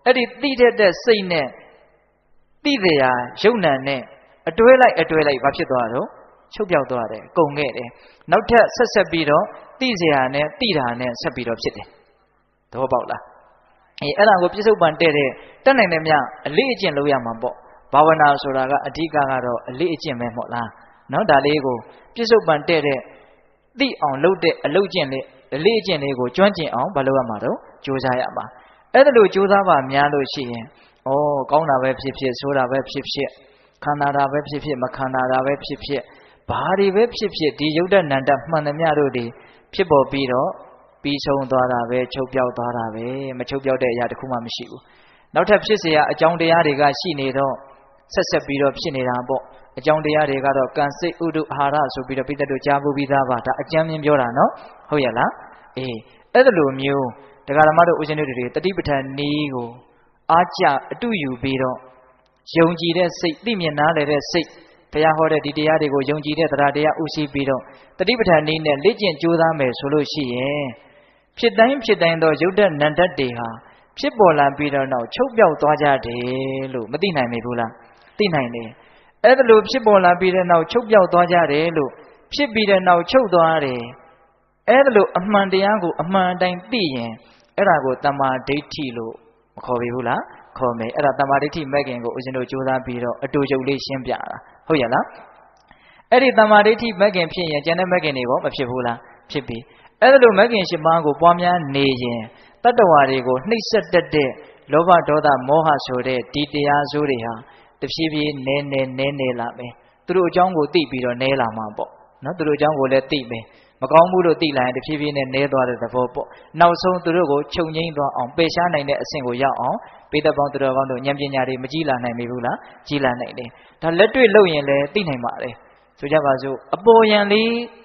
အဲ့ဒီသိတဲ့စိတ်နဲ့သိတရားယုံနံနဲ့အတွဲလိုက်ဘာဖြစ်သွားတော့ချုပ်ပြောက်သွားတယ်ကုန်ခဲ့တယ်နောက်ထပ်ဆက်ပြီးတော့သိစရာနဲ့သိတာနဲ့ဆက်ပြီးတော့ဖြစ်တယ်သဘောပေါက်လားအဲ့ဒါကိုပြစ္ဆုတ်ပံတဲ့တက်နိုင်တယ်မြအလေးအကျင့်လုပ်ရမှာပေါ့ဘာဝနာဆိုတာကအဓိကကတော့အလေးအကျင့်ပဲမဟုတ်လားနော်ဒါလေးကိုပြစ္ဆုတ်ပံတဲ့သိအောင်လုပ်တဲ့အလုပ်ကျင့်လေးအလေးအကျင့်လေးကိုကျွမ်းကျင်အောင်မလုပ်ရမှာတော့ကြိုးစားရမှာအဲ့ဒါလို့ကြိုးစားပါများလို့ရှိရင်ဩကောင်းတာပဲဖြစ်ဖြစ်ဆိုးတာပဲဖြစ်ဖြစ်ခန္ဓာတာပဲဖြစ်ဖြစ်မခန္ဓာတာပဲဖြစ်ဖြစ်ဘာတွေပဲဖြစ်ဖြစ်ဒီယုတ်တနန္တမှန်သမျှတို့ဒီဖြစ်ပေါ်ပြီးတော့ပြီးဆုံးသွားတာပဲချုပ်ပြောက်သွားတာပဲမချုပ်ပြောက်တဲ့အရာတစ်ခုမှမရှိဘူးနောက်ထပ်ဖြစ်เสียအကြောင်းတရားတွေကရှိနေတော့ဆက်ပြီးတော့ဖြစ်နေတာပေါ့အကြောင်းတရားတွေကတော့ကံစိတ်ဥဒုအာဟာရဆိုပြီးတော့ပိဋကတို့ကြားဖို့ပြီးသားပါဒါအကျမ်းမြင်ပြောတာနော်ဟုတ်ရဲ့လားအေးအဲ့ဒါလိုမျိုးတရားဓမ္မတို့ဦးဇင်းတို့တွေတတိပဋ္ဌာန်နည်းကိုအားကြအတုယူပြီးတော့ယုံကြည်တဲ့စိတ်သိမြင်နားလည်တဲ့စိတ်ဘုရားဟောတဲ့ဒီတရားတွေကိုယုံကြည်တဲ့တရားတရားဥရှိပြီးတော့တတိပဋ္ဌာန်နည်းနဲ့လေ့ကျင့်ကြိုးစားမယ်ဆိုလို့ရှိရင်ဖြစ်တိုင်းသောယုတ်တနန္တတေဟာဖြစ်ပေါ်လာပြီးတော့နောက်ချုပ်ပြောက်သွားကြတယ်လို့မသိနိုင်မိဘူးလားသိနိုင်တယ်အဲ့ဒါလို့ဖြစ်ပေါ်လာပြီးတဲ့နောက်ချုပ်ပြောက်သွားကြတယ်လို့ဖြစ်ပြီးတဲ့နောက်ချုပ်သွားတယ်အဲ့ဒါလို့အမှန်တရားကိုအမှန်တိုင်းသိရင်အဲ့ဒါကိုတမ္မာဒိဋ္ဌိလို့မခေါ်ပြီဘူးလားခေါ်မယ်အဲ့ဒါတမ္မာဒိဋ္ဌိမဲ့ခင်ကိုဦးဇင်းတို့ကြိုးစားပြီးတော့အတူချုပ်လေးရှင်းပြတာဟုတ်ရဲ့လားအဲ့ဒီတမ္မာဒိဋ္ဌိမဲ့ခင်ဖြစ်ရင်ကျန်တဲ့မဲ့ခင်တွေရောမဖြစ်ဘူးလားဖြစ်ပြီအဲ့ဒါလို့မဲ့ခင်၈ပါးကိုပွားများနေရင်တတ္တဝါတွေကိုနှိပ်စက်တတ်တဲ့လောဘဒေါသမောဟဆိုတဲ့ဒီတရားစိုးတွေဟာတဖြည်းဖြည်းနည်းလာမယ်သူတို့အကြောင်းကိုသိပြီးတော့နည်းလာမှာပေါ့နော်သူတို့အကြောင်းကိုလည်းသိမယ်မကောင်းမှုလို့သိလာရင်တဖြည်းဖြည်းနဲ့နည်းသွားတဲ့သဘောပေါ့နောက်ဆုံးသူတို့ကိုချုပ်ငိမ့်သွားအောင်ပယ်ရှားနိုင်တဲ့အဆင့်ကိုရောက်အောင်ပိဋကပေါင်းသူတော်ကောင်းတို့ဉာဏ်ပညာတွေမကြီးလာနိုင်ပြီဘူးလားကြီးလာနိုင်တယ်ဒါလက်တွေ့လုပ်ရင်လည်းသိနိုင်ပါတယ်ဆိုကြပါစို့အပေါ်ယံလေ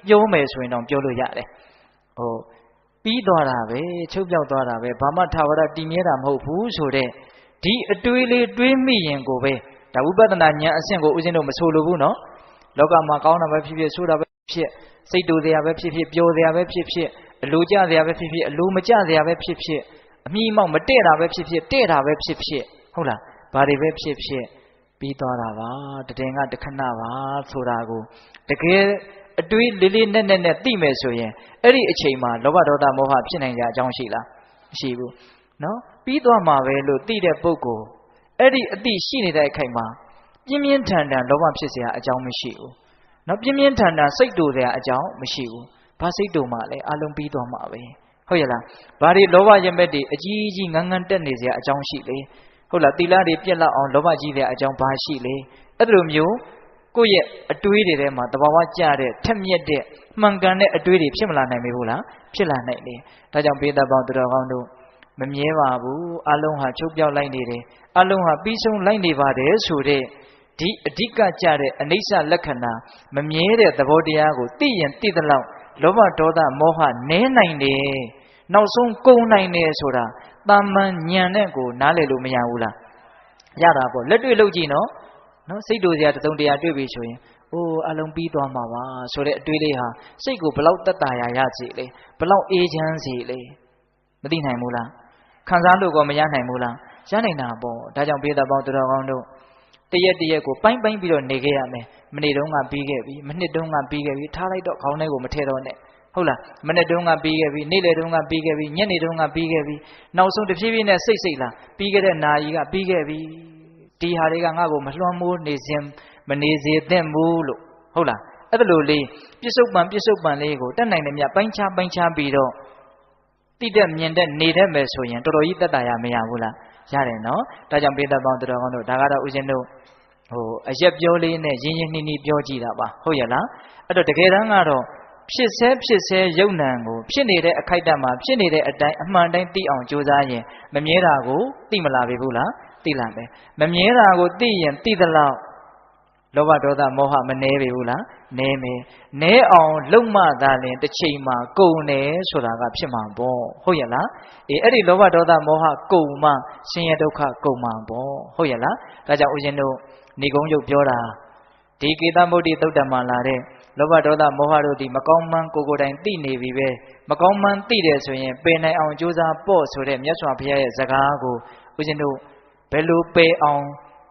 းပြောမယ်ဆိုရင်တော့ပြောလို့ရတယ်ဟိုပြီးသွားတာပဲချုပ်ပြောက်သွားတာပဲဘာမှထာဝရတည်မြဲတာမဟုတ်ဘူးဆိုတဲ့ဒီအတွေးလေးတွေးမိရင်ကိုပဲဒါဝိပဿနာဉာဏ်အဆင့်ကိုဦးဇင်းတို့မဆိုလိုဘူးနော်လောကမှာကောင်းတာပဲဖြစ်ဖြစ်ဆိုးတာပဲဖြစ်စိတ်တူစရာပဲဖြစ်ဖြစ်ပျော်စရာပဲဖြစ်ဖြစ်အလိုကျစရာပဲဖြစ်ဖြစ်အလိုမကျစရာပဲဖြစ်ဖြစ်အမိမောက်မတည့်တာပဲဖြစ်ဖြစ်တဲ့တာပဲဖြစ်ဖြစ်ဟုတ်လားဘာတွေပဲဖြစ်ဖြစ်ပြီးသွားတာပါတည်ငါတခဏပါဆိုတာကိုတကယ်အတွေးလေးလေးနက်နက်နဲ့သိမယ်ဆိုရင်အဲ့ဒီအချိန်မှာလောဘဒေါသမောဟဖြစ်နိုင်ကြအကြောင်းရှိလားမရှိဘူးနော်ပြီးသွားမှာပဲလို့သိတဲ့ပုဂ္ဂိုလ်အဲ့ဒီအသိရှိနေတဲ့အခိုက်မှာပြင်းပြင်းထန်ထန်လောဘဖြစ်เสียအကြောင်းမရှိဘူးနော်ပြင်းပြင်းထန်ထန်စိတ်တူเสียအကြောင်းမရှိဘူးဘာစိတ်တူမှလဲအလုံးပြီးသွားမှာပဲဟုတ်ရဲ့လားဘာတွေလောဘရမဲ့တွေအကြီးကြီးငန်းငန်းတက်နေเสียအကြောင်းရှိလေဟုတ်လားသီလတွေပြက်လောက်အောင်လောဘကြီးတဲ့အကြောင်းဘာရှိလေအဲ့လိုမျိုးကိုယ့်ရဲ့အတွေးတွေထဲမှာတဘာဝကြတဲ့ထက်မြက်တဲ့မှန်ကန်တဲ့အတွေးတွေဖြစ်မလာနိုင်ဘူးလားဖြစ်လာနိုင်တယ်ဒါကြောင့်ပိဋကပေါင်းသူတော်ကောင်းတို့မမြဲပါဘူးအလုံးဟာချုပ်ပြောက်လိုက်နေတယ်အလုံးဟာပြီးဆုံးလိုက်နေပါတယ်ဆိုတဲ့ ဒီအဓိကကြတဲ့အနိစ္စလက္ခဏာမမြဲတဲ့သဘောတရားကိုသိရင်သိသလောက်လောဘဒေါသမောဟနည်းနိုင်တယ်နောက်ဆုံးကုန်နိုင်တယ်ဆိုတာတာမန်ဉာဏ်နဲ့ကိုနားလည်လို့မရဘူးလားရတာပေါ့လက်တွေ့လုပ်ကြည့်နော်စိတ်တူစရာတုံတရားတွေ့ပြီဆိုရင်အိုးအလုံးပြီးသွားမှာပါဆိုတဲ့အတွေးလေးဟာစိတ်ကိုဘလောက်တက်တာရစေလေဘလောက်အေးချမ်းစေလေမသိနိုင်ဘူးလားခံစားလို့ကောမရနိုင်ဘူးလားရနိုင်တာပေါ့ဒါကြောင့်ပိဿပေါင်းသူတော်ကောင်းတို့တရက်ကိုပိုင်းပြီးတော့နေခဲ့ရမယ်မနေ့တုန်းကပြီးခဲ့ပြီမနှစ်တုန်းကပြီးခဲ့ပြီထားလိုက်တော့ခေါင်းထဲကိုမထည့်တော့နဲ့ဟုတ်လားမနေ့တုန်းကပြီးခဲ့ပြီနေ့လယ်တုန်းကပြီးခဲ့ပြီညနေတုန်းကပြီးခဲ့ပြီနောက်ဆုံးတဖြည်းဖြည်းနဲ့စိတ်လာပြီးခဲ့တဲ့နာရီကပြီးခဲ့ပြီဒီဟာတွေကငါ့ကိုမလွှမ်းမိုးနေစဉ်မနေစေသင့်ဘူးလို့ဟုတ်လားအဲ့ဒါလိုလေးပြစ္ဆုတ်ပံလေးကိုတက်နိုင်တယ်မြပိုင်းခြားပြီးတော့တိတက်မြင်တဲ့နေတတ်မယ်ဆိုရင်တော်တော်ကြီးတက်တာရမရဘူးလားရတယ်နော်ဒါကြောင့်ပိဿပေါင်းသူတော်ကောင်းတို့ဒါကတော့ဦးဇင်းတို့အရက်ပြောလေးနဲ့ရင်းနှီးပြောကြည့်တာပါဟုတ်ရဲ့လားအဲ့တော့တကယ်တမ်းကတော့ဖြစ်ဆဲယုံနံကိုဖြစ်နေတဲ့အခိုက်အတန့်မှာဖြစ်နေတဲ့အတိုင်းအမှန်တိုင်းသိအောင်ကြိုးစားရင်မမြဲတာကိုသိမလာပြီဘူးလားသိလာမယ်မမြဲတာကိုသိရင်သိသလောက်လောဘဒေါသမောဟမနှဲပြီဘူးလားနှဲမယ်နှဲအောင်လုံမှသာလင်တစ်ချိန်မှာကုန်တယ်ဆိုတာကဖြစ်မှာပေါ့ဟုတ်ရဲ့လားအဲ့ဒီလောဘဒေါသမောဟကုန်မှဆင်းရဲဒုက္ခကုန်မှာပေါ့ဟုတ်ရဲ့လားဒါကြောင့်ဦးဇင်းတို့ဏိဂုံးယုတ်ပြောတာဒီကေတမုဒ္ဒိသုတ်တံမှာလာတဲ့လောဘဒေါသမောဟတို့ဒီမကောင်းမှန်းကိုယ်တိုင်သိနေပြီပဲမကောင်းမှန်းသိတယ်ဆိုရင်ပယ်နိုင်အောင်ကြိုးစားပေါ့ဆိုတဲ့မြတ်စွာဘုရားရဲ့စကားကိုဦးဇင်းတို့ဘယ်လို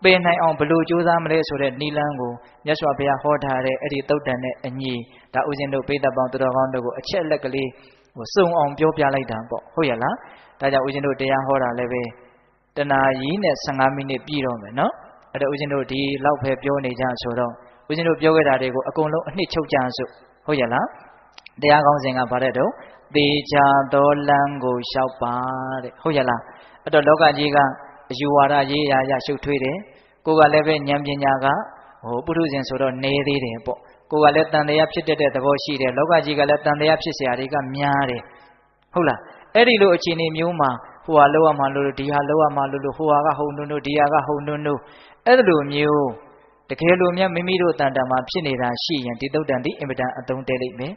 ပယ်နိုင်အောင်ဘယ်လိုကြိုးစားမလဲဆိုတဲ့နိလန်းကိုမြတ်စွာဘုရားဟောထားတဲ့အဲ့ဒီသုတ်တံနဲ့အညီဒါဦးဇင်းတို့ပိဿပေါင်းသူတော်ကောင်းတို့ကိုအချက်လက်ကလေးစုံအောင်ပြောပြလိုက်တာပေါ့ဟုတ်ရဲ့လားဒါကြောင့်ဦးဇင်းတို့တရားဟောတာလည်းပဲတနာရီနဲ့15မိနစ်ပြည့်တော့မယ်နော်အဲ့တော့ဦးဇင်းတို့ဒီလောက်ပဲပြောနေကြဆိုတော့ဦးဇင်းတို့ပြောခဲ့တာတွေကိုအကုန်လုံးအနှစ်ချုပ်ကြစို့ဟုတ်ရဲ့လားတရားကောင်းစဉ်ကဗါတဲ့တော့သေချာသောလမ်းကိုလျှောက်ပါတဲ့ဟုတ်ရဲ့လားအဲ့တော့လောကကြီးကအယူဝါဒရေးရရှုပ်ထွေးတယ်ကိုယ်ကလည်းပဲဉာဏ်ပညာကပုထုဇဉ်ဆိုတော့နေသေးတယ်ပေါ့ကိုယ်ကလည်းတန်တရားဖြစ်တဲ့သဘောရှိတယ်လောကကြီးကလည်းတန်တရားဖြစ်เสียတွေကများတယ်ဟုတ်လားအဲ့ဒီလိုအခြေအနေမျိုးမှာဟိုဟာလောက်ရမှာလို့ဒီဟာလောက်ရမှာလို့ဟိုဟာကဟုံနုံတို့ဒီဟာကဟုံနုံတို့အဲ့လိုမျိုးတကယ်လို့မြတ်မိမိတို့တန်တံမှာဖြစ်နေတာရှိရင်ဒီသုတ်တံဒီအင်မတန်အသုံးတဲလိမ့်မယ်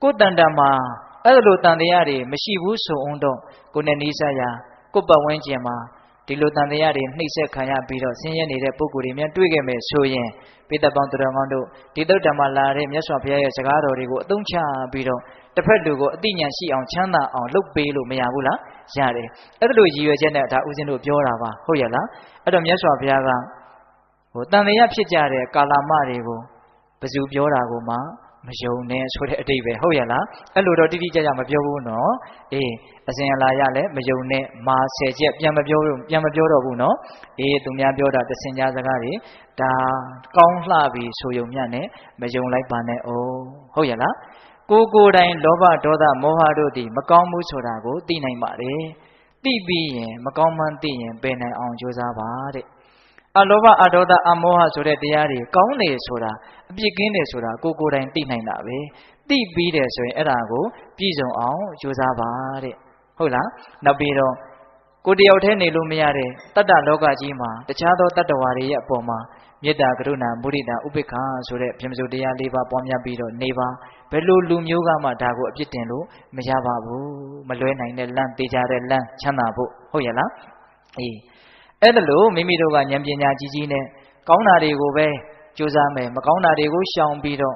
ကိုယ်တန်တံမှာအဲ့လိုတန်တရားတွေမရှိဘူးဆိုအောင်တော့ကိုယ်နဲ့နီးစပ်ရာကိုယ်ပတ်ဝန်းကျင်မှာဒီလိုတန်တရားတွေနှိမ့်ဆက်ခံရပြီးတော့ဆင်းရဲနေတဲ့ပုဂ္ဂိုလ်တွေများတွေ့ခဲ့မယ်ဆိုရင်ပိဿပေါင်းသူတော်ကောင်းတို့ဒီသုတ်တံမှာလာတဲ့မြတ်စွာဘုရားရဲ့စကားတော်တွေကိုအသုံးချပြီးတော့တစ်ဖက်လူကိုအသိဉာဏ်ရှိအောင်ချမ်းသာအောင်လုပ်ပေးလို့မရဘူးလားရတယ်အဲ့လိုရည်ရွယ်ချက်နဲ့ဒါဦးဇင်းတို့ပြောတာပါဟုတ်ရဲ့လားအဲ့တော့မြတ်စွာဘုရားကတန်တရားဖြစ်ကြတဲ့ကာလမတွေကိုဘယ်သူပြောတာကိုမှမယုံနဲ့ဆိုတဲ့အတိတ်ပဲဟုတ်ရဲ့လားအဲ့လိုတော့တိတိကျကျမပြောဘူးနော်အစဉ်အလာရလဲမယုံနဲ့မာ10ချက်ပြန်မပြောတော့ဘူးနော်သူများပြောတာတစင်ကြားစကားတွေဒါကောင်းလှပြီဆိုယုံမြတ်နဲ့မယုံလိုက်ပါနဲ့ဟုတ်ရဲ့လားကိုယ်တိုင်လောဘဒေါသမောဟတို့သည်မကောင်းဘူးဆိုတာကိုသိနိုင်ပါတယ်သိပြီးရင်မကောင်းမှန်းသိရင်ပယ်နိုင်အောင်ကြိုးစားပါတဲ့အလောဘအဒေါသအမောဟဆိုတဲ့တရားတွေကောင်းတယ်ဆိုတာအပြစ်ကင်းတယ်ဆိုတာကိုယ်တိုင်သိနိုင်တာပဲသိပြီးတယ်ဆိုရင်အဲ့ဒါကိုပြည့်စုံအောင်ကြိုးစားပါတဲ့ဟုတ်လားနောက်ပြီးတော့ကိုတယောက်တည်းနေလို့မရတဲ့တတ္တလောကကြီးမှာတခြားသောတတ္တဝါတွေရဲ့အပေါ်မှာမေတ္တာကရုဏာမုဒိတာဥပေက္ခဆိုတဲ့ဗြဟ္မစိုရတရား၄ပါးပွားများပြီးတော့နေပါဘယ်လိုလူမျိုးကမှဒါကိုအပြစ်တင်လို့မရပါဘူးမလွဲနိုင်တဲ့လမ်းတေချာတဲ့လမ်းချမ်းသာဖို့ဟုတ်ရဲ့လားအဲ့ဒါလို့မိမိတို့ကဉာဏ်ပညာကြီးနဲ့ကောင်းတာတွေကိုပဲကြိုးစားမယ်မကောင်းတာတွေကိုရှောင်ပြီးတော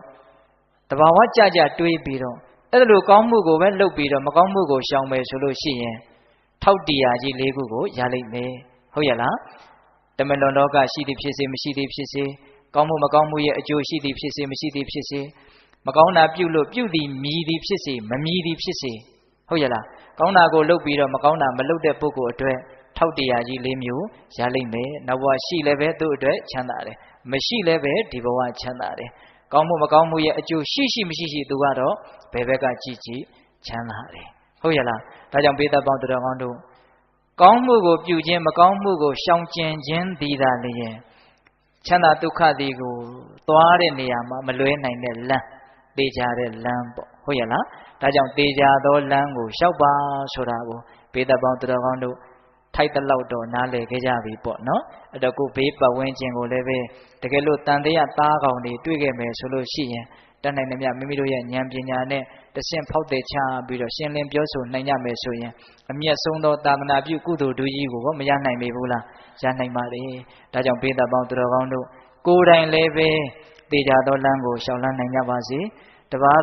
့တဘာဝကြတွေးပြီးတော့အဲ့ဒါလို့ကောင်းမှုကိုပဲလုပ်ပြီးတော့မကောင်းမှုကိုရှောင်မယ်ဆိုလို့ရှိရင်ထောက်တရားကြီး၄ခုကိုရလိမ့်မယ်ဟုတ်ရဲ့လားတမန်တော်လောကရှိသည်ဖြစ်စေမရှိသည်ဖြစ်စေကောင်းမှုမကောင်းမှုရဲ့အကျိုးရှိသည်ဖြစ်စေမရှိသည်ဖြစ်စေမကောင်းတာပြုလို့ပြုသည်မြည်သည်ဖြစ်စေမမြည်သည်ဖြစ်စေဟုတ်ရဲ့လားကောင်းတာကိုလုပ်ပြီးတော့မကောင်းတာမလုပ်တဲ့ပုဂ္ဂိုလ်အတွက်ထောက်တရားကြီး၄မျိုးရလိမ့်မယ်နောက်ဘဝရှိလည်းပဲသူ့အတွက်ချမ်းသာတယ်မရှိလည်းပဲဒီဘဝချမ်းသာတယ်ကောင်းမှုမကောင်းမှုရဲ့အကျိုးရှိမရှိသူကတော့ဘယ်ဘက်ကကြည့်ချမ်းသာတယ်ဟုတ်ရဲ့လားဒါကြောင့်ပိဿပေါင်းသူတော်ကောင်းတို့ကောင်းမှုကိုပြုခြင်းမကောင်းမှုကိုရှောင်ကျဉ်ခြင်းသည်သာလျင်ချမ်းသာဒုက္ခသည်ကိုသွားတဲ့နေရာမှာမလွဲနိုင်တဲ့လမ်းသေချာတဲ့လမ်းပေါ့ဟုတ်ရဲ့လားဒါကြောင့်သေချာသောလမ်းကိုလျှောက်ပါဆိုတာကိုပိဿပေါင်းသူတော်ကောင်းတို့ ထိုက်တဲ့လောက်တော့နားလည်ခဲ့ကြပြီပေါ့နော်အဲ့တော့ကိုဘေးပတ်ဝန်းကျင်ကိုလည်းပဲတကယ်လို့တန်တရားသားကောင်တွေတွေ့ခဲ့မယ်ဆိုလို့ရှိရင်တတ်နိုင်တယ်မြမိမိတို့ရဲ့ဉာဏ်ပညာနဲ့တဆင့်ဖောက်တဲ့ချပြီးတော့ရှင်းလင်းပြောဆိုနိုင်ကြမယ်ဆိုရင်အမျက်ဆုံးသောသာသနာပြုကုသိုလ်တူကြီးကိုမရနိုင်ပေဘူးလားရနိုင်ပါလေဒါကြောင့်ဘေးသက်ပေါင်းသူတော်ကောင်းတို့ကိုယ်တိုင်လည်းပဲတေချာသောလမ်းကိုရှောင်လန်းနိုင်ကြပါစေတပါး